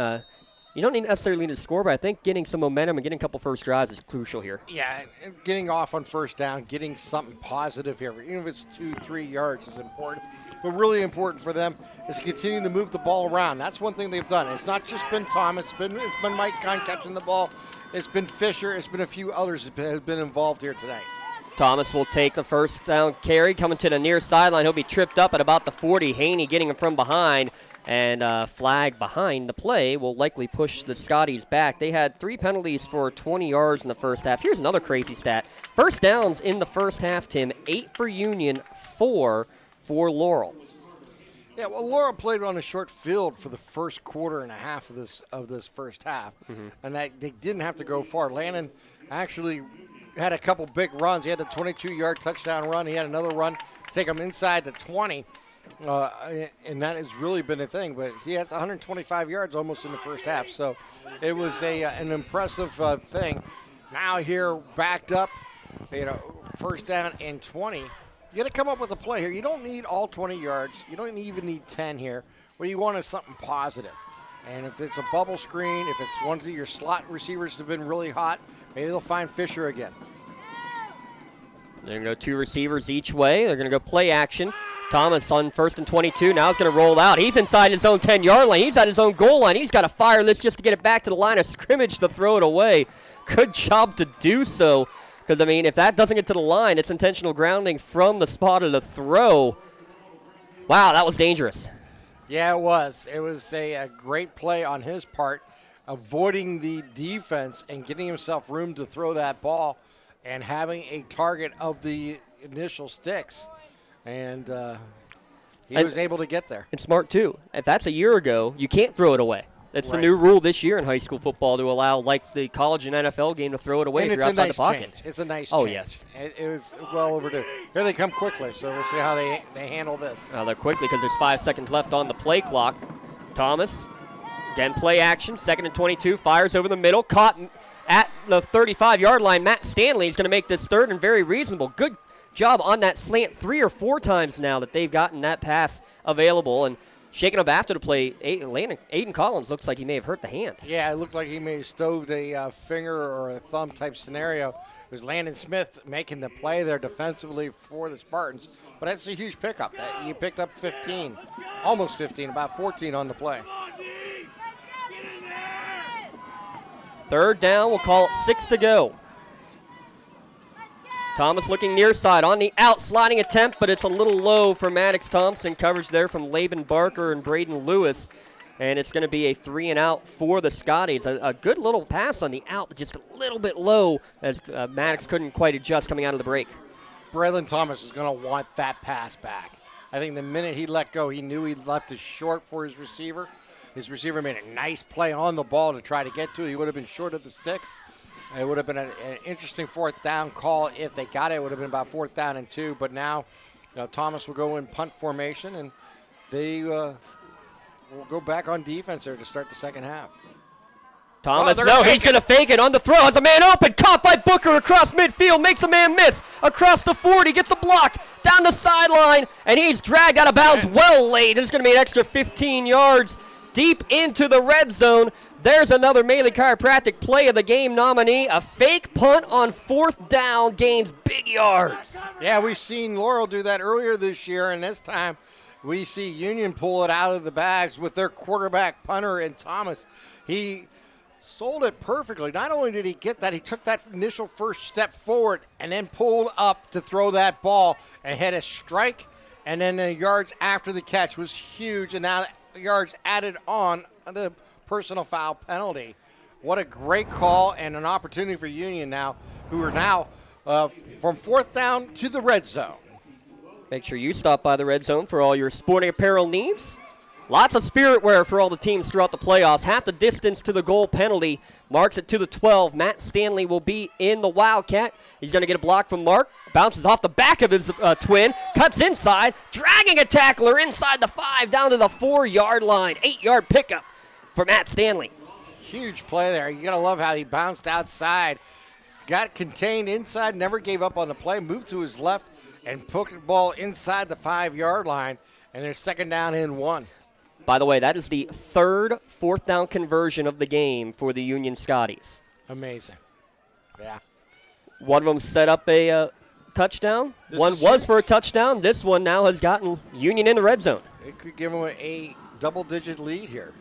you don't necessarily need to score, but I think getting some momentum and getting a couple first drives is crucial here. Yeah, getting off on first down, getting something positive here, even if it's 2-3 yards is important. But really important for them is continuing to move the ball around. That's one thing they've done. It's not just been Thomas. It's been Mike Gunn catching the ball. It's been Fisher. It's been a few others that have been involved here tonight. Thomas will take the first down carry, coming to the near sideline. He'll be tripped up at about the 40. Haney getting him from behind, and flag behind the play will likely push the Scotties back. They had 3 penalties for 20 yards in the first half. Here's another crazy stat. First downs in the first half, Tim, 8 for Union, 4 for Laurel. Yeah, well, Laurel played on a short field for the first quarter and a half of this first half, and they didn't have to go far. Landon actually had a couple big runs. He had the 22-yard touchdown run. He had another run to take him inside the 20, and that has really been a thing. But he has 125 yards almost in the first half, so it was an impressive thing. Now here, backed up, first down and 20. You got to come up with a play here. You don't need all 20 yards. You don't even need 10 here. What you want is something positive. And if it's a bubble screen, if it's one of your slot receivers have been really hot, maybe they'll find Fisher again. They're going to go 2 receivers each way. They're going to go play action. Thomas on 1st and 22. Now he's going to roll out. He's inside his own 10-yard line. He's at his own goal line. He's got to fire this just to get it back to the line of scrimmage to throw it away. Good job to do so. Because, I mean, if that doesn't get to the line, it's intentional grounding from the spot of the throw. Wow, that was dangerous. Yeah, it was. It was a great play on his part, avoiding the defense and getting himself room to throw that ball and having a target of the initial sticks. And he was able to get there. And smart, too. If that's a year ago, you can't throw it away. It's the new rule this year in high school football to allow, like the college and NFL game, to throw it away and if you're outside the pocket. Change. It's a nice change. Oh, yes. It was well overdue. Here they come quickly, so we'll see how they handle this. They're quickly because there's 5 seconds left on the play clock. Thomas, again, play action, 2nd and 22, fires over the middle, caught at the 35-yard line. Matt Stanley is going to make this 3rd and very reasonable. Good job on that slant 3 or 4 times now that they've gotten that pass available. And shaking up after the play, Aiden Collins looks like he may have hurt the hand. Yeah, it looked like he may have stoved a finger or a thumb type scenario. It was Landon Smith making the play there defensively for the Spartans. But that's a huge pickup. You picked up 15, almost 15, about 14 on the play. 3rd down, we'll call it 6 to go. Thomas looking near side on the out sliding attempt, but it's a little low for Maddox Thompson. Coverage there from Laban Barker and Braden Lewis. And it's going to be a 3 and out for the Scotties. A good little pass on the out, but just a little bit low as Maddox couldn't quite adjust coming out of the break. Braylon Thomas is going to want that pass back. I think the minute he let go, he knew he left it short for his receiver. His receiver made a nice play on the ball to try to get to it. He would have been short of the sticks. It would have been an interesting 4th down call if they got it. It would have been about 4th down and 2. But now Thomas will go in punt formation, and they will go back on defense there to start the second half. Thomas, he's going to fake it on the throw. Has a man open, caught by Booker across midfield, makes a man miss. Across the 40, gets a block, down the sideline, and he's dragged out of bounds well late. This is going to be an extra 15 yards deep into the red zone. There's another Maley Chiropractic play of the game nominee. A fake punt on 4th down gains big yards. Yeah, we've seen Laurel do that earlier this year, and this time we see Union pull it out of the bags with their quarterback punter and Thomas. He sold it perfectly. Not only did he get that, he took that initial first step forward and then pulled up to throw that ball and had a strike, and then the yards after the catch was huge, and now the yards added on the personal foul penalty. What a great call and an opportunity for Union now, who are now from 4th down to the red zone. Make sure you stop by the red zone for all your sporting apparel needs. Lots of spirit wear for all the teams throughout the playoffs. Half the distance to the goal penalty. Marks it to the 12. Matt Stanley will be in the Wildcat. He's going to get a block from Mark. Bounces off the back of his twin. Cuts inside. Dragging a tackler inside the 5 down to the 4-yard line. 8-yard pickup for Matt Stanley. Huge play there. You got to love how he bounced outside. Got contained inside. Never gave up on the play. Moved to his left and poked the ball inside the 5-yard line. And there's 2nd down and 1. By the way, that is the 3rd 4th down conversion of the game for the Union Scotties. Amazing. Yeah. One of them set up a touchdown. One was for a touchdown. This one now has gotten Union in the red zone. It could give them a double-digit lead here.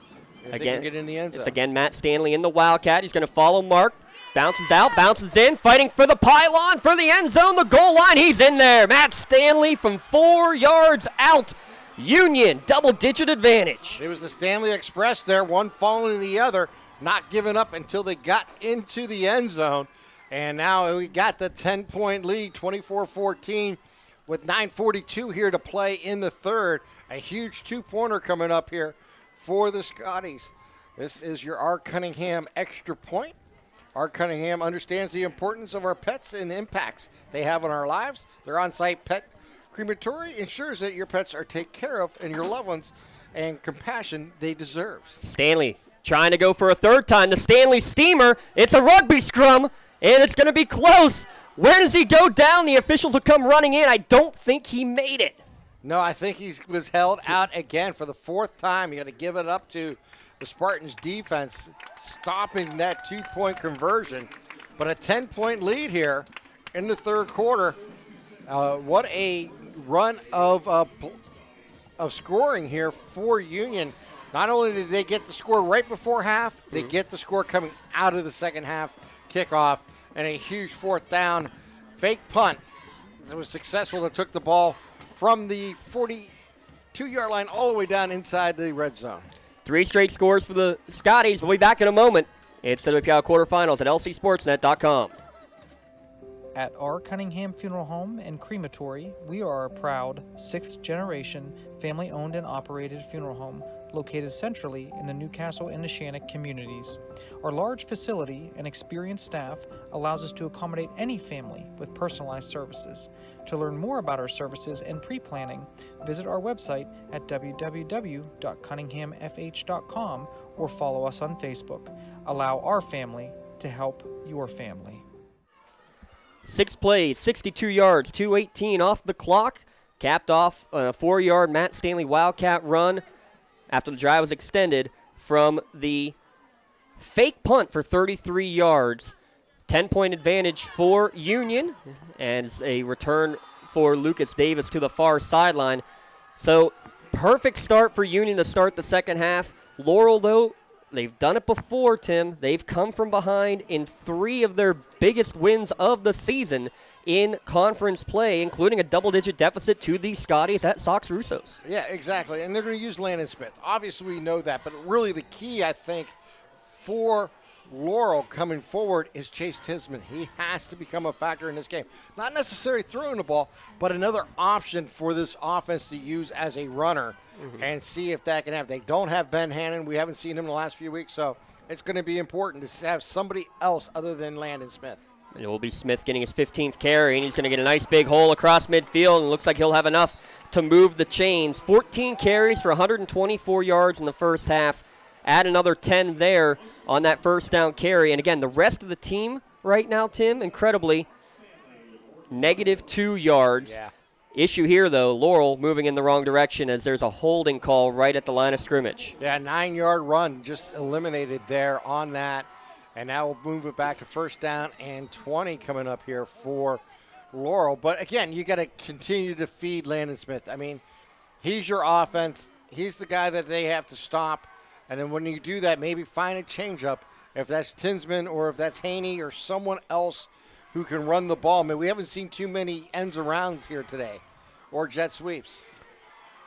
If they can get in the end zone. It's again Matt Stanley in the Wildcat. He's going to follow Mark. Bounces out, bounces in, fighting for the pylon, for the end zone, the goal line. He's in there. Matt Stanley from 4 yards out. Union, double-digit advantage. It was the Stanley Express there, one following the other, not giving up until they got into the end zone. And now we got the 10-point lead, 24-14, with 9:42 here to play in the 3rd. A huge 2-pointer coming up here for the Scotties. This is your R. Cunningham extra point. R. Cunningham understands the importance of our pets and the impacts they have on our lives. Their on-site pet crematory ensures that your pets are taken care of and your loved ones and compassion they deserve. Stanley trying to go for a 3rd time. The Stanley Steamer. It's a rugby scrum, and it's going to be close. Where does he go down? The officials will come running in. I don't think he made it. No, I think he was held out again for the 4th time. You got to give it up to the Spartans defense stopping that 2-point conversion. But a 10-point lead here in the 3rd quarter. What a run of scoring here for Union. Not only did they get the score right before half, they get the score coming out of the 2nd half kickoff, and a huge 4th down fake punt. It was successful. It took the ball from the 42-yard line all the way down inside the red zone. 3 straight scores for the Scotties. We'll be back in a moment. It's the WPIAL Quarterfinals at lcsportsnet.com. At our Cunningham Funeral Home and Crematory, we are a proud 6th-generation family-owned and operated funeral home located centrally in the Newcastle and Neshannock communities. Our large facility and experienced staff allows us to accommodate any family with personalized services. To learn more about our services and pre-planning, visit our website at www.cunninghamfh.com or follow us on Facebook. Allow our family to help your family. 6 plays, 62 yards, 2:18 off the clock. Capped off a 4-yard Matt Stanley Wildcat run after the drive was extended from the fake punt for 33 yards. 10-point advantage for Union, and a return for Lucas Davis to the far sideline. So perfect start for Union to start the 2nd half. Laurel, though, they've done it before, Tim. They've come from behind in 3 of their biggest wins of the season in conference play, including a double-digit deficit to the Scotties at Sox Russos. Yeah, exactly. And they're going to use Landon Smith. Obviously, we know that. But really the key, I think, for Laurel coming forward is Chase Tisman. He has to become a factor in this game. Not necessarily throwing the ball, but another option for this offense to use as a runner and see if that can happen. They don't have Ben Hannon. We haven't seen him in the last few weeks, so it's going to be important to have somebody else other than Landon Smith. It will be Smith getting his 15th carry, and he's going to get a nice big hole across midfield, and it looks like he'll have enough to move the chains. 14 carries for 124 yards in the first half. Add another 10 there on that first down carry. And again, the rest of the team right now, Tim, incredibly, -2 yards. Yeah. Issue here, though, Laurel moving in the wrong direction as there's a holding call right at the line of scrimmage. Yeah, 9-yard run just eliminated there on that. And that will move it back to 1st down and 20 coming up here for Laurel. But, again, you got to continue to feed Landon Smith. I mean, he's your offense. He's the guy that they have to stop. And then when you do that, maybe find a changeup. If that's Tinsman or if that's Haney or someone else who can run the ball. I mean, we haven't seen too many ends arounds here today or jet sweeps.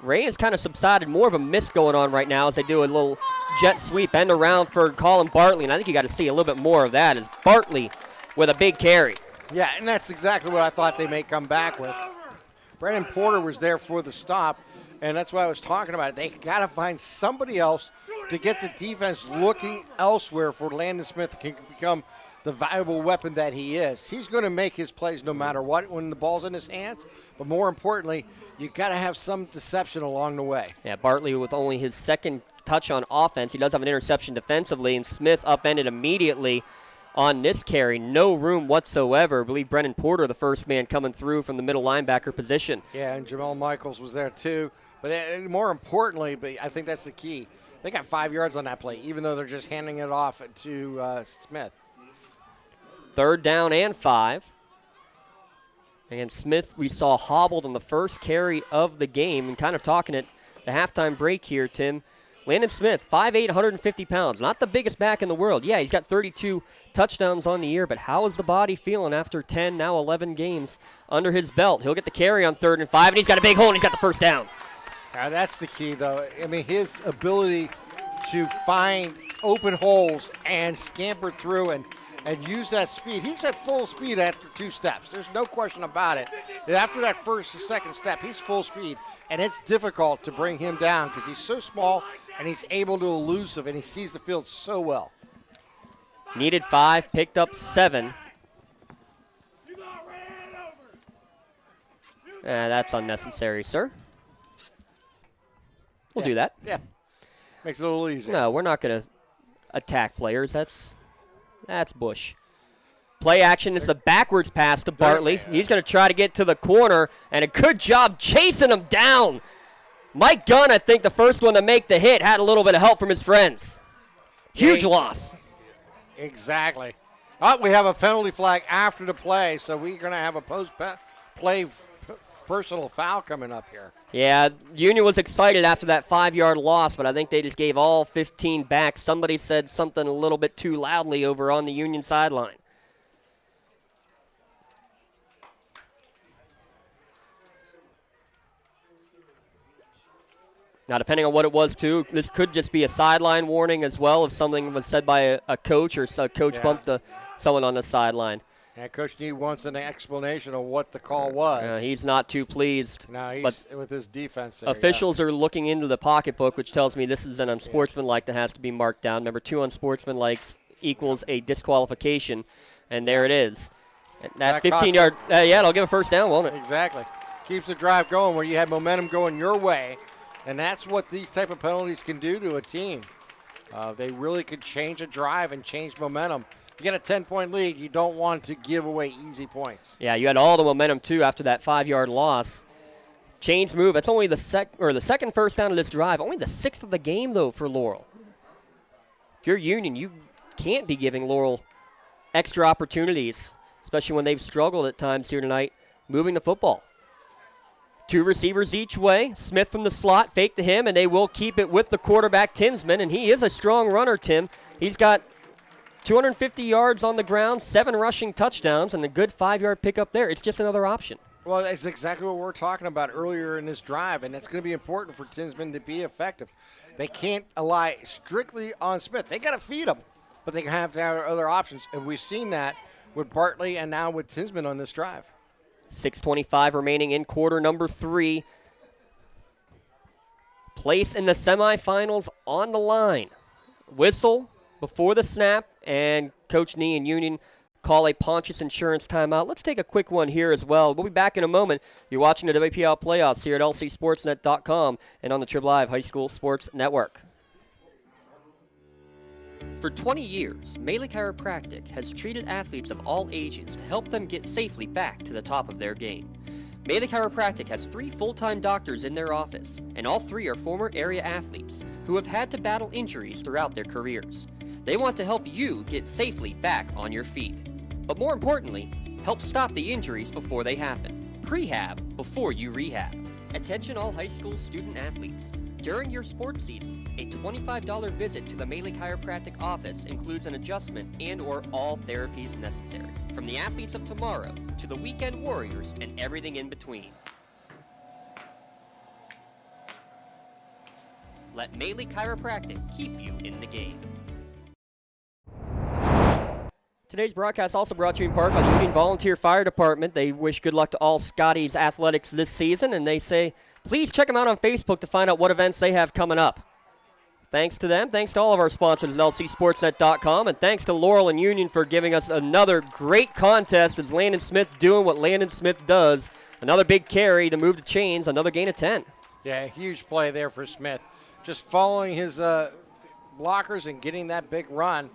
Rain has kind of subsided. More of a miss going on right now as they do a little jet sweep end around for Colin Bartley. And I think you got to see a little bit more of that as Bartley with a big carry. Yeah, and that's exactly what I thought they may come back with. Brandon Porter was there for the stop. And that's why I was talking about it. They got to find somebody else to get the defense looking elsewhere for Landon Smith to become the valuable weapon that he is. He's going to make his plays no matter what when the ball's in his hands. But more importantly, you got to have some deception along the way. Yeah, Bartley with only his second touch on offense. He does have an interception defensively, and Smith upended immediately on this carry. No room whatsoever. I believe Brennan Porter, the first man coming through from the middle linebacker position. Yeah, and Jamel Michaels was there too. But more importantly, but I think that's the key, they got 5 yards on that play, even though they're just handing it off to Smith. 3rd down and 5. And Smith, we saw hobbled on the first carry of the game. And kind of talking at the halftime break here, Tim. Landon Smith, 5'8", 150 pounds. Not the biggest back in the world. Yeah, he's got 32 touchdowns on the year, but how is the body feeling after 10, now 11 games under his belt? He'll get the carry on 3rd and 5, and he's got a big hole, and he's got the first down. That's the key, though. I mean, his ability to find open holes and scamper through and use that speed. He's at full speed after 2 steps. There's no question about it. After that first or second step, he's full speed, and it's difficult to bring him down because he's so small and he's able to elusive, and he sees the field so well. Needed 5, picked up 7. That's unnecessary, sir. We'll do that. Yeah. Makes it a little easier. No, we're not going to attack players. That's Bush. Play action. It's a backwards pass to Bartley. He's going to try to get to the corner, and a good job chasing him down. Mike Gunn, I think the first one to make the hit, had a little bit of help from his friends. Huge loss. Exactly. We have a penalty flag after the play, so we're going to have a post-play personal foul coming up here. Yeah, Union was excited after that 5-yard loss, but I think they just gave all 15 back. Somebody said something a little bit too loudly over on the Union sideline. Now, depending on what it was, too, this could just be a sideline warning as well if something was said by a coach or a coach bumped someone on the sideline. Yeah, Coach Nee wants an explanation of what the call was. He's not too pleased. No, he's with his defense there, officials are looking into the pocketbook, which tells me this is an unsportsmanlike that has to be marked down. Remember, 2 unsportsmanlikes equals a disqualification, and there it is. That 15-yard, it'll give a first down, won't it? Exactly. Keeps the drive going where you have momentum going your way, and that's what these type of penalties can do to a team. They really could change a drive and change momentum. You get a 10-point lead, you don't want to give away easy points. Yeah, you had all the momentum, too, after that 5-yard loss. Chains move. That's only the second first down of this drive. Only the 6th of the game, though, for Laurel. If you're Union, you can't be giving Laurel extra opportunities, especially when they've struggled at times here tonight, moving the football. 2 receivers each way. Smith from the slot, fake to him, and they will keep it with the quarterback, Tinsman, and he is a strong runner, Tim. He's got 250 yards on the ground, 7 rushing touchdowns, and a good 5-yard pickup there. It's just another option. Well, that's exactly what we were talking about earlier in this drive, and that's going to be important for Tinsman to be effective. They can't rely strictly on Smith. They got to feed him, but they have to have other options, and we've seen that with Bartley and now with Tinsman on this drive. 6:25 remaining in quarter number 3. Place in the semifinals on the line. Whistle before the snap, and Coach Nee and Union call a Pontius Insurance timeout. Let's take a quick one here as well. We'll be back in a moment. You're watching the WPIAL playoffs here at lcsportsnet.com and on the TribLive High School Sports Network. For 20 years, Maley Chiropractic has treated athletes of all ages to help them get safely back to the top of their game. Maley Chiropractic has 3 full-time doctors in their office, and all 3 are former area athletes who have had to battle injuries throughout their careers. They want to help you get safely back on your feet. But more importantly, help stop the injuries before they happen. Prehab before you rehab. Attention all high school student athletes. During your sports season, a $25 visit to the Maley Chiropractic office includes an adjustment and/or all therapies necessary. From the athletes of tomorrow to the weekend warriors and everything in between. Let Maley Chiropractic keep you in the game. Today's broadcast also brought to you in part by the Union Volunteer Fire Department. They wish good luck to all Scotties athletics this season, and they say please check them out on Facebook to find out what events they have coming up. Thanks to them. Thanks to all of our sponsors at lcsportsnet.com, and thanks to Laurel and Union for giving us another great contest as Landon Smith doing what Landon Smith does. Another big carry to move the chains, another gain of 10. Yeah, huge play there for Smith. Just following his blockers and getting that big run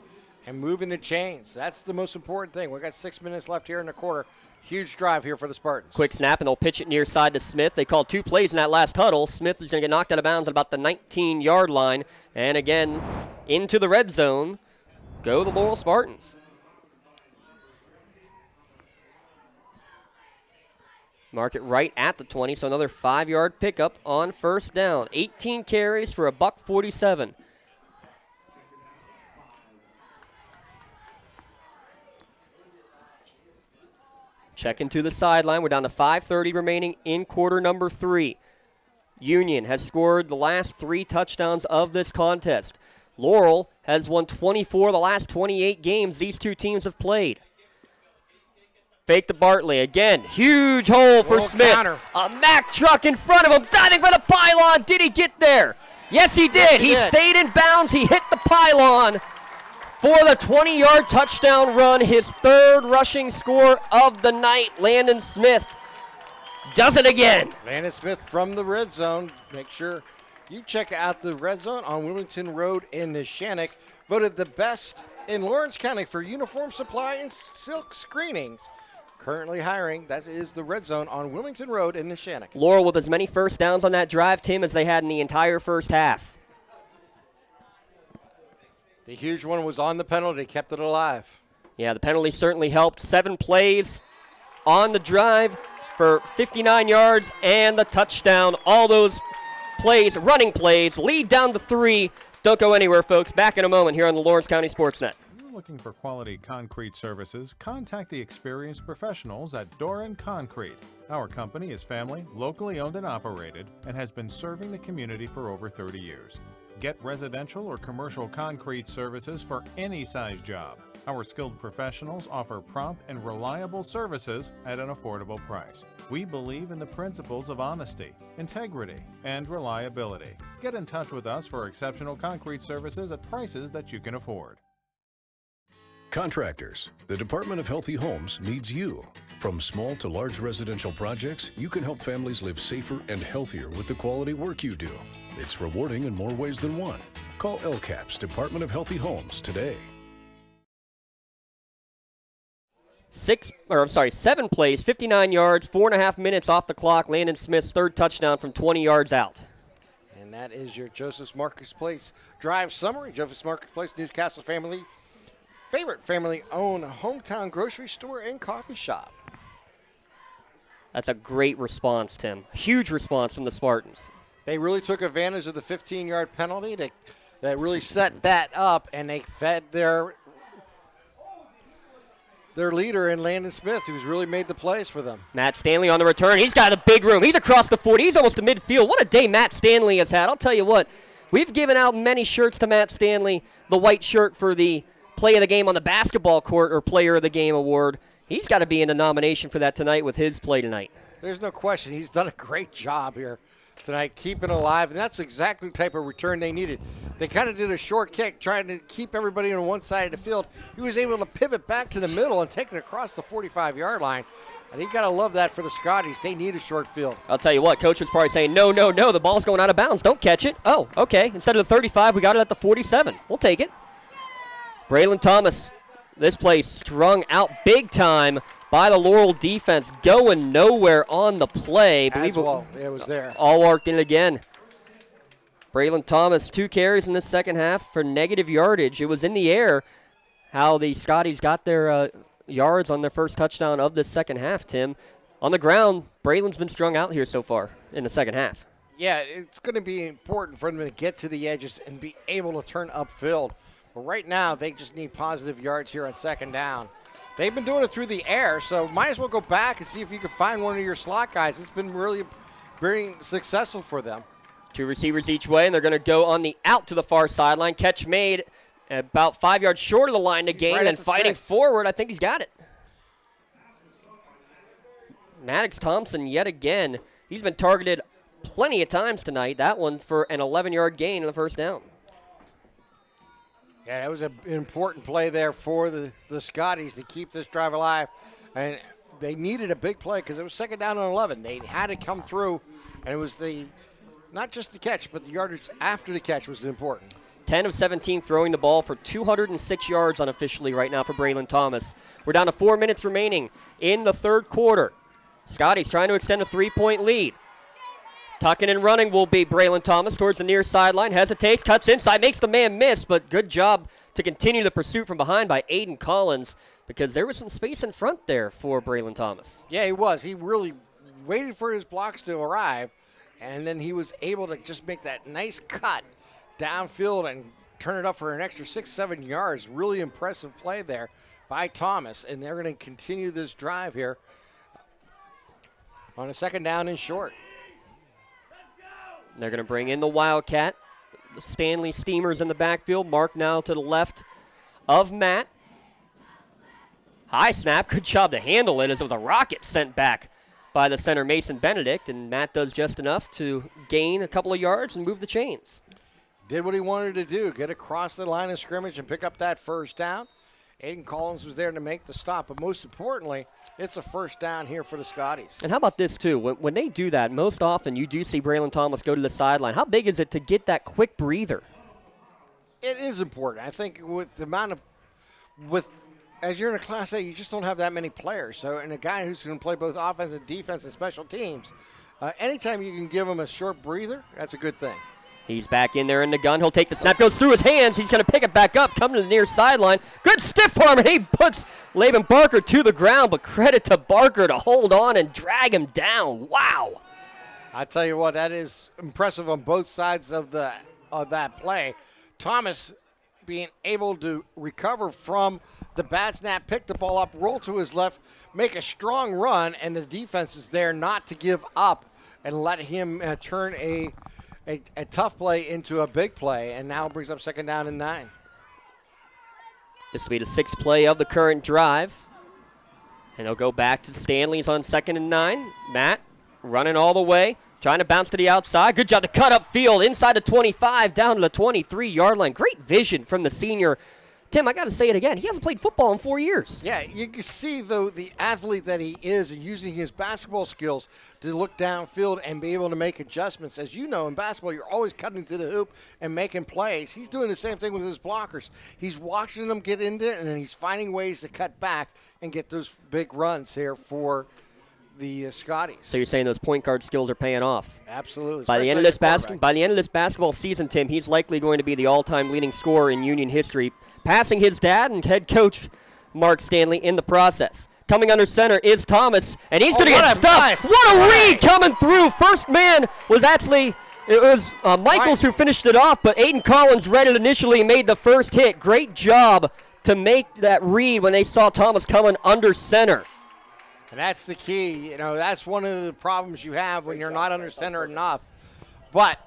and moving the chains. That's the most important thing. We've got 6 minutes left here in the quarter. Huge drive here for the Spartans. Quick snap, and they'll pitch it near side to Smith. They called 2 plays in that last huddle. Smith is going to get knocked out of bounds at about the 19-yard line. And again, into the red zone go the Laurel Spartans. Mark it right at the 20, so another 5-yard pickup on first down. 18 carries for $147. Checking to the sideline. We're down to 5:30 remaining in quarter number 3. Union has scored the last 3 touchdowns of this contest. Laurel has won 24 of the last 28 games these two teams have played. Fake to Bartley. Again, huge hole for Smith. Counter. A Mack truck in front of him, diving for the pylon. Did he get there? Yes, he did. He stayed in bounds. He hit the pylon for the 20-yard touchdown run, his 3rd rushing score of the night. Landon Smith does it again. Landon Smith from the red zone. Make sure you check out the red zone on Wilmington Road in Neshannock. Voted the best in Lawrence County for uniform supply and silk screenings. Currently hiring. That is the red zone on Wilmington Road in Neshannock. Laurel with as many first downs on that drive, Tim, as they had in the entire first half. The huge one was on the penalty, kept it alive. Yeah, the penalty certainly helped. 7 plays on the drive for 59 yards and the touchdown. All those plays, running plays, lead down to 3. Don't go anywhere, folks. Back in a moment here on the Lawrence County SportsNet. Looking for quality concrete services? Contact the experienced professionals at Doran Concrete. Our company is family, locally owned and operated, and has been serving the community for over 30 years. Get residential or commercial concrete services for any size job. Our skilled professionals offer prompt and reliable services at an affordable price. We believe in the principles of honesty, integrity, and reliability. Get in touch with us for exceptional concrete services at prices that you can afford. Contractors, the Department of Healthy Homes needs you. From small to large residential projects, you can help families live safer and healthier with the quality work you do. It's rewarding in more ways than one. Call LCAP's Department of Healthy Homes today. 7 plays, 59 yards, 4.5 minutes off the clock. Landon Smith's 3rd touchdown from 20 yards out. And that is your Joseph's Marketplace drive summary. Joseph's Marketplace, Newcastle family. Favorite family-owned hometown grocery store and coffee shop. That's a great response, Tim. Huge response from the Spartans. They really took advantage of the 15-yard penalty that really set that up, and they fed their leader in Landon Smith, who's really made the plays for them. Matt Stanley on the return. He's got a big room. He's across the 40. He's almost to midfield. What a day Matt Stanley has had. I'll tell you what, we've given out many shirts to Matt Stanley, the white shirt for the Play of the Game on the basketball court or Player of the Game award. He's got to be in the nomination for that tonight with his play tonight. There's no question. He's done a great job here tonight, keeping it alive, and that's exactly the type of return they needed. They kind of did a short kick, trying to keep everybody on one side of the field. He was able to pivot back to the middle and take it across the 45-yard line, and you got to love that for the Scotties. They need a short field. I'll tell you what, Coach was probably saying, no, the ball's going out of bounds. Don't catch it. Oh, okay. Instead of the 35, we got it at the 47. We'll take it. Braylon Thomas, this play strung out big time by the Laurel defense, going nowhere on the play. It was there. All worked in again. Braylon Thomas, 2 carries in the second half for negative yardage. It was in the air how the Scotties got their yards on their first touchdown of the second half, Tim. On the ground, Braylon's been strung out here so far in the second half. Yeah, it's going to be important for them to get to the edges and be able to turn upfield. But right now, they just need positive yards here on second down. They've been doing it through the air, so might as well go back and see if you can find one of your slot guys. It's been really very successful for them. 2 receivers each way, and they're going to go on the out to the far sideline. Catch made About 5 yards short of the line to gain, and fighting forward. I think he's got it. Maddox Thompson yet again. He's been targeted plenty of times tonight. That one for an 11-yard gain in the first down. Yeah, that was an important play there for the Scotties to keep this drive alive. And they needed a big play because it was second down and 11. They had to come through, and it was not just the catch, but the yardage after the catch was important. 10 of 17 throwing the ball for 206 yards unofficially right now for Braylon Thomas. We're down to 4 minutes remaining in the third quarter. Scotty's trying to extend a 3-point lead. Tucking and running will be Braylon Thomas towards the near sideline. Hesitates, cuts inside, makes the man miss, but good job to continue the pursuit from behind by Aiden Collins because there was some space in front there for Braylon Thomas. Yeah, he was. He really waited for his blocks to arrive, and then he was able to just make that nice cut downfield and turn it up for an extra 6-7 yards. Really impressive play there by Thomas, and they're going to continue this drive here on a second down and short. They're going to bring in the Wildcat. The Stanley Steamers in the backfield. Mark now to the left of Matt. High snap. Good job to handle it as it was a rocket sent back by the center Mason Benedict, and Matt does just enough to gain a couple of yards and move the chains. Did what he wanted to do, get across the line of scrimmage and pick up that first down. Aiden Collins was there to make the stop, but most importantly, it's a first down here for the Scotties. And how about this, too? When they do that, most often you do see Braylon Thomas go to the sideline. How big is it to get that quick breather? It is important. I think with the amount of as you're in a Class A, you just don't have that many players. So, and a guy who's going to play both offense and defense and special teams, anytime you can give him a short breather, that's a good thing. He's back in there in the gun. He'll take the snap, goes through his hands. He's going to pick it back up, come to the near sideline. Good stiff arm, and he puts Laban Barker to the ground, but credit to Barker to hold on and drag him down. Wow. I tell you what, that is impressive on both sides of that play. Thomas being able to recover from the bad snap, pick the ball up, roll to his left, make a strong run, and the defense is there not to give up and let him turn a tough play into a big play, and now brings up second down and 9. This will be the 6th play of the current drive. And they'll go back to Stanley's on 2nd and 9. Matt running all the way, trying to bounce to the outside. Good job to cut up field inside the 25, down to the 23-yard line. Great vision from the senior. Tim, I got to say it again. He hasn't played football in 4 years. Yeah, you can see, though, the athlete that he is and using his basketball skills to look downfield and be able to make adjustments. As you know, in basketball, you're always cutting to the hoop and making plays. He's doing the same thing with his blockers. He's watching them get in there, and then he's finding ways to cut back and get those big runs here for the Scotties. So you're saying those point guard skills are paying off? Absolutely. By the end of this basketball season, Tim, he's likely going to be the all-time leading scorer in Union history, passing his dad and head coach Mark Stanley in the process. Coming under center is Thomas, and he's going to get stuffed. What a read coming through. First man was actually, it was Michaels who finished it off, but Aiden Collins read it initially and made the first hit. Great job to make that read when they saw Thomas coming under center. And that's the key. You know, that's one of the problems you have when you're not under center enough. But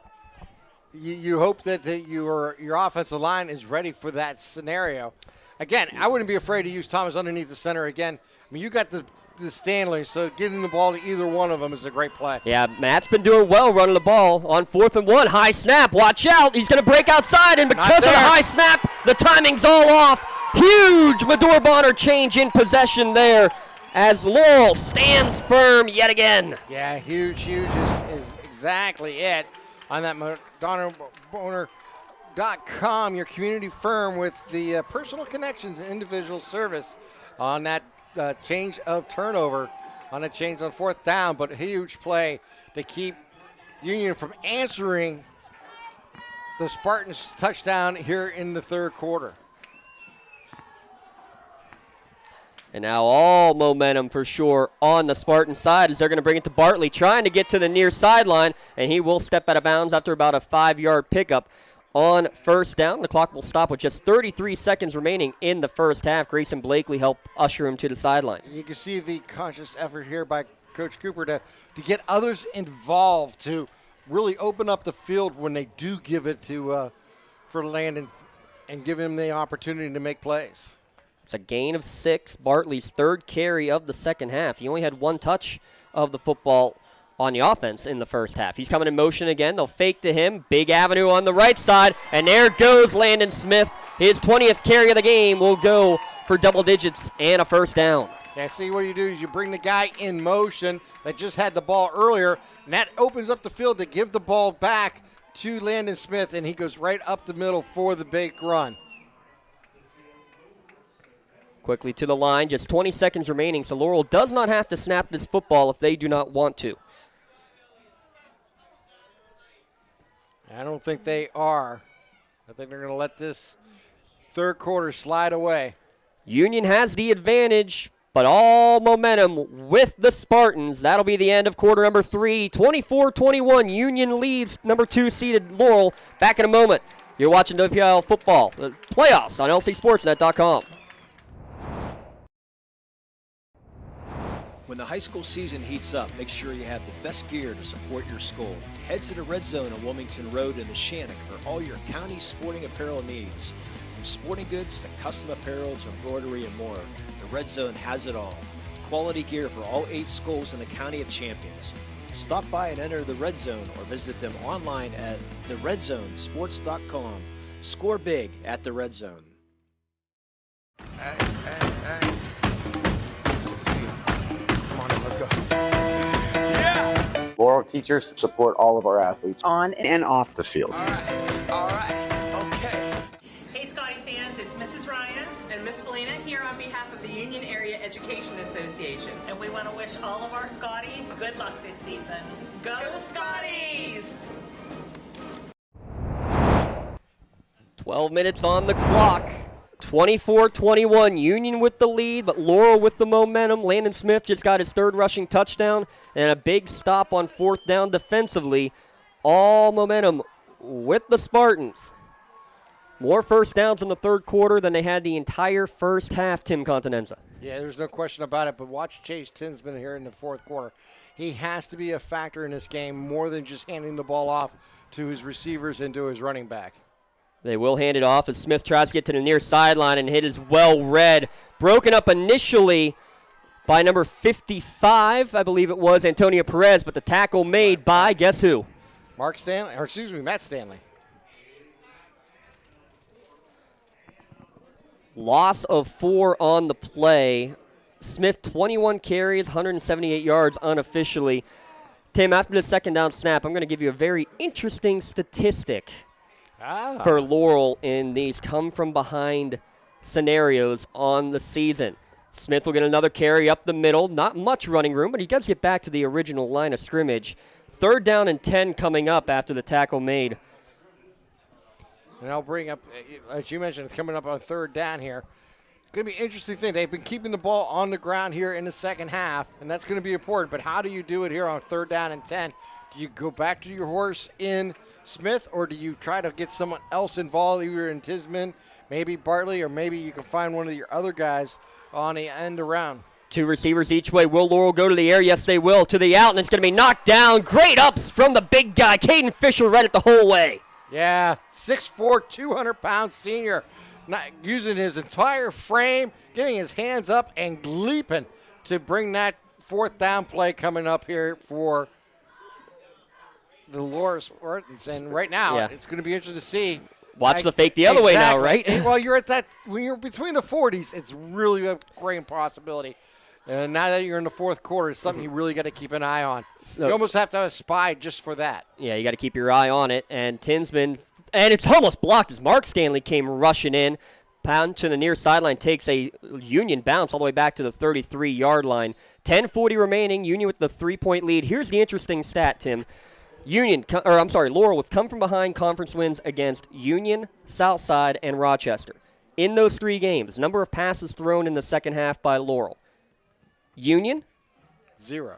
you hope that your offensive line is ready for that scenario. Again, I wouldn't be afraid to use Thomas underneath the center again. I mean, you got the Stanley, so getting the ball to either one of them is a great play. Yeah, Matt's been doing well running the ball on 4th and 1. High snap. Watch out. He's going to break outside, and because of the high snap, the timing's all off. Huge Medor Bonner change in possession there as Laurel stands firm yet again. Yeah, huge is exactly it. On that MedorBonner.com, your community firm with the personal connections and individual service on that change of turnover on a change on 4th down, but a huge play to keep Union from answering the Spartans' touchdown here in the third quarter. And now all momentum for sure on the Spartan side as they're going to bring it to Bartley, trying to get to the near sideline, and he will step out of bounds after about a 5-yard pickup on first down. The clock will stop with just 33 seconds remaining in the first half. Grayson Blakely helped usher him to the sideline. You can see the conscious effort here by Coach Cooper to get others involved, to really open up the field when they do give it to for Landon and give him the opportunity to make plays. It's a gain of 6, Bartley's third carry of the second half. He only had 1 touch of the football on the offense in the first half. He's coming in motion again. They'll fake to him. Big avenue on the right side, and there goes Landon Smith. His 20th carry of the game will go for double digits and a first down. Yeah, see what you do is you bring the guy in motion that just had the ball earlier, and that opens up the field to give the ball back to Landon Smith, and he goes right up the middle for the big run. Quickly to the line, just 20 seconds remaining, so Laurel does not have to snap this football if they do not want to. I don't think they are. I think they're going to let this third quarter slide away. Union has the advantage, but all momentum with the Spartans. That'll be the end of quarter number 3. 24-21, Union leads number 2 seeded Laurel. Back in a moment. You're watching WPIAL football, the playoffs on lcsportsnet.com. When the high school season heats up, make sure you have the best gear to support your school. Head to the Red Zone on Wilmington Road in Neshannock for all your county sporting apparel needs. From sporting goods to custom apparel to embroidery and more, the Red Zone has it all. Quality gear for all 8 schools in the County of Champions. Stop by and enter the Red Zone or visit them online at theredzonesports.com. Score big at the Red Zone. Hey. Let's go. Yeah! Laurel teachers support all of our athletes on and off the field. All right, okay. Hey, Scottie fans, it's Mrs. Ryan And Miss Felina here on behalf of the Union Area Education Association. and we want to wish all of our Scotties good luck this season. Go, Go Scotties! 12 minutes on the clock. 24-21, Union with the lead, but Laurel with the momentum. Landon Smith just got his 3rd rushing touchdown and a big stop on 4th down defensively. All momentum with the Spartans. More first downs in the 3rd quarter than they had the entire first half, Tim Continenza. Yeah, there's no question about it, but watch Chase Tinsman here in the 4th quarter. He has to be a factor in this game more than just handing the ball off to his receivers and to his running back. They will hand it off as Smith tries to get to the near sideline, and hit is well read. Broken up initially by number 55, I believe it was, Antonio Perez, but the tackle made by, guess who? Matt Stanley. Loss of 4 on the play. Smith, 21 carries, 178 yards unofficially. Tim, after the 2nd down snap, I'm going to give you a very interesting statistic for Laurel in these come-from-behind scenarios on the season. Smith will get another carry up the middle. Not much running room, but he does get back to the original line of scrimmage. 3rd down and 10 coming up after the tackle made. And I'll bring up, as you mentioned, it's coming up on 3rd down here. It's going to be an interesting thing. They've been keeping the ball on the ground here in the second half, and that's going to be important. But how do you do it here on 3rd down and 10? Do you go back to your horse in Smith, or do you try to get someone else involved, either in Tisman, maybe Bartley, or maybe you can find one of your other guys on the end around? 2 receivers each way. Will Laurel go to the air? Yes, they will. To the out, and it's going to be knocked down. Great ups from the big guy. Caden Fisher read it the whole way. Yeah, 6'4", 200-pound senior, not using his entire frame, getting his hands up and leaping to bring that 4th down play coming up here for the Laurel Spartans. And right now, it's going to be interesting to see. Watch the fake the other way now, right? And while you're at that, when you're between the 40s, it's really a great possibility. And now that you're in the 4th quarter, it's something you really got to keep an eye on. So, you almost have to have a spy just for that. Yeah, you got to keep your eye on it. And Tinsman, and it's almost blocked as Mark Stanley came rushing in. Pound to the near sideline, takes a Union bounce all the way back to the 33-yard line. 10:40 remaining, Union with the 3-point lead. Here's the interesting stat, Tim. Laurel with come-from-behind conference wins against Union, Southside, and Rochester. In those 3 games, number of passes thrown in the second half by Laurel. Union? 0.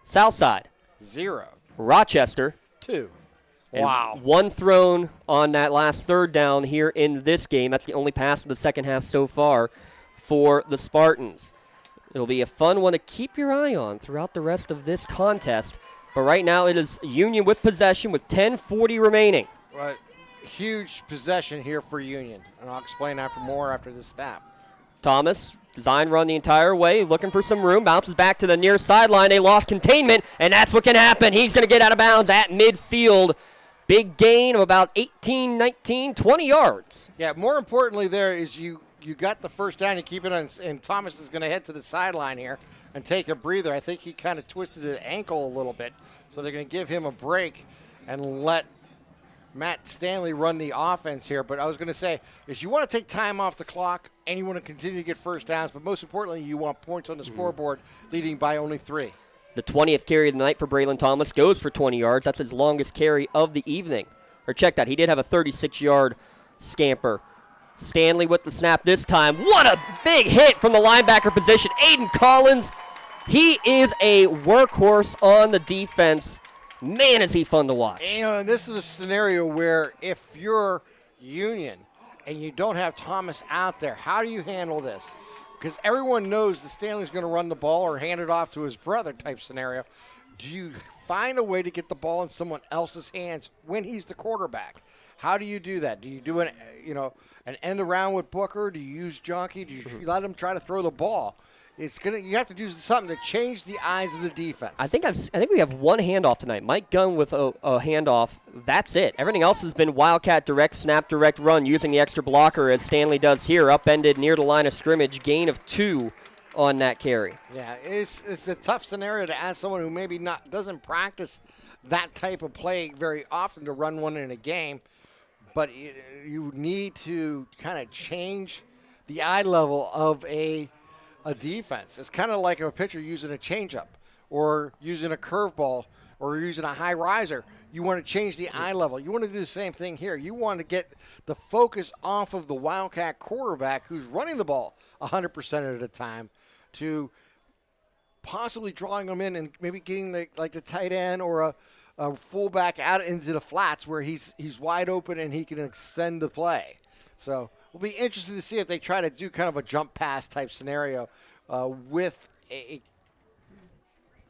Southside? 0. Rochester? 2. Wow. 1 thrown on that last 3rd down here in this game. That's the only pass of the second half so far for the Spartans. It'll be a fun one to keep your eye on throughout the rest of this contest. But right now it is Union with possession with 10:40 remaining. Right. huge possession here for Union, and I'll explain more after this snap. Thomas, design run the entire way, looking for some room, bounces back to the near sideline. They lost containment, and that's what can happen. He's going to get out of bounds at midfield. Big gain of about 18, 19, 20 yards. Yeah, more importantly there is you got the first down, you keep it on, and Thomas is going to head to the sideline here and take a breather. I think he kind of twisted his ankle a little bit, so they're going to give him a break and let Matt Stanley run the offense here. But I was going to say is you want to take time off the clock and you want to continue to get first downs, but most importantly, you want points on the scoreboard leading by only 3. The 20th carry of the night for Braylon Thomas goes for 20 yards. That's his longest carry of the evening. Or check that. He did have a 36-yard scamper. Stanley with the snap this time. What a big hit from the linebacker position. Aiden Collins, he is a workhorse on the defense. Man, is he fun to watch. And this is a scenario where if you're Union and you don't have Thomas out there, how do you handle this? Because everyone knows that Stanley's going to run the ball or hand it off to his brother type scenario. Do you find a way to get the ball in someone else's hands when he's the quarterback? How do you do that? Do you do an end around with Booker? Do you use Jonky? Do you let him try to throw the ball? You have to do something to change the eyes of the defense. I think we have one handoff tonight. Mike Gunn with a handoff. That's it. Everything else has been Wildcat direct, snap, direct run using the extra blocker as Stanley does here. Upended near the line of scrimmage. Gain of 2 on that carry. Yeah, it's a tough scenario to ask someone who maybe doesn't practice that type of play very often to run one in a game. But you need to kind of change the eye level of a defense. It's kind of like a pitcher using a changeup or using a curveball or using a high riser. You want to change the eye level. You want to do the same thing here. You want to get the focus off of the Wildcat quarterback who's running the ball 100% of the time to possibly drawing them in and maybe getting the tight end or a fullback out into the flats where he's wide open and he can extend the play. So we'll be interested to see if they try to do kind of a jump pass type scenario with a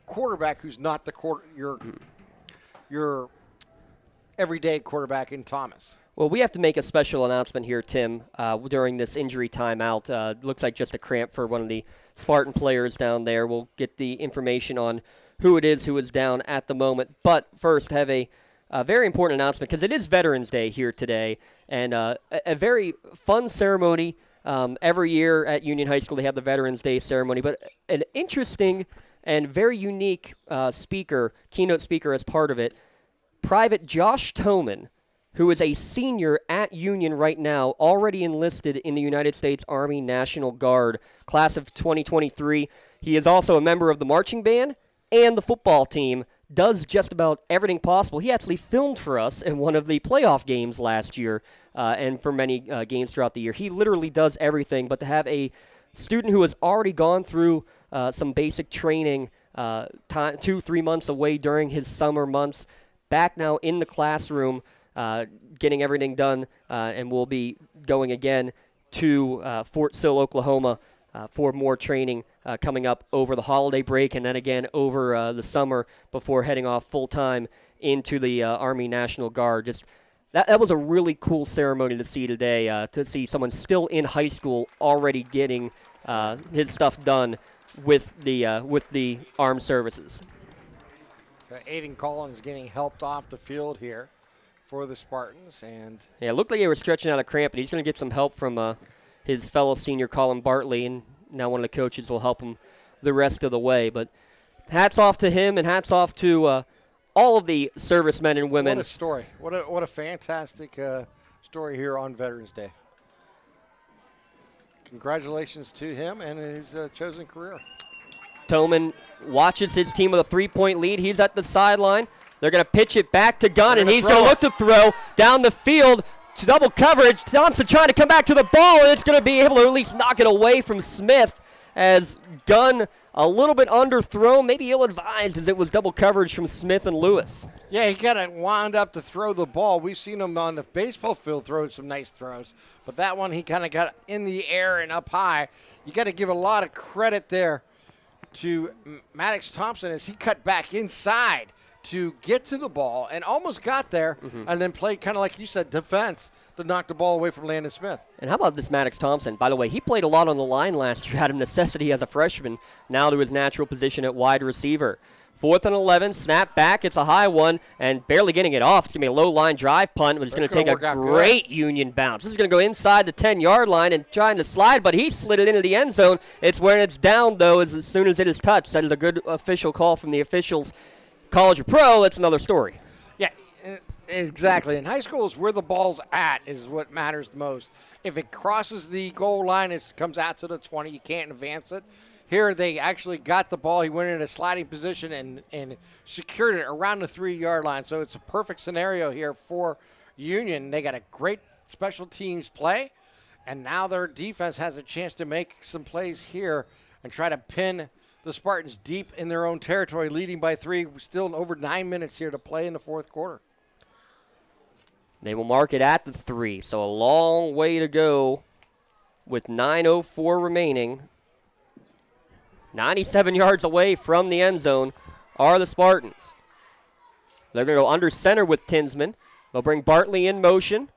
quarterback who's not your everyday quarterback in Thomas. Well, we have to make a special announcement here, Tim, during this injury timeout. Looks like just a cramp for one of the Spartan players down there. We'll get the information on who it is who is down at the moment. But first, have a very important announcement because it is Veterans Day here today, and a very fun ceremony. Every year at Union High School, they have the Veterans Day ceremony, but an interesting and very unique keynote speaker as part of it, Private Josh Toman, who is a senior at Union right now, already enlisted in the United States Army National Guard, class of 2023. He is also a member of the marching band and the football team, does just about everything possible. He actually filmed for us in one of the playoff games last year and for many games throughout the year. He literally does everything, but to have a student who has already gone through some basic training 2-3 months away during his summer months, back now in the classroom, getting everything done, and we'll be going again to Fort Sill, Oklahoma, for more training coming up over the holiday break and then again over the summer before heading off full-time into the Army National Guard. Just that was a really cool ceremony to see today, to see someone still in high school already getting his stuff done with the armed services. So Aiden Collins getting helped off the field here for the Spartans. And yeah, it looked like they were stretching out a cramp, but he's going to get some help from his fellow senior Colin Bartley, and now one of the coaches will help him the rest of the way. But hats off to him, and hats off to all of the servicemen and women. What a story. What a fantastic story here on Veterans Day. Congratulations to him and his chosen career. Toman watches his team with a 3-point lead. He's at the sideline. They're going to pitch it back to Gunn, and he's going to look to throw down the field to double coverage. Thompson trying to come back to the ball, and it's going to be able to at least knock it away from Smith as Gunn a little bit underthrown, maybe ill-advised as it was double coverage from Smith and Lewis. Yeah, he kind of wound up to throw the ball. We've seen him on the baseball field throwing some nice throws, but that one he kind of got in the air and up high. You got to give a lot of credit there to Maddox Thompson as he cut back inside to get to the ball and almost got there, and then played kind of like you said, defense to knock the ball away from Landon Smith. And how about this Maddox Thompson? By the way, he played a lot on the line last year out of necessity as a freshman, now to his natural position at wide receiver. 4th and 11, snap back. It's a high one, and barely getting it off. It's going to be a low-line drive punt, but it's going to take a great Union bounce. This is going to go inside the 10-yard line and trying to slide, but he slid it into the end zone. It's when it's down, though, as soon as it is touched. That is a good official call from the officials. College or pro, that's another story. Yeah, exactly. In high school is where the ball's at is what matters the most. If it crosses the goal line, it comes out to the 20. You can't advance it. Here they actually got the ball. He went in a sliding position and secured it around the 3-yard line. So it's a perfect scenario here for Union. They got a great special teams play, and now their defense has a chance to make some plays here and try to pin the Spartans deep in their own territory, leading by 3. Still over 9 minutes here to play in the fourth quarter. They will mark it at the 3, so a long way to go with 9:04 remaining. 97 yards away from the end zone are the Spartans. They're going to go under center with Tinsman. They'll bring Bartley in motion.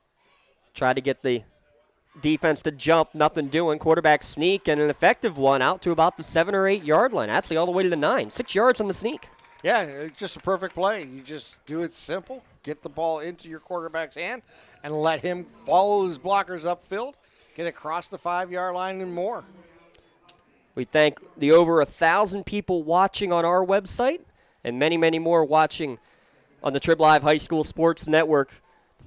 Try to get the defense to jump. Nothing doing. Quarterback sneak and an effective one out to about the 7 or 8 yard line. Actually all the way to the 9. 6 yards on the sneak. Yeah, it's just a perfect play. You just do it simple. Get the ball into your quarterback's hand and let him follow his blockers upfield. Get across the 5-yard line and more. We thank the over 1,000 people watching on our website and many, many more watching on the TribLive High School Sports Network.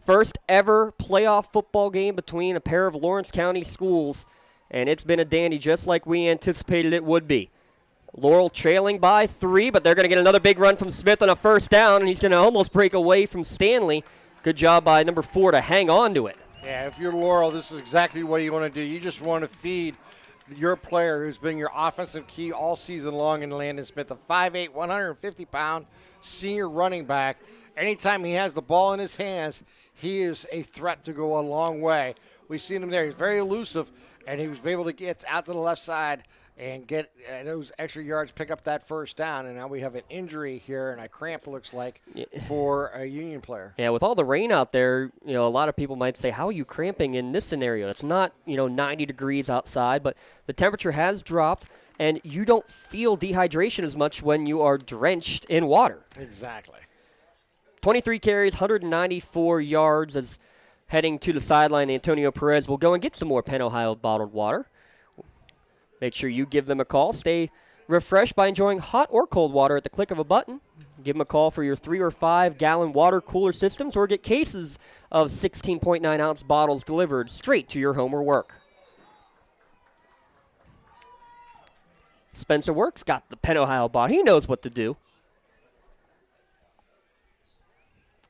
First ever playoff football game between a pair of Lawrence County schools, and it's been a dandy just like we anticipated it would be. Laurel trailing by 3, but they're going to get another big run from Smith on a first down, and he's going to almost break away from Stanley. Good job by number 4 to hang on to it. Yeah, if you're Laurel, this is exactly what you want to do. You just want to feed your player who's been your offensive key all season long in Landon Smith, a 5'8", 150-pound senior running back. Anytime he has the ball in his hands, he is a threat to go a long way. We've seen him there. He's very elusive, and he was able to get out to the left side and get those extra yards, pick up that first down. And now we have an injury here, and a cramp looks like for a Union player. Yeah, with all the rain out there, a lot of people might say, how are you cramping in this scenario? It's not, 90 degrees outside, but the temperature has dropped, and you don't feel dehydration as much when you are drenched in water. Exactly. 23 carries, 194 yards as heading to the sideline. Antonio Perez will go and get some more Penn Ohio bottled water. Make sure you give them a call. Stay refreshed by enjoying hot or cold water at the click of a button. Give them a call for your 3 or 5 gallon water cooler systems, or get cases of 16.9 ounce bottles delivered straight to your home or work. Spencer Works got the Penn Ohio bottle. He knows what to do.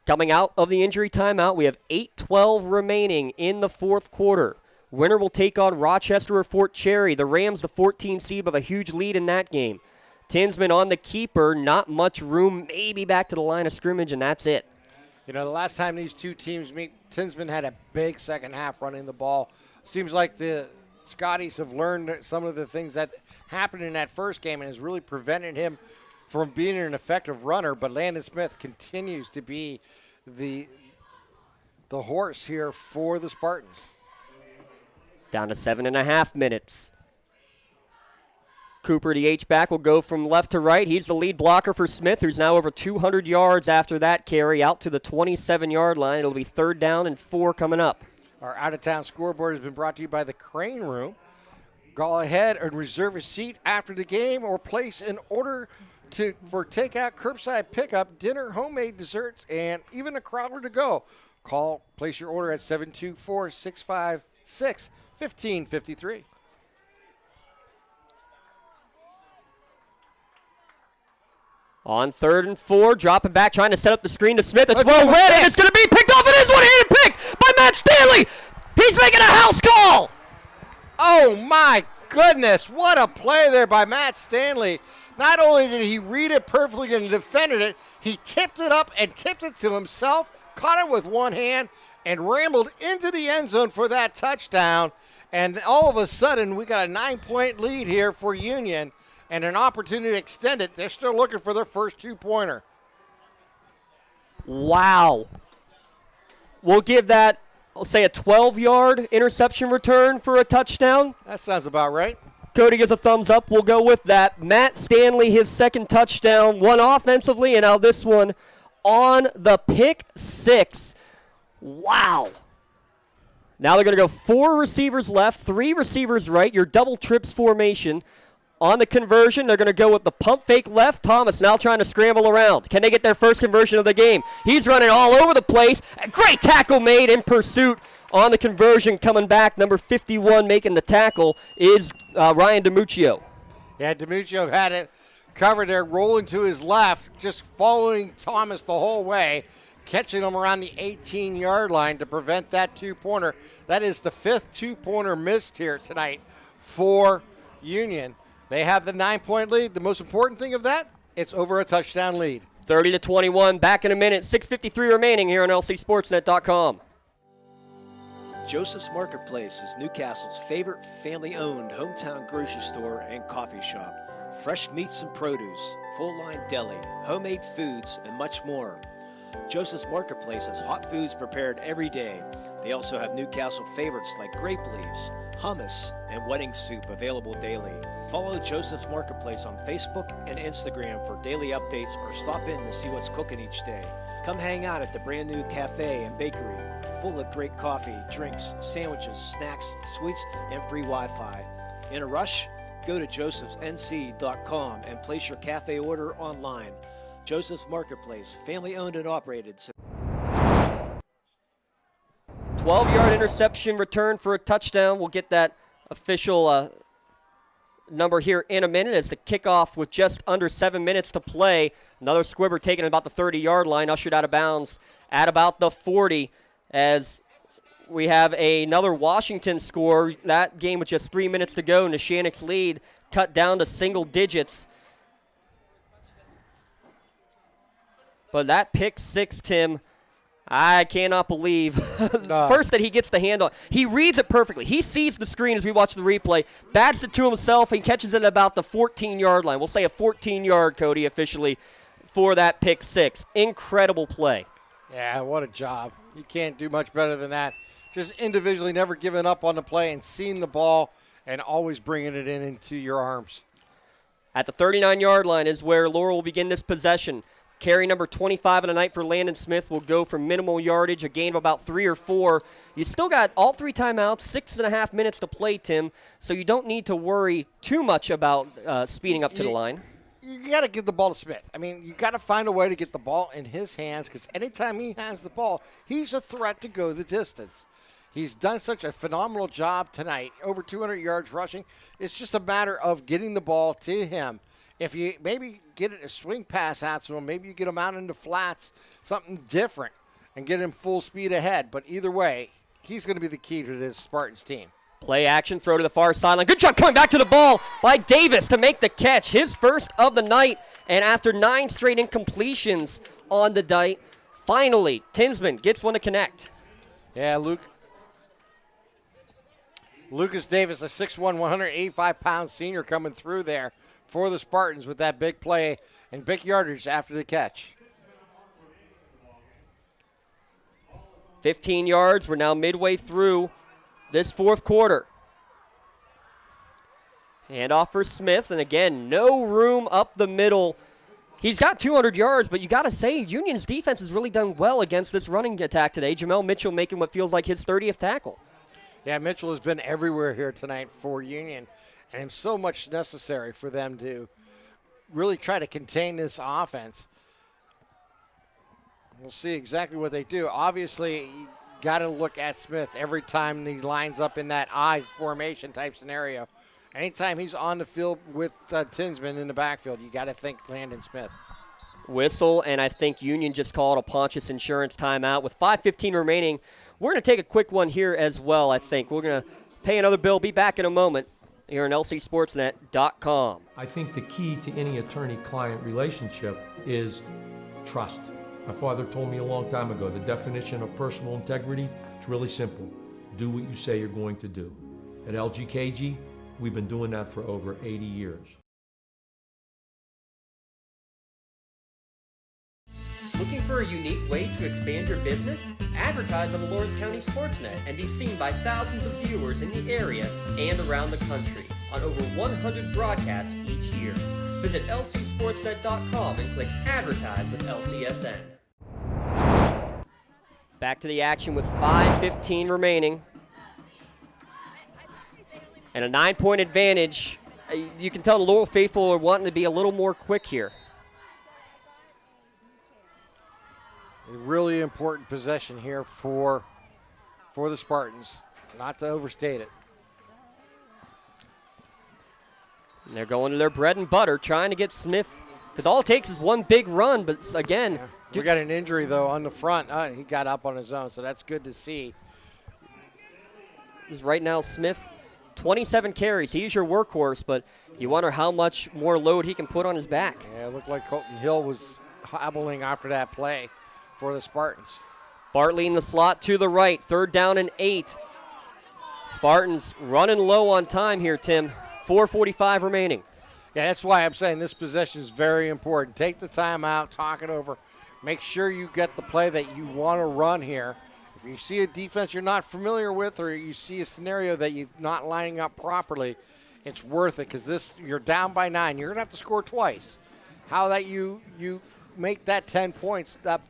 Coming out of the injury timeout, we have 8:12 remaining in the fourth quarter. Winner will take on Rochester or Fort Cherry. The Rams, the 14 seed, with a huge lead in that game. Tinsman on the keeper, not much room, maybe back to the line of scrimmage, and that's it. The last time these two teams meet, Tinsman had a big second half running the ball. Seems like the Scotties have learned some of the things that happened in that first game and has really prevented him from being an effective runner. But Landon Smith continues to be the horse here for the Spartans. Down to 7.5 minutes. Cooper, the H-back, will go from left to right. He's the lead blocker for Smith, who's now over 200 yards after that carry, out to the 27-yard line. It'll be 3rd down and 4 coming up. Our out-of-town scoreboard has been brought to you by the Crane Room. Go ahead and reserve a seat after the game or place an order for takeout, curbside pickup, dinner, homemade desserts, and even a crawler to go. Place your order at 724-656-1553. On 3rd and 4, dropping back, trying to set up the screen to Smith. It's well read, and it's going to be picked off. It is one-handed pick by Matt Stanley. He's making a house call. Oh, my goodness. What a play there by Matt Stanley. Not only did he read it perfectly and defended it, he tipped it up and tipped it to himself, caught it with one hand, and rambled into the end zone for that touchdown. And all of a sudden, we got a 9-point lead here for Union and an opportunity to extend it. They're still looking for their first 2-pointer. Wow. We'll give that, I'll say, a 12-yard interception return for a touchdown. That sounds about right. Cody gives a thumbs up. We'll go with that. Matt Stanley, his second touchdown, one offensively, and now this one on the pick six. Wow. Now they're going to go 4 receivers left, 3 receivers right, your double trips formation. On the conversion, they're going to go with the pump fake left. Thomas now trying to scramble around. Can they get their first conversion of the game? He's running all over the place. A great tackle made in pursuit on the conversion. Coming back, number 51 making the tackle is Ryan DiMuccio. Yeah, DiMuccio had it covered there, rolling to his left, just following Thomas the whole way, catching him around the 18-yard line to prevent that two-pointer. That is the 5th two-pointer missed here tonight for Union. They have the 9-point lead. The most important thing of that, it's over a touchdown lead. 30-21, back in a minute. 6:53 remaining here on LCSportsNet.com. Joseph's Marketplace is Newcastle's favorite family-owned hometown grocery store and coffee shop. Fresh meats and produce, full-line deli, homemade foods, and much more. Joseph's Marketplace has hot foods prepared every day. They also have Newcastle favorites like grape leaves, hummus, and wedding soup available daily. Follow Joseph's Marketplace on Facebook and Instagram for daily updates or stop in to see what's cooking each day. Come hang out at the brand new cafe and bakery, full of great coffee, drinks, sandwiches, snacks, sweets, and free Wi-Fi. In a rush? Go to josephsnc.com and place your cafe order online. Joseph's Marketplace, family owned and operated. 12-yard interception return for a touchdown. We'll get that official number here in a minute as the kickoff with just under 7 minutes to play. Another squibber taken about the 30-yard line, ushered out of bounds at about the 40 as we have another Washington score. That game with just 3 minutes to go. Neshannock's lead cut down to single digits. But that pick six, Tim, I cannot believe. First that he gets the hand on. He reads it perfectly. He sees the screen as we watch the replay, bats it to himself, and catches it at about the 14-yard line. We'll say a 14-yard, Cody, officially, for that pick six. Incredible play. Yeah, what a job. You can't do much better than that. Just individually never giving up on the play and seeing the ball and always bringing it into your arms. At the 39-yard line is where Laurel will begin this possession. Carry number 25 of the night for Landon Smith will go for minimal yardage, a gain of about 3 or 4. You still got all 3 timeouts, 6.5 minutes to play, Tim, so you don't need to worry too much about speeding up to the line. You got to give the ball to Smith. I mean, you got to find a way to get the ball in his hands because anytime he has the ball, he's a threat to go the distance. He's done such a phenomenal job tonight, over 200 yards rushing. It's just a matter of getting the ball to him. If you maybe get a swing pass out to him, maybe you get him out into flats, something different, and get him full speed ahead. But either way, he's going to be the key to this Spartans team. Play action, throw to the far sideline. Good job coming back to the ball by Davis to make the catch, his first of the night. And after 9 straight incompletions on the night, finally, Tinsman gets one to connect. Yeah, Lucas Davis, a 6'1", 185-pound senior coming through there for the Spartans with that big play and big yardage after the catch. 15 yards. We're now midway through this fourth quarter. Handoff for Smith, and again, no room up the middle. He's got 200 yards, but you got to say, Union's defense has really done well against this running attack today. Jamel Mitchell making what feels like his 30th tackle. Yeah, Mitchell has been everywhere here tonight for Union, and so much necessary for them to really try to contain this offense. We'll see exactly what they do. Obviously, you got to look at Smith every time he lines up in that I formation type scenario. Anytime he's on the field with Tinsman in the backfield, you got to think Landon Smith. Whistle, and I think Union just called a Pontius Insurance timeout. With 5:15 remaining, we're going to take a quick one here as well, I think. We're going to pay another bill. Be back in a moment here on LCSportsNet.com. I think the key to any attorney-client relationship is trust. My father told me a long time ago, the definition of personal integrity, it's really simple. Do what you say you're going to do. At LGKG, we've been doing that for over 80 years. Looking for for a unique way to expand your business? Advertise on the Lawrence County SportsNet and be seen by thousands of viewers in the area and around the country on over 100 broadcasts each year. Visit lcsportsnet.com and click Advertise with LCSN. Back to the action with 5:15 remaining. And a 9-point advantage. You can tell the Laurel faithful are wanting to be a little more quick here. A really important possession here for the Spartans, not to overstate it. And they're going to their bread and butter, trying to get Smith, because all it takes is one big run, but again. Yeah. We got an injury, though, on the front. He got up on his own, so that's good to see. This is right now Smith, 27 carries. He's your workhorse, but you wonder how much more load he can put on his back. Yeah, it looked like Colton Hill was hobbling after that play for the Spartans. Bartley in the slot to the right, 3rd down and 8. Spartans running low on time here, Tim. 4:45 remaining. Yeah, that's why I'm saying this possession is very important. Take the time out, talk it over. Make sure you get the play that you want to run here. If you see a defense you're not familiar with, or you see a scenario that you're not lining up properly, it's worth it, because you're down by 9. You're going to have to score twice. How that you make that 10 points, that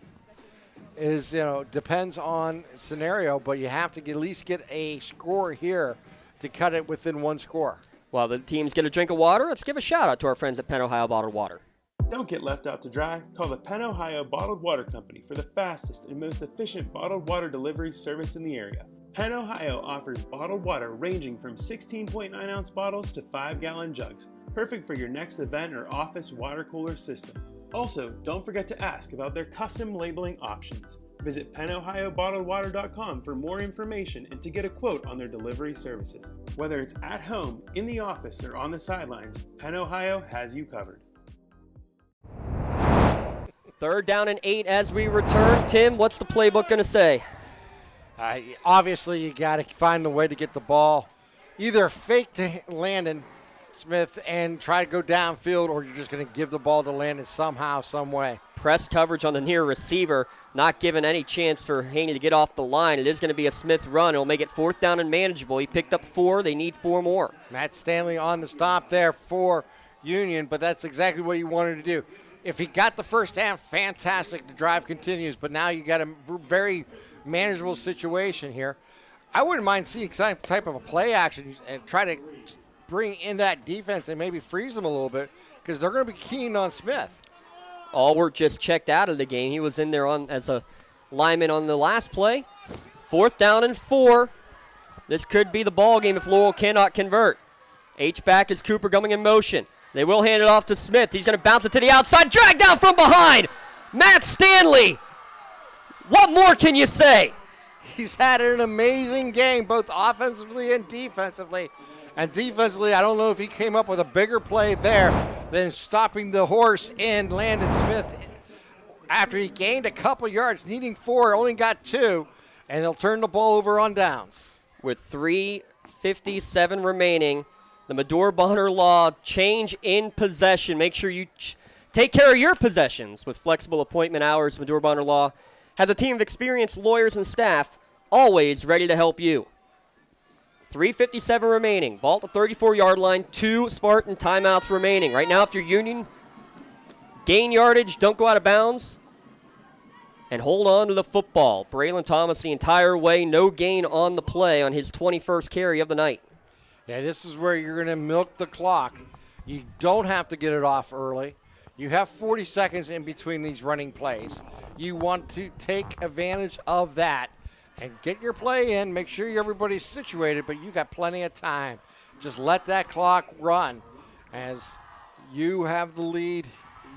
is, depends on scenario, but you have to at least get a score here to cut it within one score. While the teams get a drink of water, let's give a shout out to our friends at Penn Ohio Bottled Water. Don't get left out to dry. Call the Penn Ohio Bottled Water Company for the fastest and most efficient bottled water delivery service in the area. Penn Ohio offers bottled water ranging from 16.9-ounce bottles to 5-gallon jugs, perfect for your next event or office water cooler system. Also, don't forget to ask about their custom labeling options. Visit PennOhioBottledWater.com for more information and to get a quote on their delivery services. Whether it's at home, in the office, or on the sidelines, Penn Ohio has you covered. 3rd down and 8 as we return. Tim, what's the playbook going to say? Obviously, you got to find the way to get the ball. Either fake to Landon Smith and try to go downfield, or you're just going to give the ball to Landon somehow, some way. Press coverage on the near receiver, not giving any chance for Haney to get off the line. It is going to be a Smith run. It'll make it 4th down and manageable. He picked up 4. They need 4 more. Matt Stanley on the stop there for Union, but that's exactly what you wanted to do. If he got the first down, fantastic. The drive continues, but now you got a very manageable situation here. I wouldn't mind seeing some type of a play action and try to bring in that defense and maybe freeze them a little bit, because they're going to be keen on Smith. Allward just checked out of the game. He was in there as a lineman on the last play. 4th down and 4. This could be the ball game if Laurel cannot convert. H-back is Cooper coming in motion. They will hand it off to Smith. He's going to bounce it to the outside. Dragged down from behind. Matt Stanley. What more can you say? He's had an amazing game, both offensively and defensively. And defensively, I don't know if he came up with a bigger play there than stopping the horse in Landon Smith after he gained a couple yards, needing 4, only got 2, and they'll turn the ball over on downs. With 3:57 remaining, the Medora Bonner Law change in possession. Make sure you take care of your possessions with flexible appointment hours. Medora Bonner Law has a team of experienced lawyers and staff always ready to help you. 3:57 remaining. Ball at the 34-yard line. 2 Spartan timeouts remaining. Right now, if you're Union, gain yardage, don't go out of bounds, and hold on to the football. Braylon Thomas the entire way. No gain on the play on his 21st carry of the night. Yeah, this is where you're going to milk the clock. You don't have to get it off early. You have 40 seconds in between these running plays. You want to take advantage of that and get your play in. Make sure everybody's situated, but you got plenty of time. Just let that clock run. As you have the lead,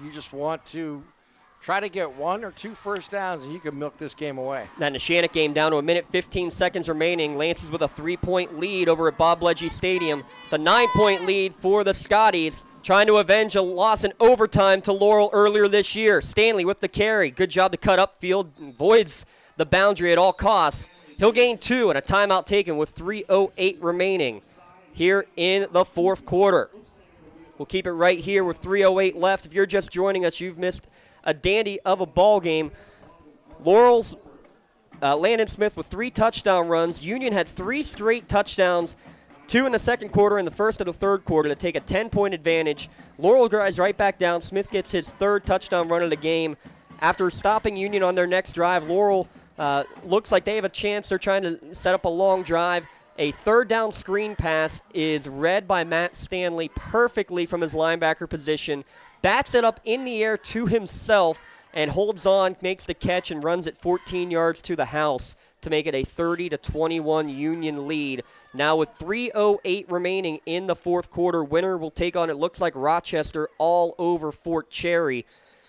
you just want to try to get 1 or 2 first downs, and you can milk this game away. That Neshannock game down to 1:15 remaining. Lances with a 3-point lead over at Bob Ledgey Stadium. It's a 9-point lead for the Scotties, trying to avenge a loss in overtime to Laurel earlier this year. Stanley with the carry. Good job to cut upfield. Avoids the boundary at all costs. He'll gain 2 and a timeout taken with 3:08 remaining here in the 4th quarter. We'll keep it right here with 3:08 left. If you're just joining us, you've missed a dandy of a ball game. Laurel's Landon Smith with 3 touchdown runs. Union had 3 straight touchdowns, 2 in the second quarter and the first of the third quarter to take a 10-point advantage. Laurel drives right back down. Smith gets his 3rd touchdown run of the game. After stopping Union on their next drive, Laurel looks like they have a chance. They're trying to set up a long drive. A 3rd down screen pass is read by Matt Stanley perfectly from his linebacker position. Bats it up in the air to himself and holds on, makes the catch, and runs it 14 yards to the house to make it a 30-21 Union lead. Now with 3:08 remaining in the fourth quarter, winner will take on, it looks like, Rochester all over Fort Cherry,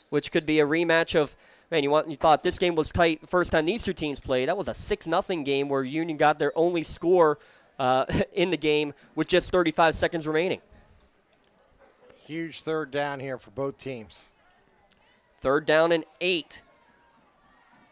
which could be a rematch of, man, you thought this game was tight the first time these two teams played. That was a 6-0 game where Union got their only score in the game with just 35 seconds remaining. Huge 3rd down here for both teams. 3rd down and 8.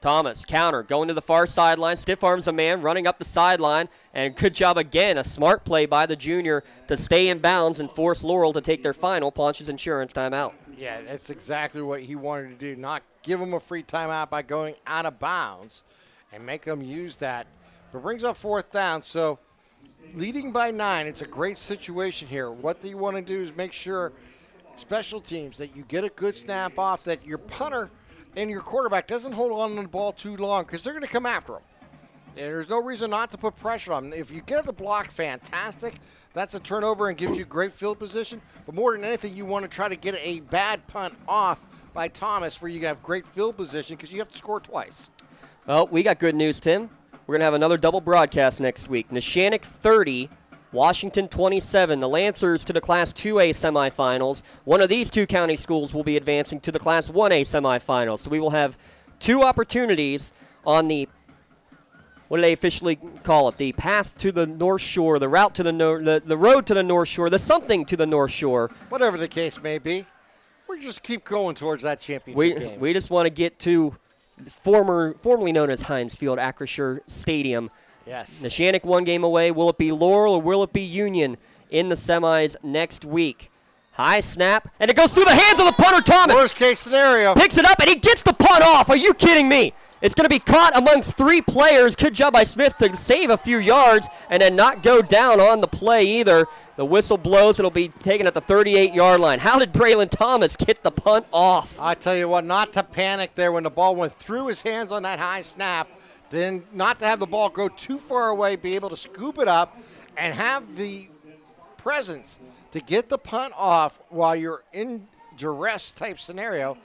Thomas, counter, going to the far sideline, stiff arms a man, running up the sideline, and good job again, a smart play by the junior to stay in bounds and force Laurel to take their final Ponch's Insurance timeout. Yeah, that's exactly what he wanted to do, not give them a free timeout by going out of bounds and make them use that. But brings up 4th down, so leading by 9, it's a great situation here. What they want to do is make sure special teams that you get a good snap off, that your punter and your quarterback doesn't hold on to the ball too long because they're going to come after them. And there's no reason not to put pressure on them. If you get the block, fantastic. That's a turnover and gives you great field position. But more than anything, you want to try to get a bad punt off by Thomas where you have great field position because you have to score twice. Well, we got good news, Tim. We're going to have another double broadcast next week. Neshannock 30, Washington 27. The Lancers to the Class 2A semifinals. One of these 2 county schools will be advancing to the Class 1A semifinals. So we will have 2 opportunities on the, what do they officially call it? The path to the North Shore, the route to the road to the North Shore, the something to the North Shore. Whatever the case may be, we just keep going towards that championship game. We just want to get to formerly known as Heinz Field, Acrisure Stadium. Yes. Neshannock 1 game away. Will it be Laurel or will it be Union in the semis next week? High snap, and it goes through the hands of the punter, Thomas. Worst case scenario. Picks it up, and he gets the punt off. Are you kidding me? It's going to be caught amongst 3 players. Good job by Smith to save a few yards and then not go down on the play either. The whistle blows. It'll be taken at the 38-yard line. How did Braylon Thomas get the punt off? I tell you what, not to panic there when the ball went through his hands on that high snap. Then not to have the ball go too far away, be able to scoop it up and have the presence to get the punt off while you're in duress type scenario.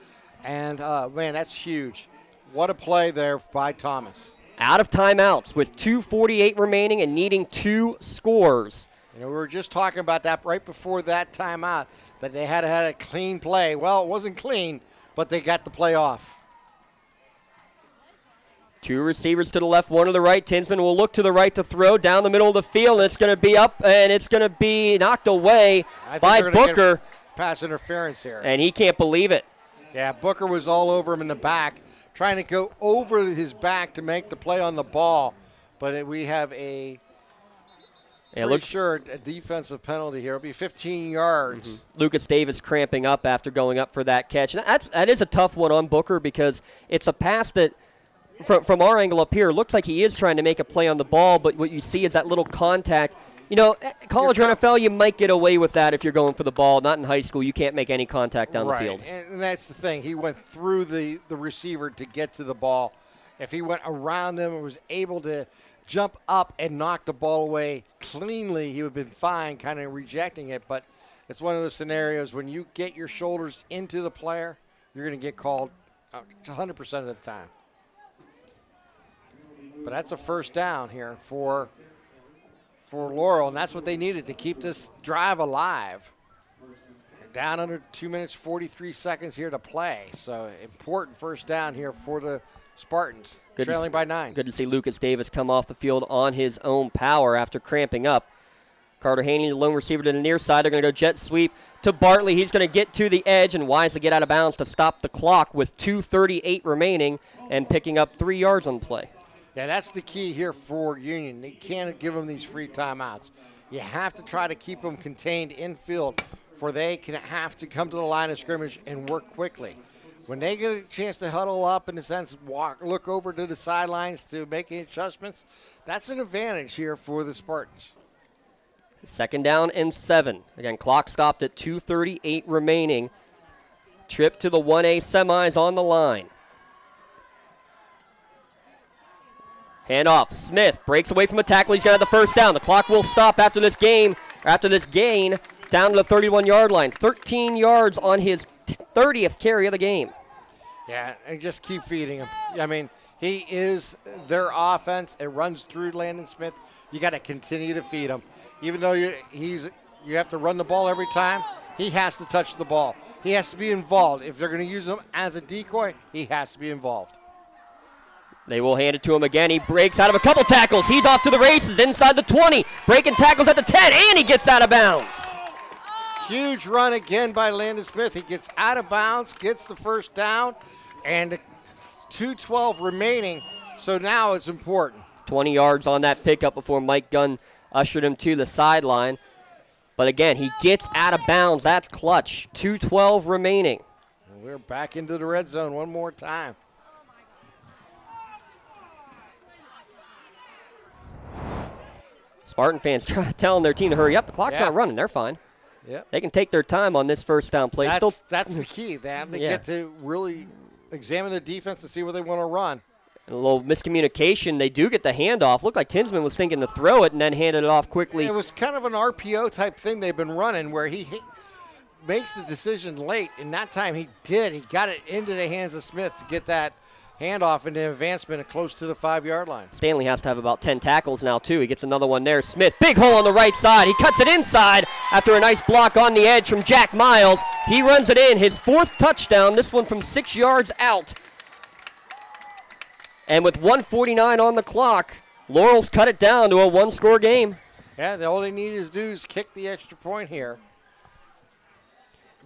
And, man, that's huge. What a play there by Thomas. Out of timeouts with 2:48 remaining and needing 2 scores. You know, we were just talking about that right before that timeout, that they had a clean play. Well, it wasn't clean, but they got the play off. 2 receivers to the left, 1 to the right. Tinsman will look to the right to throw down the middle of the field. And it's going to be up, and it's going to be knocked away by Booker. Pass interference here. And he can't believe it. Yeah, Booker was all over him in the back, trying to go over his back to make the play on the ball. But we have a defensive penalty here. It'll be 15 yards. Mm-hmm. Lucas Davis cramping up after going up for that catch. And that is a tough one on Booker because it's a pass that, from our angle up here, looks like he is trying to make a play on the ball, but what you see is that little contact. You know, college or NFL, you might get away with that if you're going for the ball. Not in high school. You can't make any contact down the field. And that's the thing. He went through the receiver to get to the ball. If he went around him and was able to jump up and knock the ball away cleanly, he would have been fine kind of rejecting it. But it's one of those scenarios when you get your shoulders into the player, you're going to get called 100% of the time. But that's a first down here for Laurel, and that's what they needed to keep this drive alive. Down under 2 minutes, 43 seconds here to play. So important first down here for the Spartans, trailing by 9. Good to see Lucas Davis come off the field on his own power after cramping up. Carter Haney, the lone receiver to the near side. They're going to go jet sweep to Bartley. He's going to get to the edge and wisely get out of bounds to stop the clock with 2:38 remaining and picking up 3 yards on the play. Yeah, that's the key here for Union. They can't give them these free timeouts. You have to try to keep them contained in field for they can have to come to the line of scrimmage and work quickly. when they get a chance to huddle up, in a sense, look over to the sidelines to make any adjustments, that's an advantage here for the Spartans. 2nd down and 7. Again, clock stopped at 2:38 remaining. Trip to the 1A semis on the line. Handoff. Smith breaks away from a tackle. He's going to have the first down. The clock will stop after this gain, down to the 31-yard line. 13 yards on his 30th carry of the game. Yeah, and just keep feeding him. I mean, he is their offense. It runs through Landon Smith. You got to continue to feed him. Even though you have to run the ball every time, he has to touch the ball. He has to be involved. If they're going to use him as a decoy, he has to be involved. They will hand it to him again. He breaks out of a couple tackles. He's off to the races inside the 20. Breaking tackles at the 10, and he gets out of bounds. Huge run again by Landon Smith. He gets out of bounds, gets the first down, and 2:12 remaining, so now it's important. 20 yards on that pickup before Mike Gunn ushered him to the sideline. But again, he gets out of bounds. That's clutch. 2:12 remaining. We're back into the red zone one more time. Spartan fans telling their team to hurry up. The clock's not running. They're fine. Yep. They can take their time on this first down play. That's the key. They get to really examine the defense and see what they want to run. And a little miscommunication. They do get the handoff. Looked like Tinsman was thinking to throw it and then handed it off quickly. It was kind of an RPO type thing they've been running where he makes the decision late, and that time he did. He got it into the hands of Smith to get that handoff and the advancement close to the 5-yard line. Stanley has to have about 10 tackles now, too. He gets another one there. Smith, big hole on the right side. He cuts it inside after a nice block on the edge from Jack Miles. He runs it in, his 4th touchdown, this one from 6 yards out. And with 1:49 on the clock, Laurel's cut it down to a 1-score game. Yeah, all they need to do is kick the extra point here.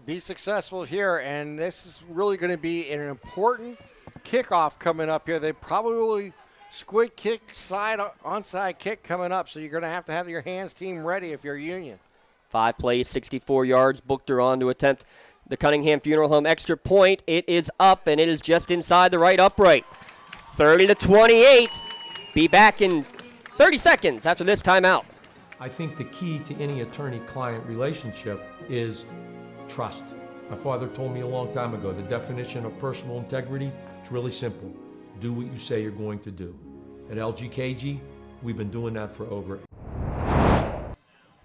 Be successful here, and this is really going to be an important kickoff coming up here. They probably squid kick, onside kick coming up, so you're going to have your hands team ready if you're Union. 5 plays, 64 yards. Buchter on to attempt the Cunningham Funeral Home extra point. It is up, and it is just inside the right upright. 30-28. Be back in 30 seconds after this timeout. I think the key to any attorney-client relationship is trust. My father told me a long time ago, the definition of personal integrity, it's really simple. Do what you say you're going to do. At LGKG, we've been doing that for over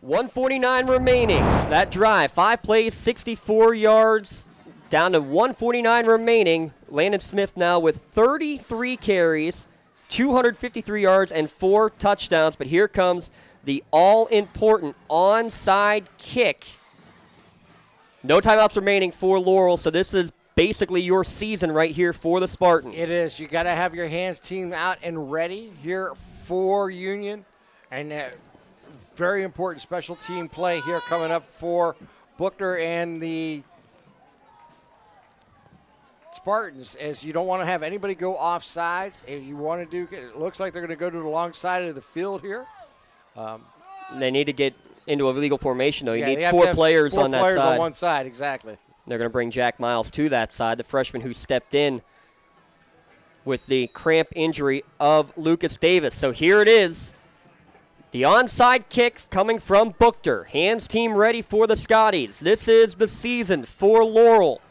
1:49 remaining. That drive, 5 plays, 64 yards, down to 1:49 remaining. Landon Smith now with 33 carries, 253 yards, and 4 touchdowns. But here comes the all-important onside kick. No timeouts remaining for Laurel, so this is basically your season right here for the Spartans. It is. You got to have your hands team out and ready here for Union. And very important special team play here coming up for Buchter and the Spartans, as you don't want to have anybody go off sides. If you want to do, it looks like they're going to go to the long side of the field here. They need to get into a legal formation, though. You need they 4 players on that side. 4 players on one side, exactly. They're going to bring Jack Miles to that side, the freshman who stepped in with the cramp injury of Lucas Davis. So here it is. The onside kick coming from Buchter. Hands team ready for the Scotties. This is the season for Laurel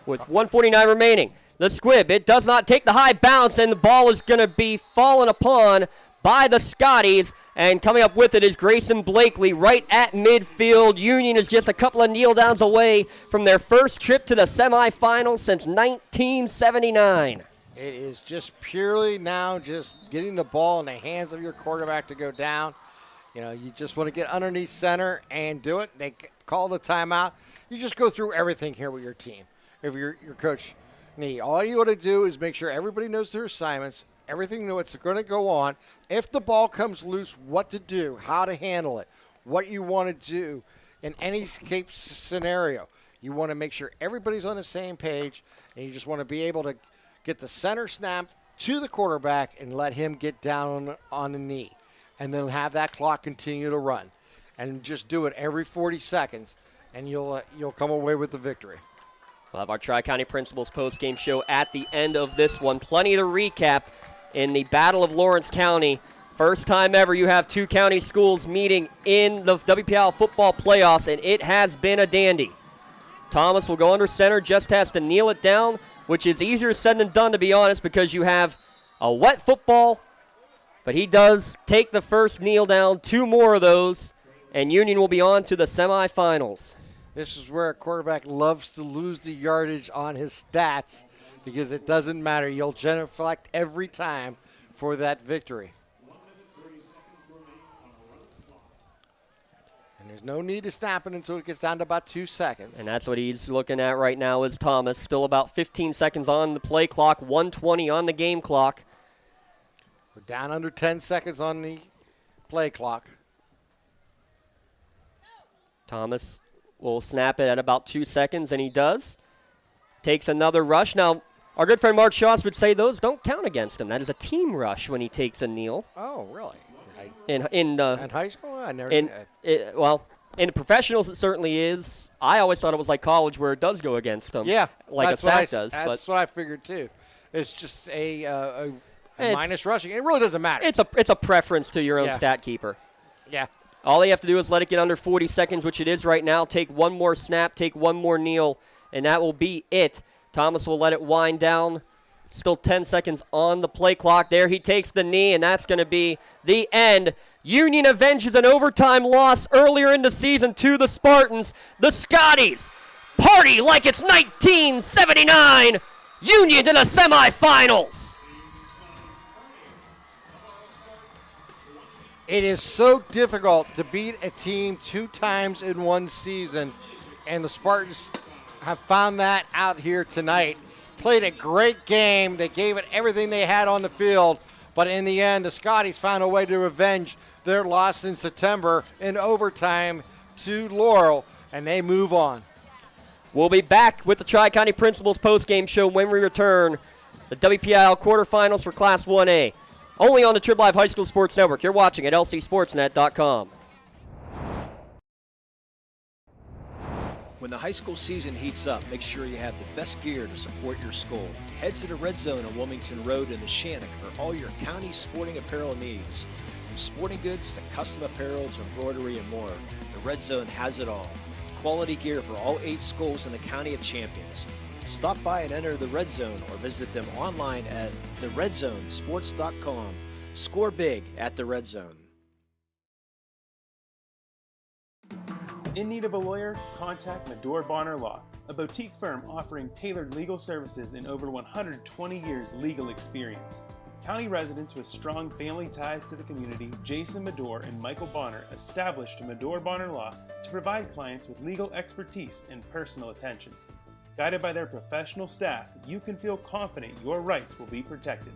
with 1:49 remaining. The squib, it does not take the high bounce, and the ball is going to be fallen upon by the Scotties, and coming up with it is Grayson Blakely right at midfield. Union is just a couple of kneel downs away from their first trip to the semifinals since 1979. It is just purely now just getting the ball in the hands of your quarterback to go down. You know, you just want to get underneath center and do it. They call the timeout. You just go through everything here with your team. If your coach Nee, all you want to do is make sure everybody knows their assignments, everything that's going to go on. If the ball comes loose, what to do, how to handle it, what you want to do in any escape scenario. You want to make sure everybody's on the same page, and you just want to be able to get the center snap to the quarterback and let him get down on the knee, and then have that clock continue to run. And just do it every 40 seconds, and you'll come away with the victory. We'll have our Tri-County Principals post-game show at the end of this one. Plenty to recap in the Battle of Lawrence County. First time ever you have two county schools meeting in the WPIAL football playoffs, and it has been a dandy. Thomas will go under center, just has to kneel it down, which is easier said than done, to be honest, because you have a wet football, but he does take the first kneel down, 2 more of those, and Union will be on to the semifinals. This is where a quarterback loves to lose the yardage on his stats because it doesn't matter. You'll genuflect every time for that victory. And there's no need to snap it until it gets down to about 2 seconds. And that's what he's looking at right now is Thomas. Still about 15 seconds on the play clock, 1:20 on the game clock. We're down under 10 seconds on the play clock. Thomas will snap it at about 2 seconds, and he does. Takes another rush. Now, our good friend Mark Shaws would say those don't count against him. That is a team rush when he takes a kneel. Oh, really? In high school? I never did. Well, in the professionals, it certainly is. I always thought it was like college where it does go against them. Yeah. Like a sack does. That's what I figured, too. It's just a minus rushing. It really doesn't matter. It's a preference to your own stat keeper. Yeah. All they have to do is let it get under 40 seconds, which it is right now. Take one more snap, take one more kneel, and that will be it. Thomas will let it wind down. Still 10 seconds on the play clock. There he takes the knee, and that's going to be the end. Union avenges an overtime loss earlier in the season to the Spartans. The Scotties party like it's 1979. Union to the semifinals. It is so difficult to beat a team 2 times in one season, and the Spartans have found that out here tonight. Played a great game. They gave it everything they had on the field, but in the end, the Scotties found a way to revenge their loss in September in overtime to Laurel, and they move on. We'll be back with the Tri-County Principals postgame show when we return. The WPIAL quarterfinals for Class 1A. Only on the TribLive High School Sports Network. You're watching at lcsportsnet.com. When the high school season heats up, make sure you have the best gear to support your school. Head to the Red Zone on Wilmington Road in the Shannock for all your county sporting apparel needs. From sporting goods to custom apparel to embroidery and more, the Red Zone has it all. Quality gear for all 8 schools in the County of Champions. Stop by and enter the Red Zone or visit them online at theredzonesports.com. Score big at the Red Zone. In need of a lawyer? Contact Medore Bonner Law, a boutique firm offering tailored legal services in over 120 years legal experience. County residents with strong family ties to the community, Jason Medore and Michael Bonner established Medore Bonner Law to provide clients with legal expertise and personal attention. Guided by their professional staff, you can feel confident your rights will be protected.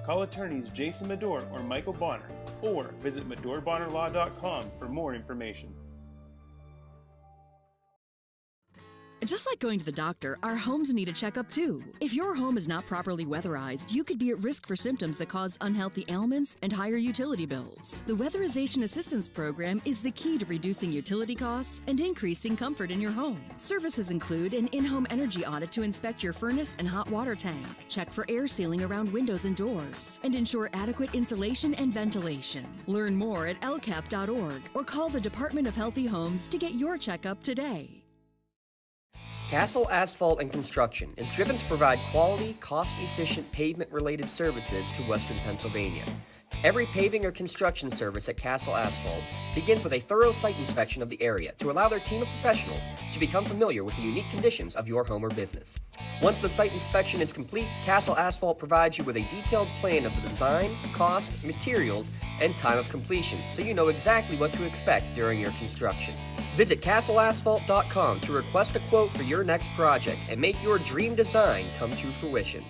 Call attorneys Jason Medore or Michael Bonner, or visit MedoreBonnerLaw.com for more information. Just like going to the doctor, our homes need a checkup too. If your home is not properly weatherized, you could be at risk for symptoms that cause unhealthy ailments and higher utility bills. The Weatherization Assistance Program is the key to reducing utility costs and increasing comfort in your home. Services include an in-home energy audit to inspect your furnace and hot water tank, check for air sealing around windows and doors, and ensure adequate insulation and ventilation. Learn more at lcap.org or call the Department of Healthy Homes to get your checkup today. Castle Asphalt and Construction is driven to provide quality, cost-efficient pavement-related services to Western Pennsylvania. Every paving or construction service at Castle Asphalt begins with a thorough site inspection of the area to allow their team of professionals to become familiar with the unique conditions of your home or business. Once the site inspection is complete, Castle Asphalt provides you with a detailed plan of the design, cost, materials, and time of completion, so you know exactly what to expect during your construction. Visit castleasphalt.com to request a quote for your next project and make your dream design come to fruition.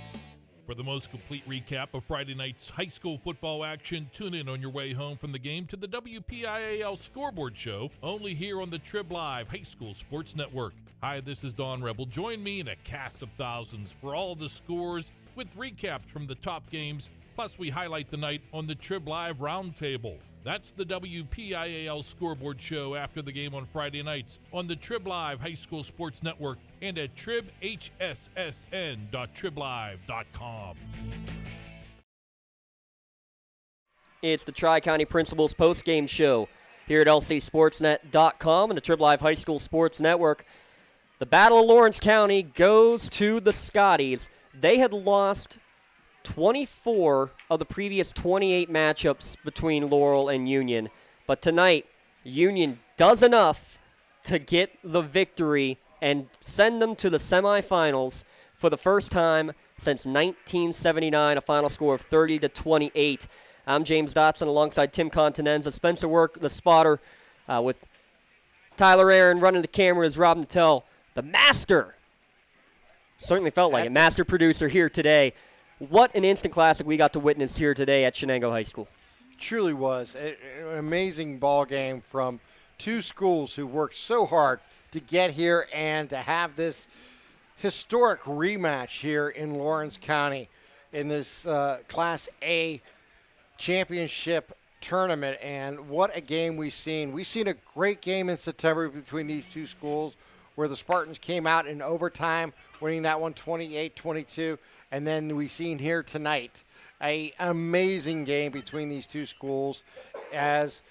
For the most complete recap of Friday night's high school football action, tune in on your way home from the game to the WPIAL Scoreboard Show, only here on the TribLive High School Sports Network. Hi, this is Don Rebel. Join me in a cast of thousands for all the scores with recaps from the top games Plus, we highlight the night on the TribLive Roundtable. That's the WPIAL Scoreboard Show after the game on Friday nights on the TribLive High School Sports Network and at tribhssn.triblive.com. It's the Tri-County Principals postgame show here at lcsportsnet.com and the TribLive High School Sports Network. The Battle of Lawrence County goes to the Scotties. They had lost 24 of the previous 28 matchups between Laurel and Union. But tonight, Union does enough to get the victory and send them to the semifinals for the first time since 1979, a final score of 30-28. I'm James Dotson alongside Tim Continenza. Spencer Work, the spotter, with Tyler Aaron running the camera is Rob Nattell, the master. Certainly felt like it. Master producer here today. What an instant classic we got to witness here today at Shenango High School. Truly was an amazing ball game from two schools who worked so hard to get here and to have this historic rematch here in Lawrence County in this Class A championship tournament. And what a game we've seen. We've seen a great game in September between these two schools where the Spartans came out in overtime, winning that one 28-22. And then we've seen here tonight an amazing game between these two schools as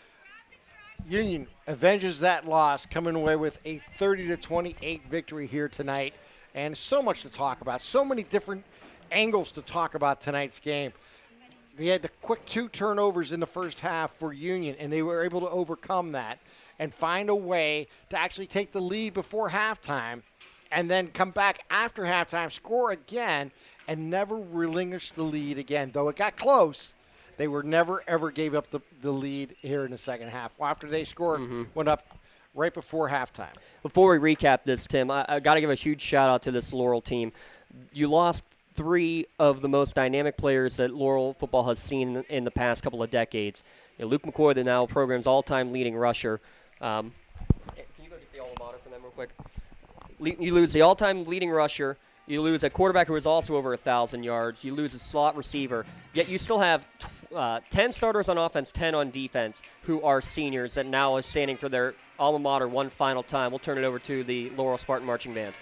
Union avenges that loss, coming away with a 30-28 victory here tonight. And so much to talk about, so many different angles to talk about tonight's game. They had the quick 2 turnovers in the first half for Union, and they were able to overcome that and find a way to actually take the lead before halftime and then come back after halftime, score again, and never relinquish the lead again. Though it got close, they were never, ever gave up the lead here in the second half. After they scored, went up right before halftime. Before we recap this, Tim, I got to give a huge shout-out to this Laurel team. You lost 3 of the most dynamic players that Laurel football has seen in the past couple of decades. Luke McCoy, the now program's all-time leading rusher. Can you go get the alma mater for them real quick? You lose the all-time leading rusher. You lose a quarterback who is also over 1,000 yards. You lose a slot receiver. Yet you still have 10 starters on offense, 10 on defense, who are seniors that now are standing for their alma mater one final time. We'll turn it over to the Laurel Spartan Marching Band.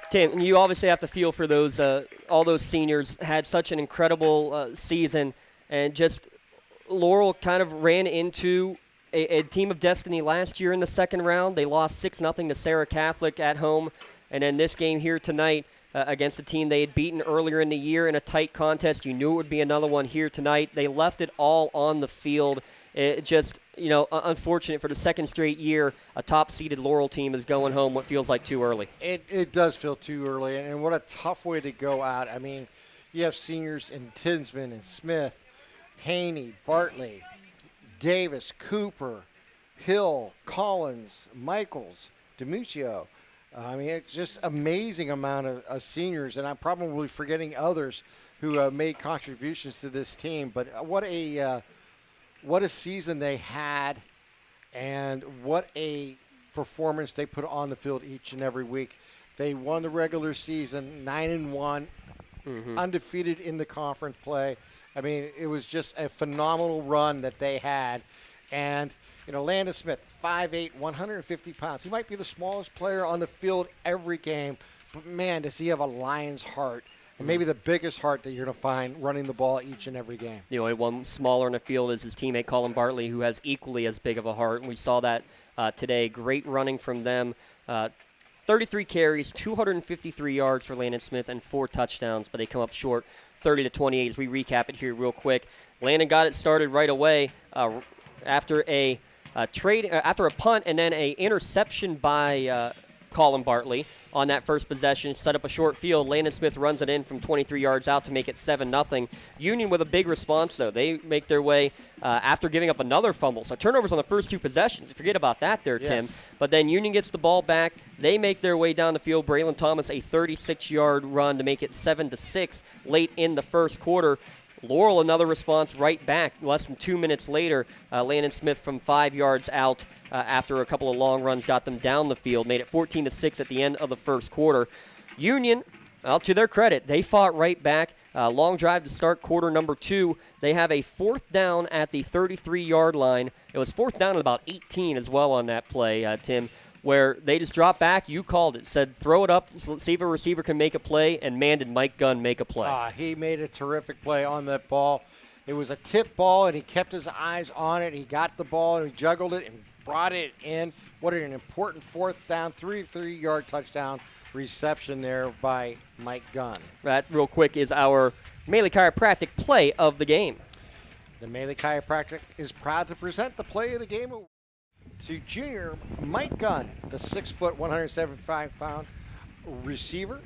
Tim, you obviously have to feel for those all those seniors had such an incredible season, and just Laurel kind of ran into a team of destiny last year in the second round. They lost 6-0 to Sarah Catholic at home, and then this game here tonight against a team they had beaten earlier in the year in a tight contest. You knew it would be another one here tonight. They left it all on the field. It just, unfortunate for the second straight year, a top-seeded Laurel team is going home what feels like too early. It does feel too early, and what a tough way to go out. I mean, you have seniors in Tinsman and Smith, Haney, Bartley, Davis, Cooper, Hill, Collins, Michaels, DiMuccio. I mean, it's just amazing amount of seniors, and I'm probably forgetting others who made contributions to this team. But what a season they had, and what a performance they put on the field each and every week. They won the regular season 9-1, undefeated in the conference play. I mean, it was just a phenomenal run that they had. And, Landon Smith, 5'8", 150 pounds. He might be the smallest player on the field every game, but, man, does he have a lion's heart. And maybe the biggest heart that you're going to find running the ball each and every game. One smaller in the field is his teammate Colin Bartley, who has equally as big of a heart. And we saw that today. Great running from them. 33 carries, 253 yards for Landon Smith, and 4 touchdowns, but they come up short 30-28 as we recap it here real quick. Landon got it started right away after a punt and then a interception by Colin Bartley on that first possession, set up a short field. Landon Smith runs it in from 23 yards out to make it 7-0. Union with a big response, though. They make their way after giving up another fumble. So turnovers on the first two possessions. Forget about that there, Tim. Yes. But then Union gets the ball back. They make their way down the field. Braylon Thomas, a 36-yard run to make it 7-6 late in the first quarter. Laurel, another response right back. Less than 2 minutes later, Landon Smith from 5 yards out after a couple of long runs got them down the field. Made it 14-6 at the end of the first quarter. Union, well, to their credit, they fought right back. Long drive to start quarter number 2. They have a 4th down at the 33-yard line. It was 4th down at about 18 as well on that play, Tim, where they just dropped back. You called it. Said throw it up, see if a receiver can make a play, and man, did Mike Gunn make a play. He made a terrific play on that ball. It was a tip ball, and he kept his eyes on it. He got the ball, and he juggled it and brought it in. What an important 4th down, 33-yard touchdown reception there by Mike Gunn. That, real quick, is our Maley Chiropractic play of the game. The Maley Chiropractic is proud to present the play of the game to junior Mike Gunn, the 6-foot, 175-pound receiver,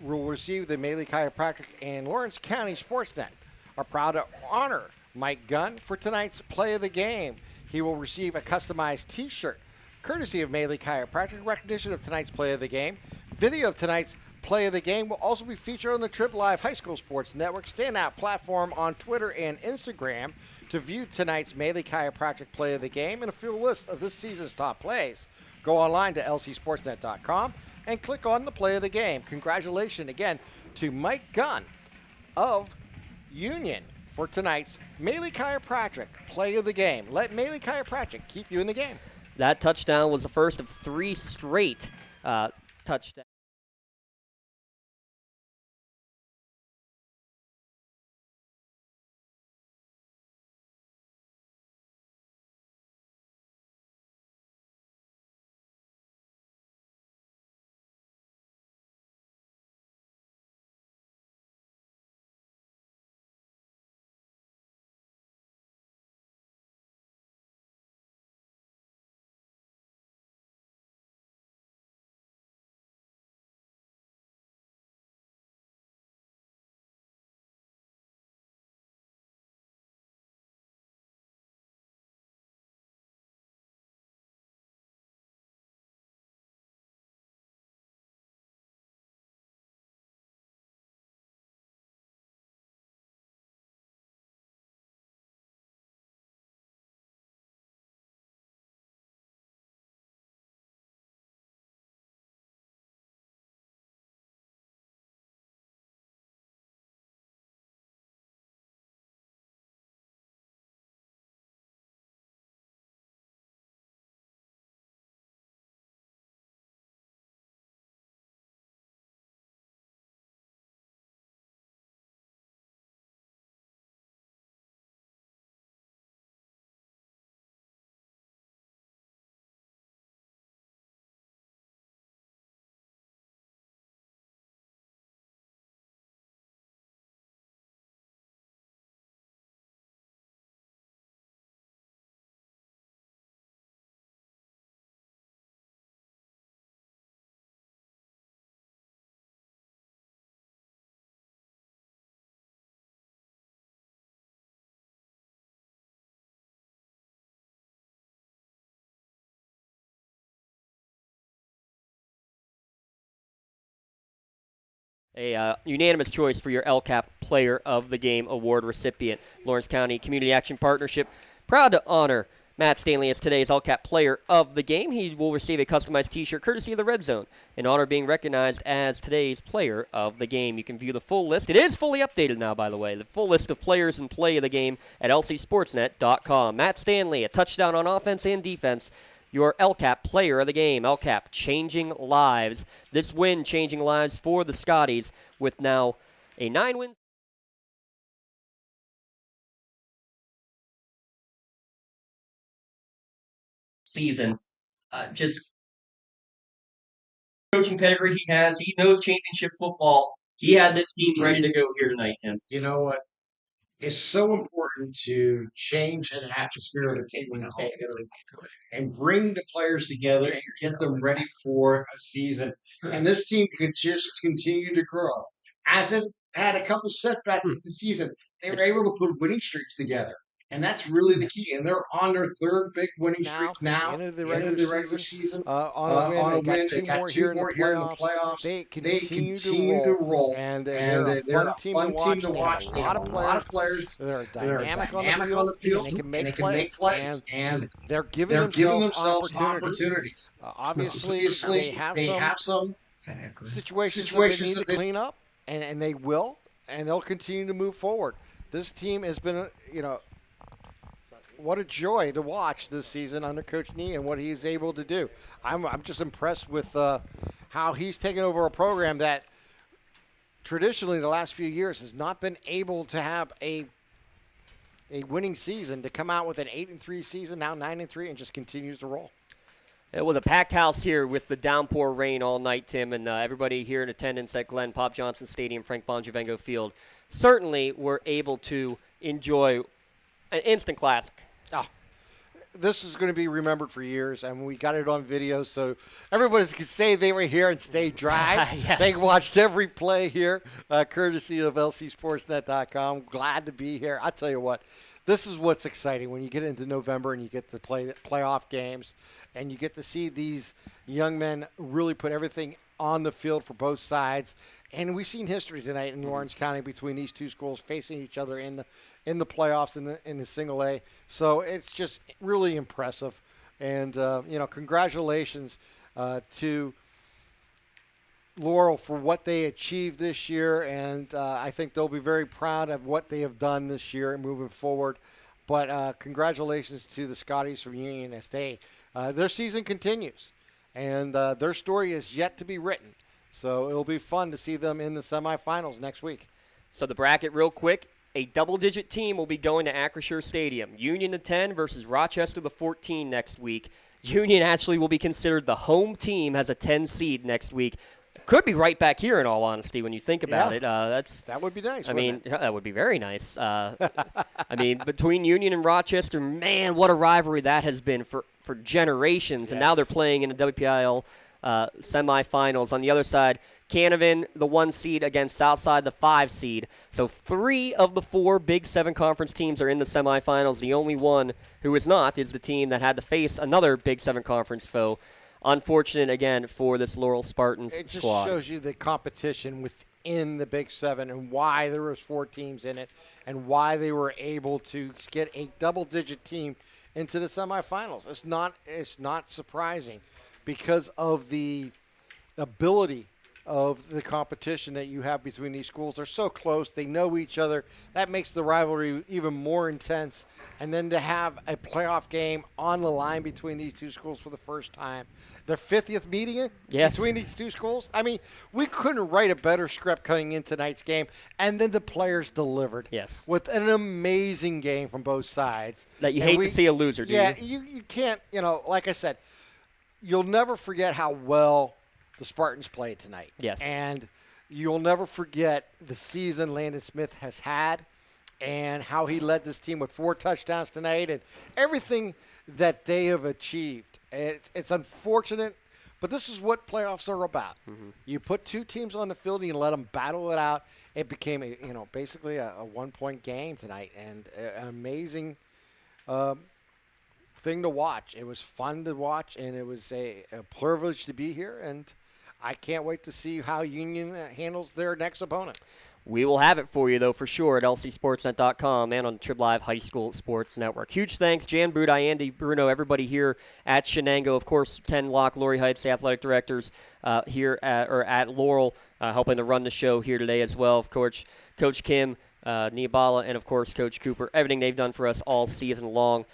will receive the Maley Chiropractic and Lawrence County SportsNet are proud to honor Mike Gunn for tonight's play of the game. He will receive a customized T-shirt, courtesy of Maley Chiropractic. Recognition of tonight's play of the game. Video of tonight's play of the game will also be featured on the TribLive High School Sports Network standout platform on Twitter and Instagram. To view tonight's Maley Chiropractic play of the game and a full list of this season's top plays, go online to lcsportsnet.com and click on the play of the game. Congratulations again to Mike Gunn of Union for tonight's Maley Chiropractic play of the game. Let Maley Chiropractic keep you in the game. That touchdown was the first of 3 straight touchdowns. A unanimous choice for your LCAP Player of the Game award recipient. Lawrence County Community Action Partnership, proud to honor Matt Stanley as today's LCAP Player of the Game. He will receive a customized T-shirt courtesy of the Red Zone in honor of being recognized as today's Player of the Game. You can view the full list. It is fully updated now, by the way. The full list of players and play of the game at lcsportsnet.com. Matt Stanley, a touchdown on offense and defense. Your LCAP Player of the Game. LCAP changing lives. This win changing lives for the Scotties with now a 9-win season. Just coaching pedigree he has. He knows championship football. He had this team ready to go here tonight, Tim. You know what? is so important to change an atmosphere of a team and bring the players together and get them ready for a season. And this team could just continue to grow. As it had a couple setbacks this season, they were able to put winning streaks together. And that's really the key. And they're on their third big winning streak now. End of the regular season. On a win. They got two more here in the playoffs. They continue to roll. And they're a fun team to watch. They have a lot of players. They're dynamic on the field. And they can make plays. And they're giving themselves opportunities. Obviously, they have some situations that they need to clean up. And they will. And they'll continue to move forward. This team has been, what a joy to watch this season under Coach Nee and what he's able to do. I'm just impressed with how he's taken over a program that traditionally the last few years has not been able to have a winning season, to come out with an 8-3 season, now 9-3, and just continues to roll. It was a packed house here with the downpour rain all night, Tim, and everybody here in attendance at Glenn Pop Johnson Stadium, Frank Bongivengo Field, certainly were able to enjoy an instant classic. Oh, this is going to be remembered for years, and we got it on video, so everybody can say they were here and stay dry. Yes. They watched every play here, courtesy of LCSportsNet.com. Glad to be here. I'll tell you what, this is what's exciting when you get into November and you get to play playoff games, and you get to see these young men really put everything on the field for both sides. And we've seen history tonight in Lawrence County between these two schools facing each other in the playoffs in the single A. So it's just really impressive. And congratulations to Laurel for what they achieved this year. And I think they'll be very proud of what they have done this year and moving forward. But congratulations to the Scotties from Union as their season continues. And their story is yet to be written. So it'll be fun to see them in the semifinals next week. So the bracket real quick. A double-digit team will be going to Acrisure Stadium. Union the 10 versus Rochester the 14 next week. Union actually will be considered the home team as a 10 seed next week. Could be right back here, in all honesty, when you think about it. That would be nice. That would be very nice. Between Union and Rochester, man, what a rivalry that has been for generations. Yes. And now they're playing in the WPIAL semifinals. On the other side, Canevin, the 1 seed, against Southside, the 5 seed. So 3 of the 4 Big 7 conference teams are in the semifinals. The only one who is not is the team that had to face another Big 7 conference foe. Unfortunate, again, for this Laurel Spartans squad. It just shows you the competition within the Big 7 and why there was 4 teams in it and why they were able to get a double-digit team into the semifinals. It's not surprising because of the ability of the competition that you have between these schools. They're so close. They know each other. That makes the rivalry even more intense. And then to have a playoff game on the line between these two schools for the first time. Their 50th meeting between these two schools. I mean, we couldn't write a better script coming in tonight's game. And then the players delivered. Yes. With an amazing game from both sides. That you hate to see a loser, do you? Yeah, you can't, like I said, you'll never forget how well the Spartans played tonight. Yes. And you'll never forget the season Landon Smith has had and how he led this team with 4 touchdowns tonight and everything that they have achieved. It's unfortunate, but this is what playoffs are about. Mm-hmm. You put 2 teams on the field and you let them battle it out. It became basically a 1-point game tonight, and an amazing thing to watch. It was fun to watch, and it was a privilege to be here, and I can't wait to see how Union handles their next opponent. We will have it for you, though, for sure, at lcsportsnet.com and on TribLive High School Sports Network. Huge thanks, Jan Budai, Andy Bruno, everybody here at Shenango. Of course, Ken Locke, Lori Heights, the athletic directors here at Laurel, helping to run the show here today as well. Of course, Coach Kim, Niabala, and, of course, Coach Cooper. Everything they've done for us all season long.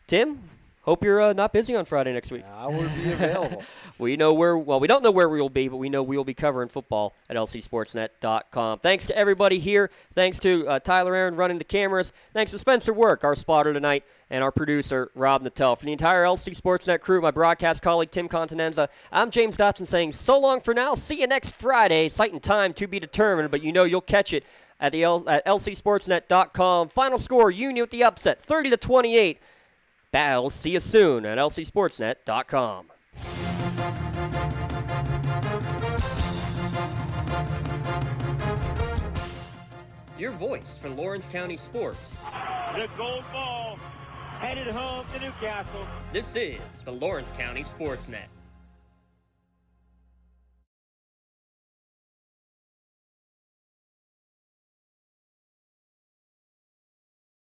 Tim, hope you're not busy on Friday next week. I will be available. We don't know where we will be, but we know we will be covering football at lcsportsnet.com. Thanks to everybody here. Thanks to Tyler Aaron running the cameras. Thanks to Spencer Work, our spotter tonight, and our producer, Rob Natel. For the entire LC Sportsnet crew, my broadcast colleague, Tim Continenza, I'm James Dotson saying so long for now. See you next Friday. Site and time to be determined, but you'll catch it at lcsportsnet.com. Final score, Union with the upset, 30-28. Battles, see you soon at lcsportsnet.com. Your voice for Lawrence County sports. The gold ball headed home to Newcastle. This is the Lawrence County SportsNet.